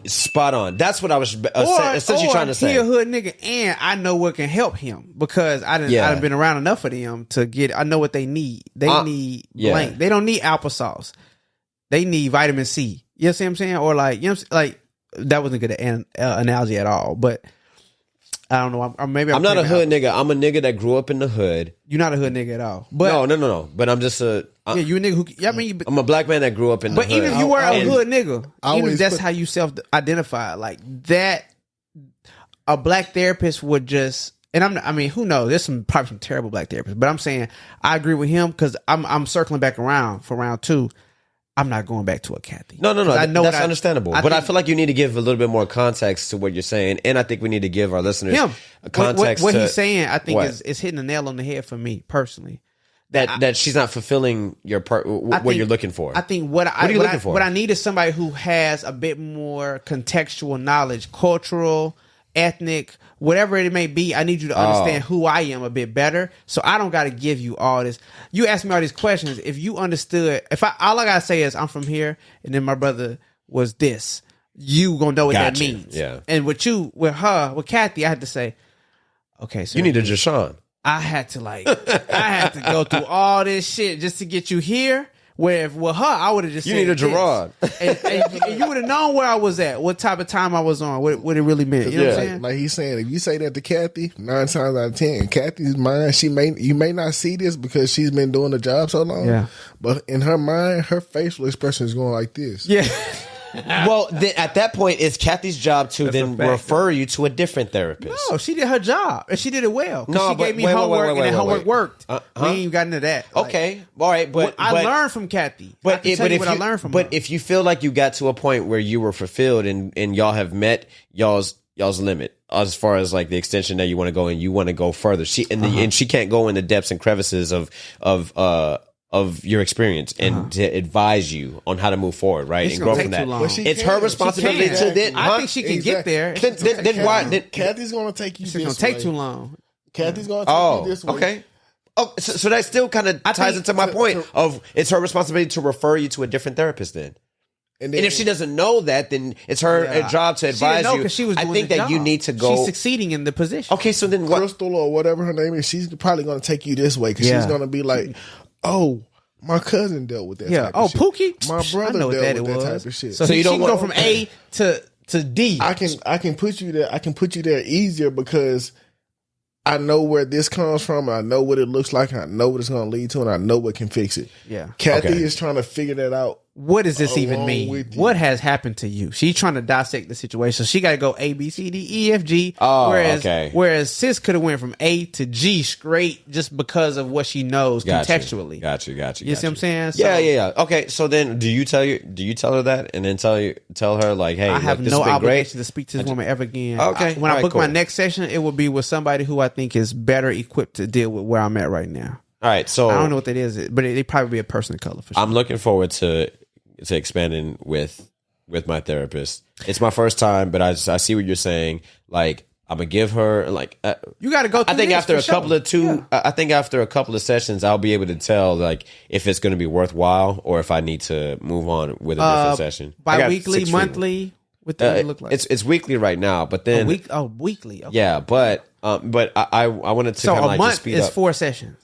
spot on. That's what I was essentially trying to say. He a hood nigga, and I know what can help him because I done been around enough of them to get. I know what they need. They need blank. They don't need applesauce. They need vitamin C. You see what I'm saying? Or like, you know, like that wasn't a good analogy at all. But I don't know. Maybe I'm not a hood nigga. I'm a nigga that grew up in the hood. You're not a hood nigga at all. But No. But I'm just you a nigga who. I mean, I'm a black man that grew up in the hood. But even if you were a hood nigga, even if that's put- how you self-identify, like that, a black therapist would just. And I mean, who knows? There's probably some terrible black therapists, but I'm saying I agree with him because I'm circling back around for round 2. I'm not going back to a Kathy. No. I know that's understandable. I But I think- feel like you need to give a little bit more context to what you're saying, and I think we need to give our listeners a context. What to he's saying, I think, what? is hitting the nail on the head for me personally. that she's not fulfilling your part. What you're looking for. I think what are you looking for? What I need is somebody who has a bit more contextual knowledge, cultural, ethnic, whatever it may be. I need you to understand who I am a bit better. So I don't got to give you all this. You ask me all these questions. If you understood, all I got to say is I'm from here, and then my brother was this. You gonna know what that means. Yeah. And with Kathy, I had to say, okay, so you need a Jashawn. I had to go through all this shit just to get you here. Where with her, I would have just You said need a this. Gerard. and you would have known where I was at, what type of time I was on, what it really meant. You know what I'm saying? Like he's saying, if you say that to Kathy, 9 times out of 10, Kathy's mind, you may not see this because she's been doing the job so long. Yeah. But in her mind, her facial expression is going like this. Yeah. Well, then at that point, it's Kathy's job to then refer you to a different therapist. No, she did her job and she did it well. No, she but gave me wait, homework and that homework wait. worked. We ain't even got into that. Okay, all right, but I learned from Kathy. I can tell you what I learned from her. But if you feel like you got to a point where you were fulfilled and y'all have met y'all's limit as far as like the extension that you want to go and you want to go further, and she can't go in the depths and crevices of your experience and to advise you on how to move forward, right? It's And gonna go take from too that. long. It's her responsibility She can. to then. I think she can get there. Then why? Kathy's going to take you It's this gonna take way. too long. Kathy's going to take you this way. Okay. Oh, so that still kind of ties into my point of it's her responsibility to refer you to a different therapist then. And if she doesn't know that, then it's her job to advise you. She was I doing think the that you job. need to go. She's succeeding in the position. Okay, so then what? Crystal or whatever her name is, she's probably going to take you this way because she's going to be like, oh, my cousin dealt with that type of shit. Pookie? My brother I know what dealt with was. that type of shit. So you you don't don't go want- from A to D. I can put you there. I can put you there easier because I know where this comes from. I know what it looks like. I know what it's going to lead to, and I know what can fix it. Yeah. Kathy Okay. is trying to figure that out. What does this even Along mean? with you. What has happened to you? She's trying to dissect the situation. She got to go A, B, C, D, E, F, G. Oh, whereas, okay. Whereas Sis could have went from A to G straight just because of what she knows contextually. Got you. You see what I'm saying? So, Yeah. Okay, so then do you tell her that and then tell her like, hey, I have look, this no has been obligation great. to speak to this woman ever again. Okay. When I Alright, book my cool. next session, it will be with somebody who I think is better equipped to deal with where I'm at right now. All right, so I don't know what that is, but they probably be a person of color for sure. I'm looking forward to expanding with with my therapist. It's my first time, but I see what you're saying. Like, I'm gonna give her like you got to go through I think this after for a couple sure. of I think after a couple of sessions, I'll be able to tell like if it's going to be worthwhile or if I need to move on with a different session. I got Bi-weekly, 6 monthly. What does it look like? It's weekly right now, but then weekly. Okay. yeah, but I wanted to So kind of a like month just speed is up. 4 sessions.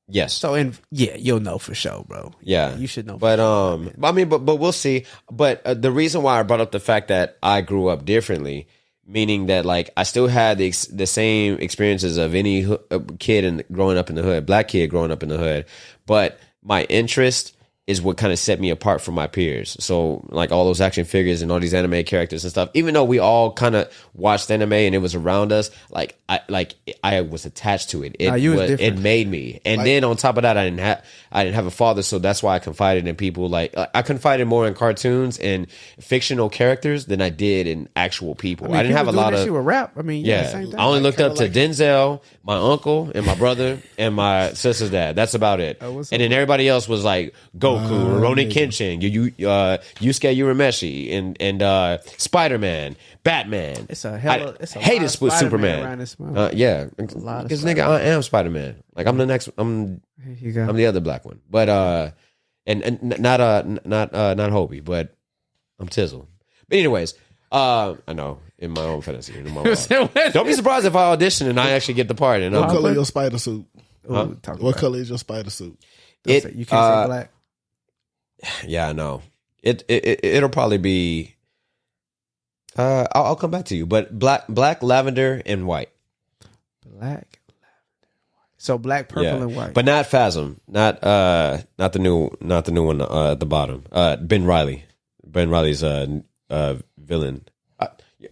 Yes. So you'll know for sure, bro. Yeah, you should know. But I mean, but we'll see. But the reason why I brought up the fact that I grew up differently, meaning that like I still had the same experiences of any kid growing up in the hood, black kid growing up in the hood, but my interest is what kind of set me apart from my peers. So like all those action figures and all these anime characters and stuff, even though we all kind of watched anime and it was around us, I was attached to it. It made me. And then on top of that, I didn't have a father, so that's why I confided in people. Like I confided more in cartoons and fictional characters than I did in actual people. I didn't have a lot of rap. I mean, same thing. I only looked up to Denzel, my uncle, and my brother, and my sister's dad. That's about it. And then everybody else was like Goku, Rurouni Kenshin, Yusuke Urameshi, and Spider-Man, Batman. It's a hella. I hated Superman. Around this month. Yeah, because nigga, I am Spider-Man. Like I'm the next. I'm the other black one, but and not Hobie, but I'm Tizzle. But anyways, I know in my own fantasy. Don't be surprised if I audition and I actually get the part. And what color is your spider suit? Huh? What color is your spider suit? You can't say black. Yeah, I know. It'll probably be. I'll come back to you, but black, lavender, and white. Black, lavender, white. So black, purple, and white, but not Phasm, not the new one at the bottom. Ben Riley. Ben Riley's villain.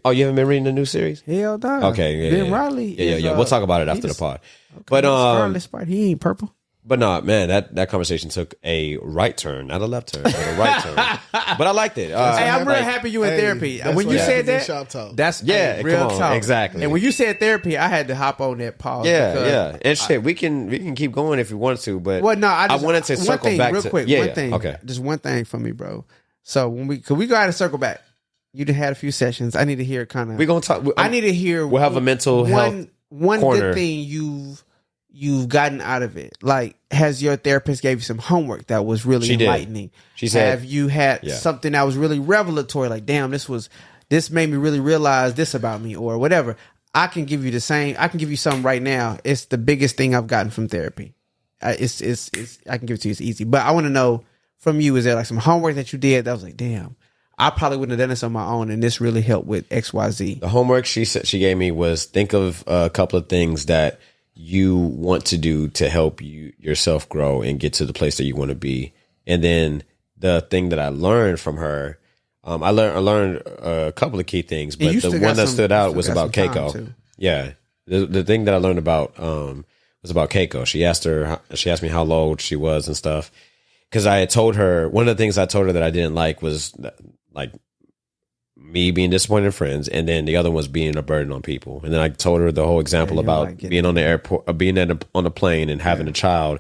Oh, you haven't been reading the new series? Hell no. Okay, Ben Riley. Yeah. We'll talk about it after the pod. Okay, but Scarlet Spider, he ain't purple. But no, man, that conversation took a right turn, not a left turn, but a right turn. But I liked it. Hey, I'm real happy you in therapy. When you said that, that's real talk. Exactly. And when you said therapy, I had to hop on that pause. Yeah. And shit, we can keep going if we wanted to, but I wanted to circle back real to quick. One thing, okay, just one thing for me, bro. So when we got to circle back. You done had a few sessions. I need to hear kind of. We're gonna talk. I need to hear. We'll have a mental health one corner. Good thing you've gotten out of it. Like, has your therapist gave you some homework that was really enlightening? She said, have you had something that was really revelatory? Like, damn, this made me really realize this about me, or whatever. I can give you the same. I can give you something right now. It's the biggest thing I've gotten from therapy. It's I can give it to you. It's easy, but I want to know from you. Is there like some homework that you did that was like, damn, I probably wouldn't have done this on my own, and this really helped with XYZ. The homework she gave me was think of a couple of things that you want to do to help yourself grow and get to the place that you want to be. And then the thing that I learned from her, I learned a couple of key things, but the one that stood out was about Keiko. Yeah, the thing that I learned about was about Keiko. She asked me how old she was and stuff. Because I had told her, one of the things I told her that I didn't like was like me being disappointed in friends, and then the other was being a burden on people. And then I told her the whole example about being on the airport, being on a plane and having a child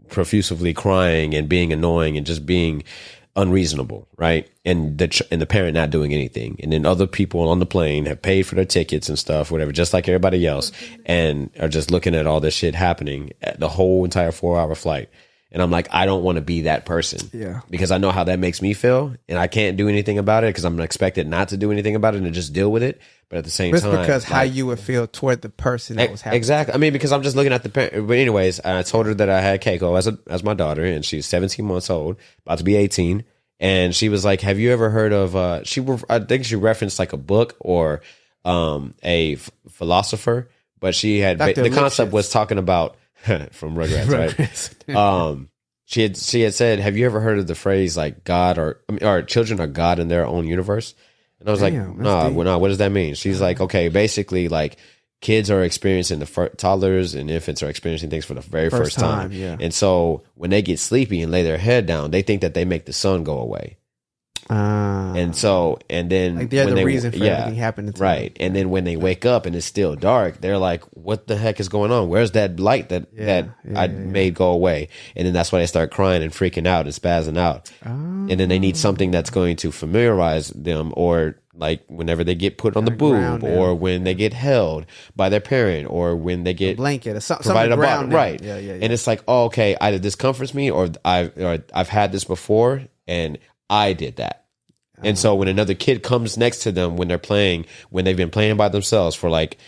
profusely crying and being annoying and just being unreasonable, right? And the parent not doing anything. And then other people on the plane have paid for their tickets and stuff, whatever, just like everybody else, and are just looking at all this shit happening at the whole entire 4-hour flight. And I'm like, I don't want to be that person. Yeah. Because I know how that makes me feel. And I can't do anything about it because I'm expected not to do anything about it and to just deal with it. But at the same time. It's because how you would feel toward the person that was happening. Exactly. I mean, because I'm just looking at the parent. But anyways, I told her that I had Keiko as my daughter. And she's 17 months old, about to be 18. And she was like, have you ever heard of, I think she referenced like a book or a philosopher. But she had, the concept was talking about, from Rugrats, right? She had said, "Have you ever heard of the phrase like God or children are God in their own universe?" And I was like, "No, what does that mean?" She's like, "Okay, basically, like kids are experiencing toddlers and infants are experiencing things for the very first time, yeah. And so when they get sleepy and lay their head down, they think that they make the sun go away." And then like they're when the reason for everything happening to right. them. And then when they wake up and it's still dark, they're like, what the heck is going on? Where's that light that I made go away? And then that's why they start crying and freaking out and spazzing out. And then they need something that's going to familiarize them, or like whenever they get put on the boob, or when they get held by their parent, or when they get a blanket or something provided a ground bottle, right? Yeah. And it's like, oh, okay, either this comforts me, or I've had this before and I did that. And so when another kid comes next to them when they're playing, when they've been playing by themselves for like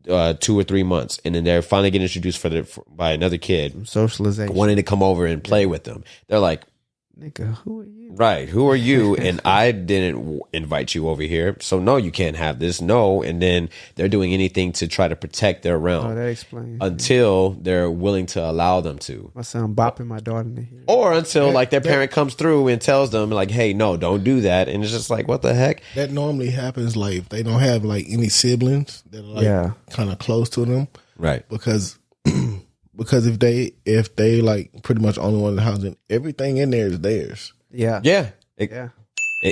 2 or 3 months, and then they're finally getting introduced by another kid, socialization, wanting to come over and play with them, they're like, nigga, who are you? Right, who are you? And I didn't invite you over here, so no, you can't have this. No, and then they're doing anything to try to protect their realm. Oh, that explains. Until they're willing to allow them to. My son bopping my daughter in the head. Or until like their parent comes through and tells them like, hey, no, don't do that. And it's just like, what the heck? That normally happens like if they don't have like any siblings that are like kind of close to them. Right. Because if they like pretty much only one in the house, then everything in there is theirs. Yeah. Yeah. Yeah.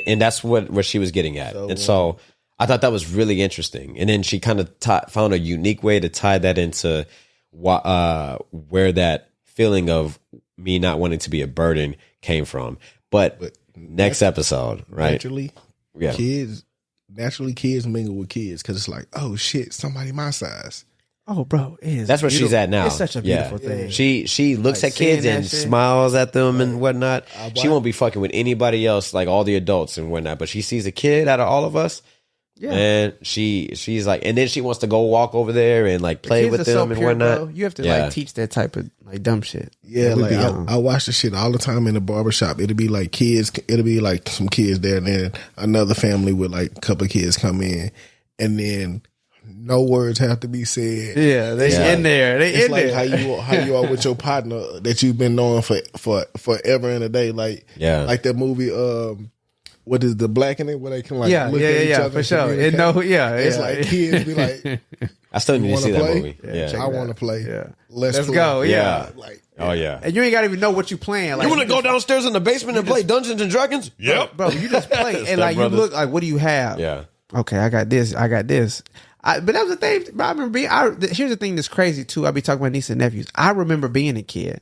And that's what she was getting at. So I thought that was really interesting. And then she kind of found a unique way to tie that into where that feeling of me not wanting to be a burden came from. But next episode, right? Kids mingle with kids because it's like, oh shit, somebody my size. Oh, bro, that's where she's at now. It's such a beautiful thing. She looks like at kids and smiles at them and whatnot. She won't be fucking with anybody else, like all the adults and whatnot. But she sees a kid out of all of us, and she's like, and then she wants to go walk over there and like play with them and whatnot. Bro. You have to like teach that type of like dumb shit. Yeah, like I watch the shit all the time in the barbershop. It'll be like kids. It'll be like some kids there, and then another family with like a couple of kids come in, and then no words have to be said. Yeah, they in there. They in like there. How you are with your partner that you've been knowing for forever and a day. Like like that movie. What is the black in it? Where they can like look at each other for sure. It's like kids be like, I still need to see that play? movie. Yeah, I want to play. Yeah, let's play. go. Yeah. Like, oh yeah. And you ain't gotta even know what you playing. Like, you want to go downstairs in the basement and play Dungeons and Dragons? Yep, bro. You just play and like you look like, what do you have? Yeah. Okay, I got this. But that was the thing. I remember here's the thing that's crazy too. I be talking about nieces and nephews. I remember being a kid.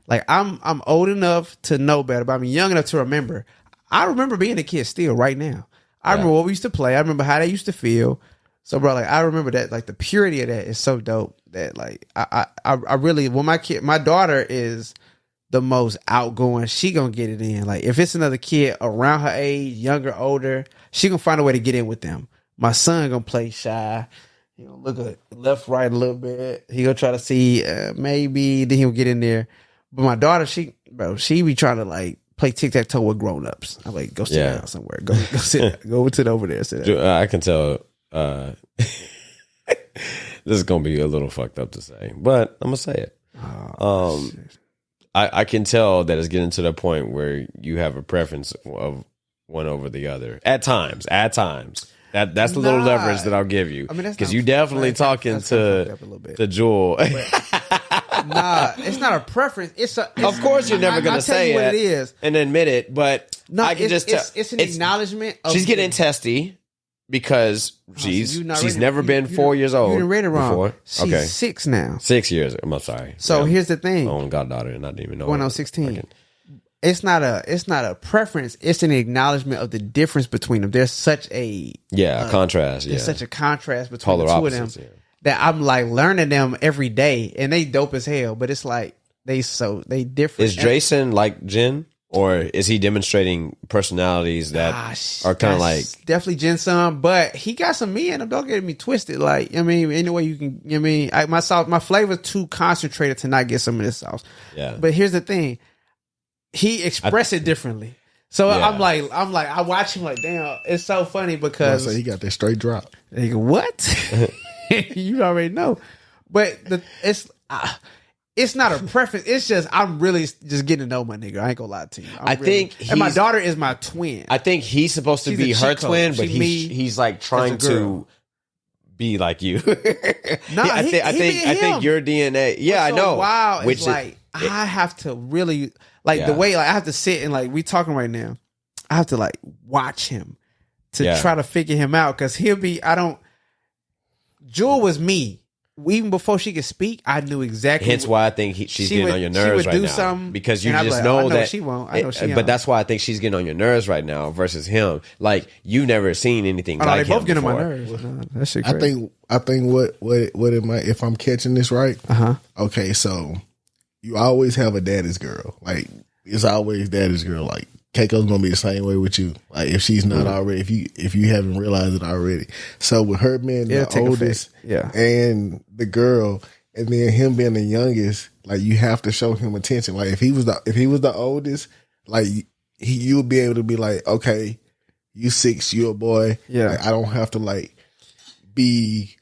Like I'm old enough to know better, but I'm young enough to remember. I remember being a kid still right now. I remember what we used to play. I remember how they used to feel. So bro, like I remember that, like the purity of that is so dope that like I really, when my daughter is the most outgoing, she gonna get it in. Like if it's another kid around her age, younger, older, she gonna find a way to get in with them. My son gonna play shy. He gonna look at left, right a little bit. He gonna try to see maybe, then he'll get in there. But my daughter, she be trying to like play tic-tac-toe with grown-ups. I'm like, go sit down somewhere. Go sit. Go sit over there. Sit down. I can tell. This is gonna be a little fucked up to say, but I'm gonna say it. I can tell that it's getting to the point where you have a preference of one over the other at times. That's the little leverage that I'll give you. I mean, because you definitely talking to Jewel. Nah, it's not a preference. Of course, you're never gonna say what it is and admit it, but I can just tell it's an acknowledgement. She's getting testy because she's never been 4 years old. You didn't read it wrong. Before. She's 6 now. 6 years. I'm sorry. So here's the thing. My own goddaughter, and I didn't even know. Going on 16. It's not a preference. It's an acknowledgement of the difference between them. There's such a contrast. There's such a contrast between Polar the two opposites, of them that I'm like learning them every day, and they dope as hell. But it's like they different. Is Jason like Jen, or is he demonstrating personalities that are kind of like definitely Jen's son? But he got some me in him. Don't get me twisted. Like I mean, any way you can. I mean, my sauce, my flavor too concentrated to not get some of this sauce. Yeah. But here's the thing. He expressed it differently. So I'm like, I watch him like, damn, it's so funny because he got that straight drop. Nigga, what? You already know. But it's not a preference. It's just I'm really just getting to know my nigga. I ain't gonna lie to you. And my daughter is my twin. I think he's supposed to be her twin, but he's like trying to be like you. I think your DNA. Yeah, I know. Wow, which is like I have to really. Like the way, like I have to sit and like we talking right now, I have to like watch him to Yeah. try to figure him out because he'll be. Jewel was me. Even before she could speak, I knew exactly. Hence why I think she's getting on your nerves right now. Because you just know that she won't. I know she won't. But that's why I think she's getting on your nerves right now versus him. Like you've never seen anything I know, like they both him get on my before. nerves. No, that shit crazy. I think what it might, if I'm catching this right. Okay, so you always have a daddy's girl. Like it's always daddy's girl. Like Keiko's gonna be the same way with you. Like if she's not already, if you haven't realized it already. So with her being the oldest, and the girl, and then him being the youngest, like you have to show him attention. Like if he was the oldest, like you would be able to be like, okay, you 6, you a boy. Yeah, like, I don't have to like be.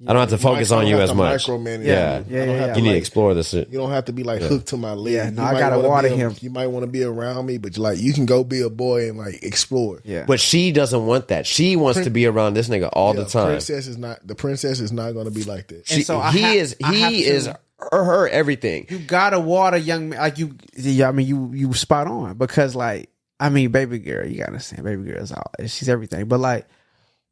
I don't have to focus on you as much. Yeah. You need to explore this. You don't have to be like hooked to my leg. Yeah, no, I gotta water him. You might want to be around me, but like you can go be a boy and like explore. Yeah, But she doesn't want that. She wants to be around this nigga all the time. The princess is not going to be like that. He is her everything. You gotta water young man. Like you spot on because like baby girl, you gotta understand, baby girl is all. She's everything, but like.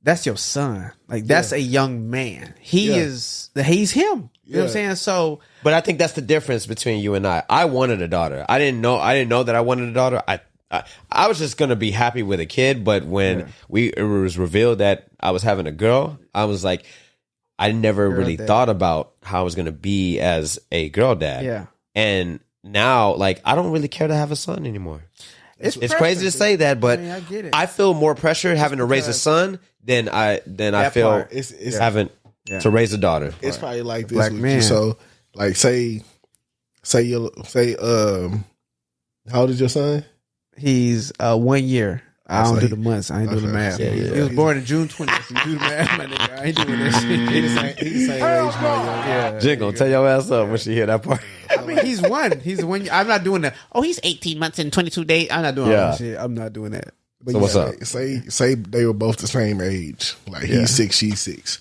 That's your son. Like that's a young man. He's him. You know what I'm saying? So, but I think that's the difference between you and I. I wanted a daughter. I didn't know that I wanted a daughter. I was just gonna be happy with a kid. But when it was revealed that I was having a girl, I was like, I never really thought about how I was gonna be as a girl dad. Yeah. And now, like, I don't really care to have a son anymore. It's crazy to say that, but I get it. I feel more pressure having to raise a son than I feel having to raise a daughter. It's probably like this Black with man. you. So, like, say, how old is your son? He's 1 year. I don't do the months. I ain't doing the math. Yeah. He was born in June 20th. So do the math, my nigga. I ain't doing that shit. He's the same age, my young. Jen gonna tell your ass up when she hear that part. He's one. He's 1 year. I'm not doing that. Oh, he's 18 months and 22 days. I'm not doing all that shit. I'm not doing that. But So what's up? Like, say they were both the same age. Like he's 6, she's 6.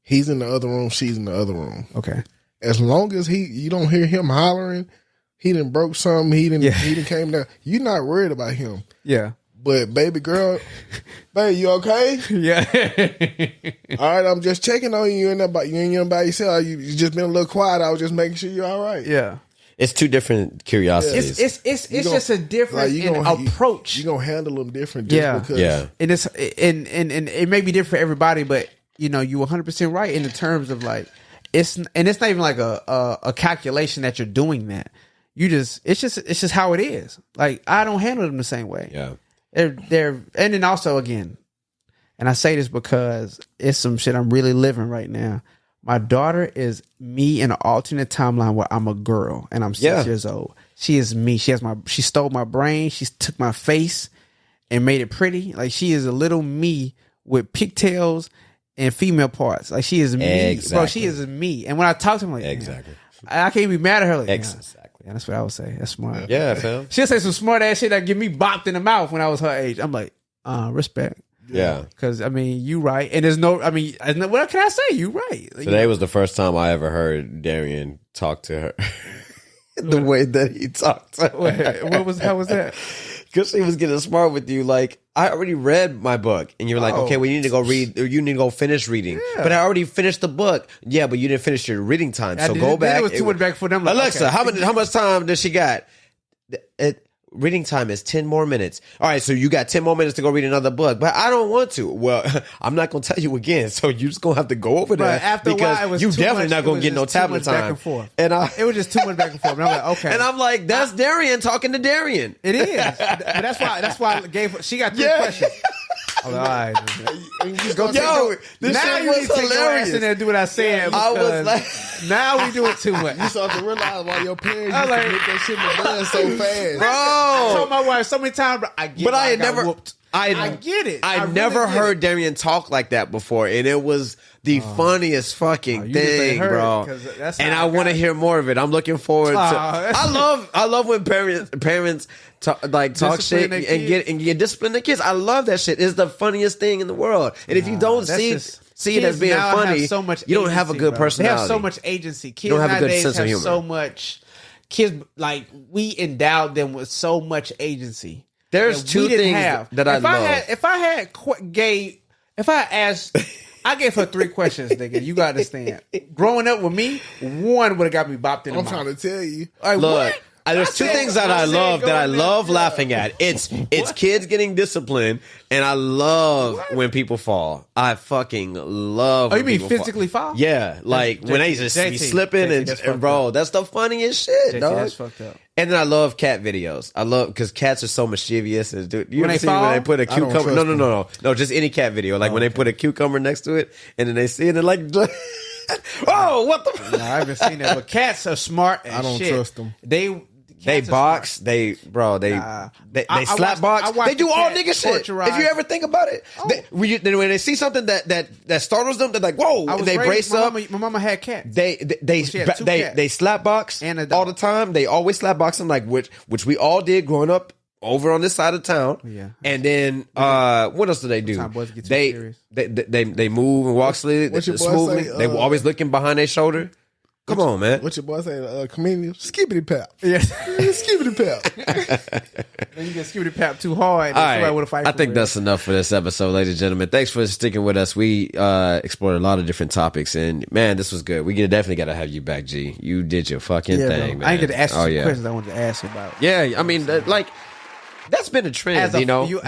He's in the other room. She's in the other room. Okay. As long as you don't hear him hollering, he done broke something. He done came down. You're not worried about him. Yeah. But baby girl, babe, you okay? Yeah. All right, I'm just checking on you. You ain't by yourself. You just been a little quiet. I was just making sure you're all right. Yeah. It's two different curiosities. It's just a difference in approach. You're gonna handle them different just because. And it's and it may be different for everybody, but you 100% right in the terms of like it's not even like a calculation that you're doing that. It's just how it is. Like I don't handle them the same way. Yeah. They're and then also again, and I say this because it's some shit I'm really living right now. My daughter is me in an alternate timeline where I'm a girl and I'm 6 years old. She is me. She stole my brain. She took my face and made it pretty. Like she is a little me with pigtails and female parts. Like she is me, bro. She is me. And when I talk to her, I'm like, Exactly. I can't be mad at her. Like, Exactly. yeah, that's what I would say. That's smart. Yeah, fam. She'll say some smart ass shit that get me bopped in the mouth when I was her age. I'm like, respect. Yeah. Because, you right. And there's no, what can I say? You right. Like, Today was the first time I ever heard Darian talk to her the way that he talked to her. How was that? Because she was getting smart with you. Like, I already read my book. And you were like, okay, we need to go read, or you need to go finish reading. Yeah. But I already finished the book. Yeah, but you didn't finish your reading time. So go back. It was too much back for them. Like, Alexa, okay. how much time does she got? Reading time is 10 more minutes. All right, so you got 10 more minutes to go read another book, but I don't want to. Well, I'm not going to tell you again, so you're just going to have to go over there after a while, it was you too definitely much, not going to get no tablet time. Back and forth. And it was just too much back and forth. And I'm like, okay. And I'm like, that's Darian talking to Darian. It is. But that's why I gave her, she got 3 questions. I'm like, all right. This now shit you was need to take your ass in there and do what I said. I was like, now we doing too much. You start to realize why your parents used to get that shit in the bud so fast. Bro. I told my wife so many times, but I whooped. I get it. I never really heard Darian talk like that before, and it was the funniest fucking thing, bro. And I want to hear more of it. I'm looking forward to. I love when parents talk shit and get discipline their kids. I love that shit. It's the funniest thing in the world. And if you don't see it as being funny, so much you don't have a good personality. They have so much agency. Kids don't have a good nowadays sense of humor. So much. Kids, like, we endowed them with so much agency. There's that two we didn't things have. that I love. If I asked, I gave her 3 questions, nigga. You gotta understand. Growing up with me, one would have got me bopped in the I'm mouth. trying to tell you. Like, Look, what? there's two things that I love laughing at. It's kids getting disciplined, and I love when people fall. I fucking love. Oh, you when mean people physically fall? Yeah, like when they just be JT, slipping that's and bro, that's the funniest shit, JT, dog. that's fucked up. And then I love cat videos. I love because cats are so mischievous. And dude, you When ever they see fall? when they put a I don't cucumber? trust No, just any cat video. Like when they put a cucumber next to it, and then they see it, and like, oh, what the? No, I haven't seen that. But cats are smart. As I don't shit. trust them. They box, they I slap watched- I box. watched They do the all cat nigga shit. torture If you ever think about it, when they see something that startles them, they're like, whoa, I was they raised- brace my up. Mama, my mama had cats. They She had 2 cats. they slap box And a dog. all the time. They always slap box them, like which we all did growing up over on this side of town. Yeah. And then what else do they do? Time boys get too serious. They move and walk slowly, What's your boy smoothly. say, They were always looking behind their shoulder. Come on, man. What your boy say? Comedian, skibbity pap. Yes. Skibbity pap. When you get skibbity pap too hard, All right, with a fight I for think it. that's enough for this episode, ladies and gentlemen. Thanks for sticking with us. We explored a lot of different topics, and man, this was good. We definitely got to have you back, G. You did your fucking Yeah, thing, bro. man. I ain't get to ask you some yeah. questions I wanted to ask you about. Yeah, I mean, like that's been a trend. As a- you know, you-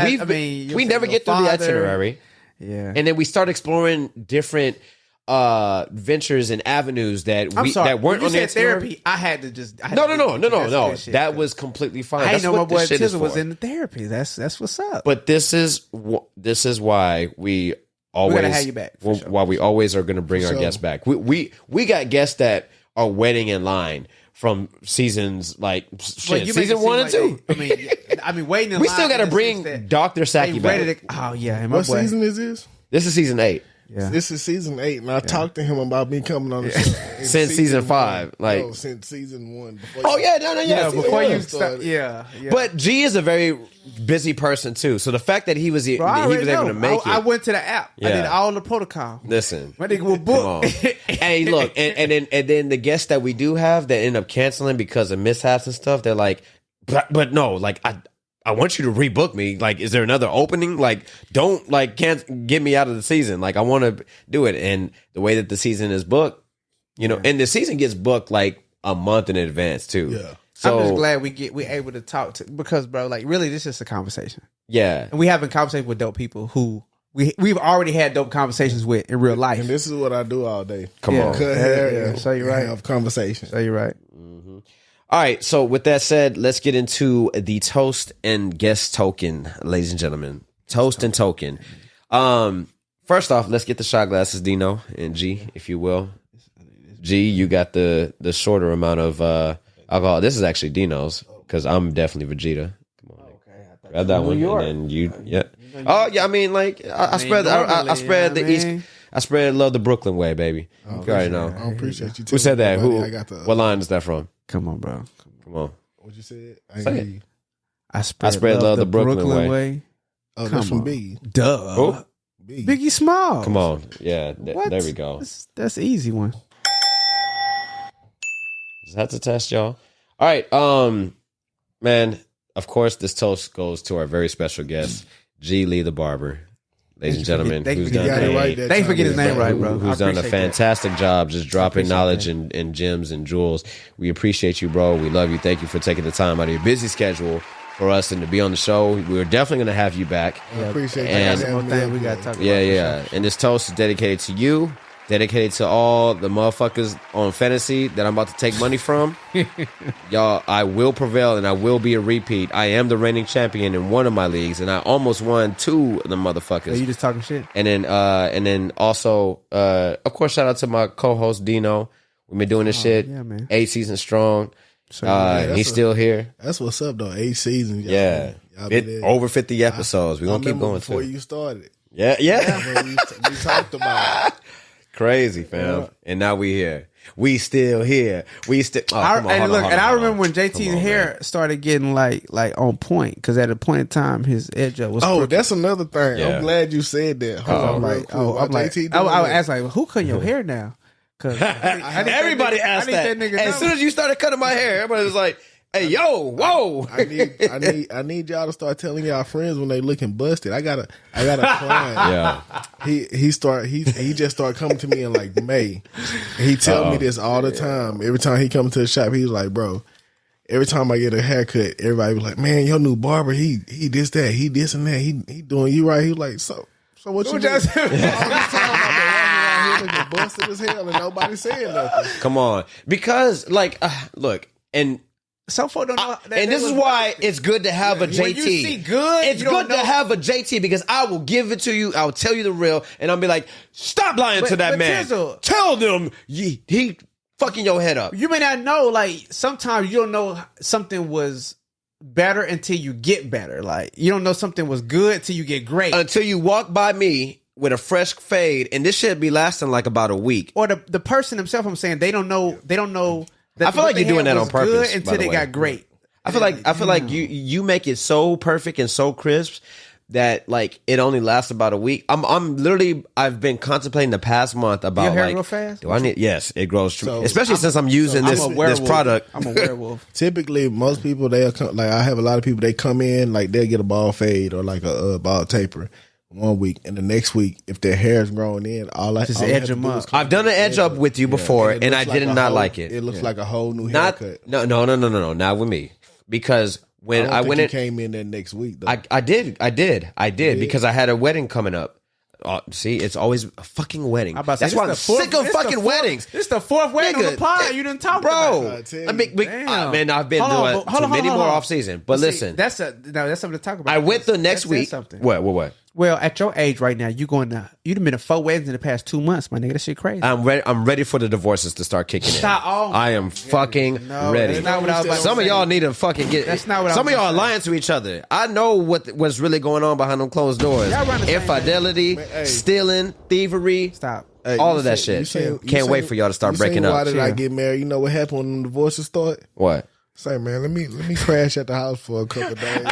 we never get through the father. itinerary, Yeah. and then we start exploring different ventures and avenues that I'm sorry. that weren't when on you the said itinerary. therapy, I had to just No. shit, That 'cause was completely fine. I That's didn't know my what this boy shit is Tizzle was for. in the therapy. That's what's up. But this is why we always gotta have you back, for sure. why we always are going to bring our sure. guests back. We got guests that are waiting in line from seasons like But shit, you make it season seem 1 like and 2. I mean, waiting in We line still got to in the bring sense that Dr. they Saki back. ready to. Oh yeah, and my What boy. season is this? This is season 8. Yeah. This is season 8, and I talked to him about me coming on the show in Since season 5, 1. like- No, since season 1. Oh yeah, no, Yeah, season before 1. you start. Yeah. But G is a very busy person too. So the fact that he was Bro, I he already was able know. to make I it. went to the app. I Yeah. did all the protocol. Listen. My nigga will Come book. on. Hey, look, and then the guests that we do have that end up canceling because of mishaps and stuff, they're like, but no, like I want you to rebook me. Like, is there another opening? Like, don't can't get me out of the season. Like, I want to do it. And the way that the season is booked, you know, and the season gets booked like a month in advance too. Yeah. So I'm just glad we able to talk to because bro, like really, this is just a conversation, yeah, and we having conversations with dope people who we've already had dope conversations with in real life. And this is what I do all day. Come on. Cut hair and So you're right. have conversation. So you're right. All right, so with that said, let's get into the toast and guest token, ladies and gentlemen. Toast and token. First off, let's get the shot glasses, Dino and G, if you will. G, you got the shorter amount of alcohol. This is actually Dino's because I'm definitely Vegeta. Come on, grab that one, and then you, yeah. Oh yeah, I mean, like I spread the East. I spread love the Brooklyn way, baby. You already know. I appreciate you. Who said that? telling me, Who? buddy. I got the. What line is that from? Come on, bro. Come on. What you said? Say it. hear you. I spread love the Brooklyn way. Oh, Come that's from on. Biggie. Duh. Who? Biggie. Biggie Small. Come on. Yeah, What? there we go. That's an easy one. That's a test, y'all. All right, man. Of course, this toast goes to our very special guest, Lee The Barber, ladies and gentlemen, who's done got it right that Thanks for time. getting his name right, bro. who's I done a appreciate that. fantastic job just dropping appreciate knowledge that. and gems and jewels. We appreciate you, bro. We love you. Thank you for taking the time out of your busy schedule for us and to be on the show. We're definitely going to have you back. I appreciate And- that. One more thing we got to talk about. Yeah. And this toast is dedicated to you, dedicated to all the motherfuckers on fantasy that I'm about to take money from. Y'all, I will prevail and I will be a repeat. I am the reigning champion in one of my leagues, and I almost won 2 of the Are motherfuckers. you just talking shit? And then also, of course, shout out to my co-host Dino. We've been doing this shit. yeah, man. 8 seasons strong. So, that's He's still here. That's what's up, though. 8 seasons. Y'all. Yeah. Y'all be there. Over 50 episodes. We're I going to keep remember going before too. you started. Yeah. When we talked about it. Crazy, fam. And now we here. We still here. We still. Oh, come on, and hold look, on, and I hold on. remember when Come JT's on, hair man. started getting like on point because at a point in time his edge up was. Oh, crooked. that's another thing. Yeah. I'm glad you said that. Hold on, I'm real like, quick. oh, While I'm like, JT doing I would that. ask like, who cutting your hair now? Because Everybody asked that. nigga As soon as you started cutting my hair, everybody was like, Hey, yo, whoa! I need y'all to start telling y'all friends when they looking busted. I got a client. Yeah, He just started coming to me in like May. He tell me this all the time. Every time he come to the shop, he's like, bro. Every time I get a haircut, everybody be like, man, your new barber, he this that, he this and that, he doing you right. He like, so what you doing? Looking busted as hell and nobody saying nothing. come on, because like, look, and Some folk don't know. and this is why it's good to have a JT. When you see good, it's you don't good to know. have a JT because I will give it to you. I'll tell you the real, and I'll be like, stop lying to that but man. Tizzle- Tell them he fucking your head up. You may not know. Like sometimes you don't know something was better until you get better. Like you don't know something was good till you get great. Until you walk by me with a fresh fade, and this shit be lasting like about a week. Or the person themselves. I'm saying they don't know. They don't know. That I feel what like they you're doing had that was on purpose, good by until the they way. got great. I feel like you make it so perfect and so crisp that like it only lasts about a week. I'm literally I've been contemplating the past month about Your hair like grow fast? do I need yes it grows true So, especially since I'm using this product. I'm a werewolf. Typically, most people they'll come, like I have a lot of people they come in like they'll get a bald fade or like a bald taper 1 week, and the next week if their hair is growing in, all Just they have edge to them do up. is come I've done an edge up with you before, it and I looks did like a not whole- like it. It looks like a whole new Not haircut. no, not with me because when I don't went think in, you came in there next week though. I did because I had a wedding coming up. See, it's always a fucking wedding. I'm about to say, That's why I'm this the fourth- sick of this the fucking fourth- weddings. This the fourth wedding on Nigga, the pod. You didn't talk Bro, about it. I mean, Damn. man, I've been Hold on, doing but hold on, many hold more on. off season. But See, listen, that's something to talk about. I went the next That says week. Something. What? Well, at your age right now, you've been to 4 weddings in the past 2 months, my nigga. That shit crazy. I'm ready for the divorces to start kicking in. Stop. Oh, I am fucking no, ready. that's not what I was about to Some of say. y'all need to fucking get. That's not what I Some was of y'all are gonna say. lying to each other. I know what's really going on behind them closed doors. Y'all run the same Infidelity, Man, hey. stealing, thievery. Stop. Hey, all you of that seen- shit. you seen- Can't you wait seen- for y'all to start you seen breaking up. Why did I Chill. get married? You know what happened when the divorces start? What? Say, man, let me crash at the house for a couple of days.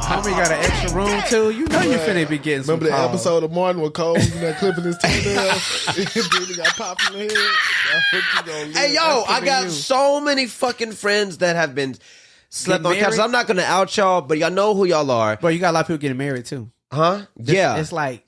Homie got an extra room too. You know you finna be getting some Remember the calls. episode of Martin with Cole clipping his toenail? Then he got popped in the head. Hey, yo, I got so many fucking friends that have been slept Get on couches. married? I'm not going to out y'all, but y'all know who y'all are. Bro, you got a lot of people getting married too. Huh? Yeah. It's like,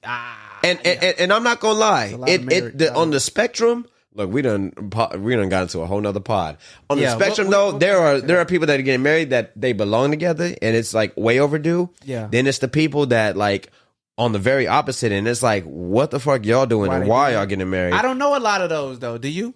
And I'm not gonna lie, a lot of married on the spectrum. Look, we done got into a whole nother pod. On the Yeah, spectrum, what- though, there are people that are getting married that they belong together, and it's like way overdue. Yeah. Then it's the people that like on the very opposite, and it's like, what the fuck y'all doing, Why and they why doing y'all it? getting married? I don't know a lot of those though. Do you?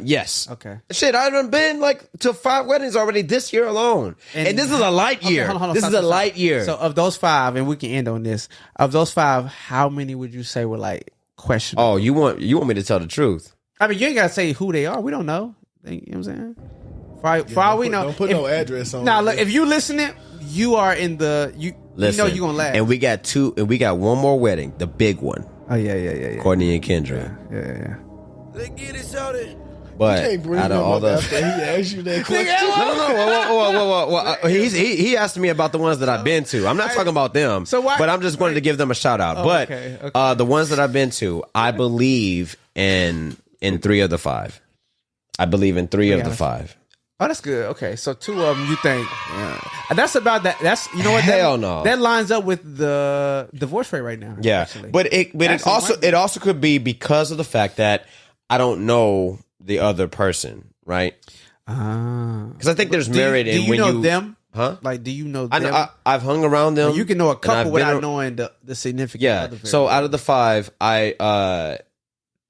Yes. Okay. Shit, I done been like to 5 weddings already this year alone, and this is a light year. hold on, This stop, is a stop, light stop. year. So of those 5, and we can end on this. Of those 5, how many would you say were like questionable? Oh, you want me to tell the truth? I mean, you ain't gotta say who they are. We don't know. You know what I'm saying? For all we know, Don't put no address on Now, it. look, if you listening, you are in the you Listen, know you gonna laugh. And we got one more wedding, the big one, oh yeah. Courtney and Kendra. Yeah. But Can't bring out of him all up the after he asked you that question. no. He asked me about the ones that I've been to. I'm not talking about them. So why- But I'm just wanted to give them a shout out. But okay. the ones that I've been to, I believe in 3 of the 5. I believe in 3 of the 5. Oh, that's good. Okay, so 2 of them you think that's about that. That's you know what? Hell no. That lines up with the divorce rate right now. Yeah, actually. but it also could be because of the fact that I don't know the other person, right? Because I think there's merit in do you when know you them? Huh? Like, do you know them? I've hung around them. You can know a and couple I've been without ar- knowing the significant. Yeah. other So very out of the 5, I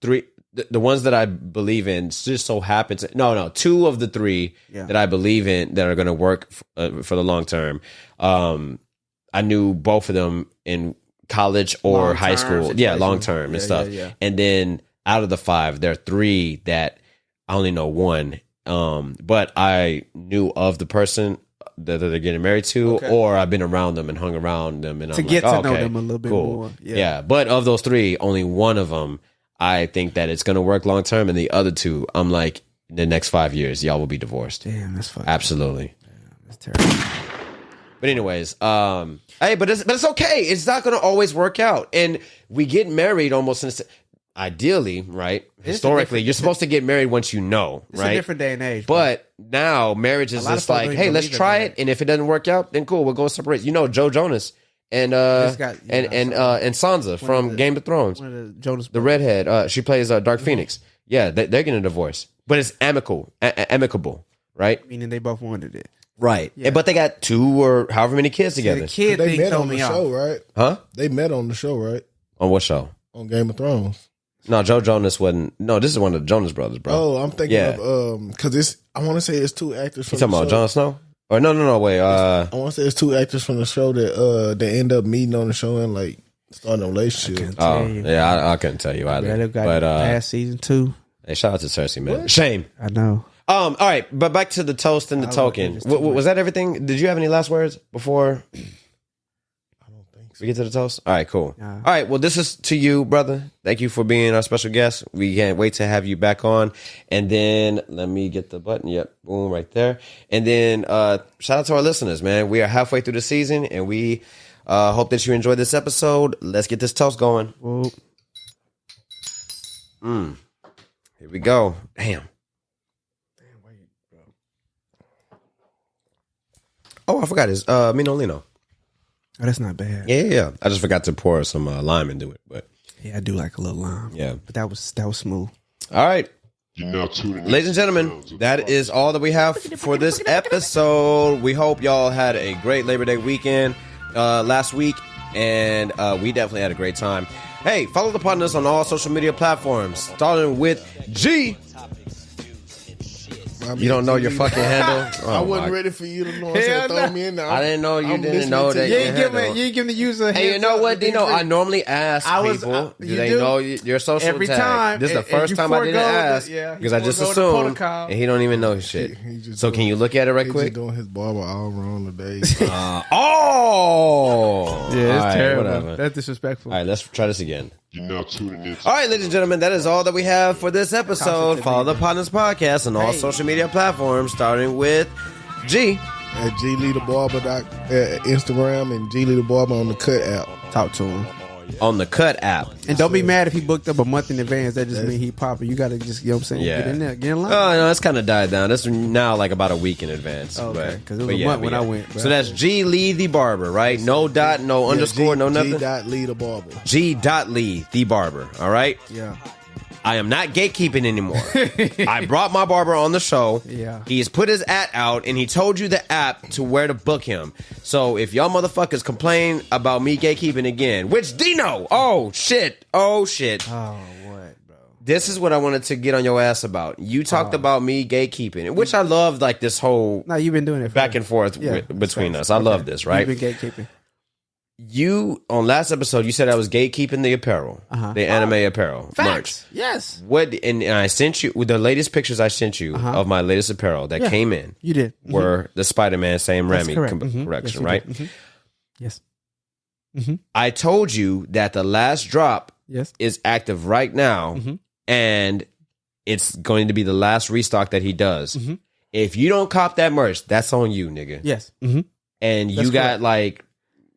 3 the ones that I believe in just so happens. No, 2 of the 3 that I believe in that are going to work for the long term. I knew both of them in college or Long-term high school. situation. Yeah, long term and Yeah, stuff. yeah. And then out of the 5, there are 3 that I only know 1. But I knew of the person that they're getting married to, or I've been around them and hung around them, and to I'm get like, to know okay, them a little bit cool. more. Yeah. But of those 3, only one of them I think that it's going to work long term, and the other 2, I'm like, in the next 5 years, y'all will be divorced. Damn, that's fucking. Absolutely. That's terrible. But anyways, hey, but it's okay. It's not going to always work out, and we get married almost. ideally, right? Historically, you're supposed to get married once you know, It's right? a different day and age. But now marriage is A lot of just folks like, don't hey, even let's believe try in it, and if it doesn't work out, then cool, we'll go separate. You know, Joe Jonas and Sansa from Game of Thrones, one of the Jonas the redhead. She plays Dark Phoenix. Yeah, they're getting a divorce, but it's amicable, right? meaning they both wanted it. Right. But they got 2 or however many kids together. The kid They thing met throw on the me show, off. right? Huh? They met on the show, right? On what show? On Game of Thrones. No, Joe Jonas wasn't. No, this is one of the Jonas brothers, bro. Oh, I'm thinking Yeah. of because it's. I want to say it's 2 actors. You From talking the about show. Jon Snow? Or no, wait. I want to say it's 2 actors from the show that they end up meeting on the show and like starting a relationship. Oh, yeah, I couldn't tell you either. Yeah, they've got But past season 2. hey, shout out to Cersei, man. Shame. I know. All right, but back to the toast and the token. Was that everything? Did you have any last words before we get to the toast? All right, cool. All right, well, this is to you, brother. Thank you for being our special guest. We can't wait to have you back on. And then let me get the button. Yep, boom, right there. And then shout out to our listeners, man. We are halfway through the season, and we hope that you enjoyed this episode. Let's get this toast going. Well, Here we go. Damn. Oh, I forgot. It's Mino Lino. oh, that's not bad. Yeah. I just forgot to pour some lime into it, but Yeah, I do like a little lime. yeah. But that was smooth. All right, You're now tuning in. ladies and gentlemen, that is all that we have for this episode. We hope y'all had a great Labor Day weekend last week, and we definitely had a great time. Hey, follow the Potnas on all social media platforms, starting with G. You don't know your fucking handle? I Oh, wasn't my- ready for you to know. Throw me in there. I didn't know you I'm didn't listening know to that. You your ain't give handle- me. You ain't give the user. Hey, you know what, Dino? I normally ask people, do you they do? know your social Every tag? time. This is the And first you time I didn't forego the- ask yeah, because you I just forego the assumed, protocol. and he don't even know shit. He just So doing- can you look at it right He's quick? just doing his barber all wrong today. Oh, Yeah, it's All right, terrible. whatever. That's disrespectful. All right, let's try this again. You're now tuning in. All right, ladies and gentlemen, that is all that we have for this episode. Follow the Potnas Podcast on all social media platforms, starting with G. At G Lee The Barber Instagram and G Lee The Barber on the Cut app. Talk to him. On the Cut app. And don't be mad if he booked up a month in advance. That just means he popping. You got to just, you know what I'm saying? Yeah. Get in there. Get in line. Oh, no, it's kind of died down. That's now like about a week in advance. Oh, okay, but- 'cause it was but a month when I went, bro. So that's G Lee The Barber, right? No dot, no underscore, no nothing. G. Lee The Barber. G. Lee The Barber, all right? Yeah. I am not gatekeeping anymore. I brought my barber on the show. Yeah. He's put his app out, and he told you the app to where to book him. So if y'all motherfuckers complain about me gatekeeping again, which Dino, oh shit. Oh, what, bro? This is what I wanted to get on your ass about. You talked about me gatekeeping, which I love, like this whole No, you've been doing it back and forth Yeah, between facts. us. I love this, right? You've been gatekeeping. You, on last episode, you said I was gatekeeping the apparel, the anime apparel merch. Facts. Yes. What? And I sent you with the latest pictures I sent you of my latest apparel that came in. You did. Were the Spider-Man Sam That's Raimi correct. correction, Yes, you right? did. Yes. I told you that the last drop Yes. is active right now, and it's going to be the last restock that he does. If you don't cop that merch, that's on you, nigga. Yes. And you That's got correct. like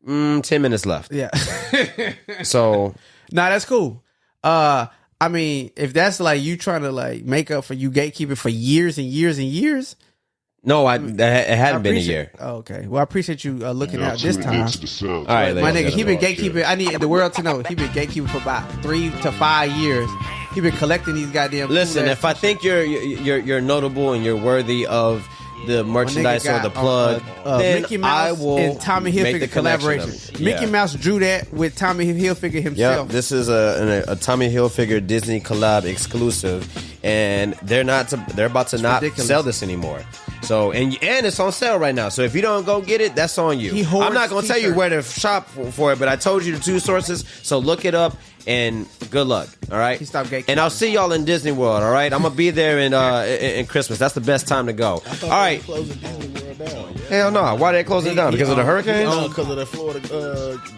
10 minutes left. Yeah. So Nah, that's cool. I mean, if that's like you trying to like make up for you gatekeeping for years and years and years, no, it hadn't been a appreciate- year. Oh, okay. Well, I appreciate you looking Now out this tuning time. into the sounds. All right, My ladies nigga, he been Podcast. gatekeeping. I need the world to know he been gatekeeping for about 3 to 5 years. He been collecting these goddamn. Listen, cool-ass if I think you're notable and you're worthy of the merchandise or got, the plug, then Mickey Mouse I will and Tommy make Hilfiger the connection collaboration. of it. Mickey Yeah. Mouse drew that with Tommy Hilfiger Yeah, himself. this is a Tommy Hilfiger Disney collab exclusive, and they're about to not ridiculous. sell this anymore. So and it's on sale right now. So if you don't go get it, that's on you. He hoards I'm not gonna tell you t-shirts. where to shop for it, but I told you the 2 sources. So look it up and good luck. All right. He stopped gatekeeping. And I'll see y'all in Disney World. All right. I'm gonna be there in Christmas. That's the best time to go. All right. Closing Disney World down. Hell no. Why they closing it down? Because of the hurricanes? No, because of the Florida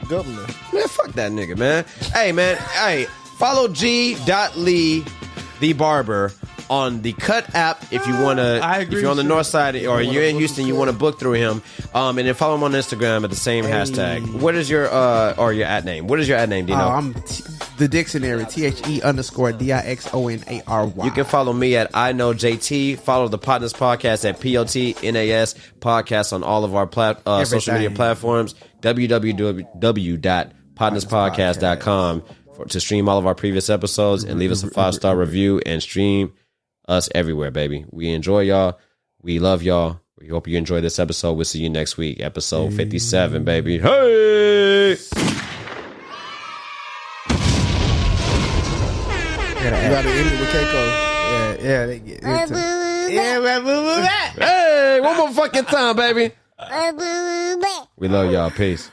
governor. Man, fuck that nigga, man. Hey, man. Hey, follow G. Lee The Barber on the Cut app if you want to. I agree If you're on the with you. north side or you're in Houston, you want to book through him. And then follow him on Instagram at the same Hey. hashtag. What is your at name? What is your at name? Do you know? I'm The Dictionary, THE_DIXONARY. You can follow me at I Know JT. Follow the Potnas Podcast at POTNAS Podcast on all of our social media platforms. www.potnaspodcast.com to stream all of our previous episodes and leave us a 5-star review and stream us everywhere, baby. We enjoy y'all. We love y'all. We hope you enjoy this episode. We'll see you next week. Episode 57, baby. Hey! You gotta end it with Keiko. Hey, one more fucking time, baby. We love y'all. Peace.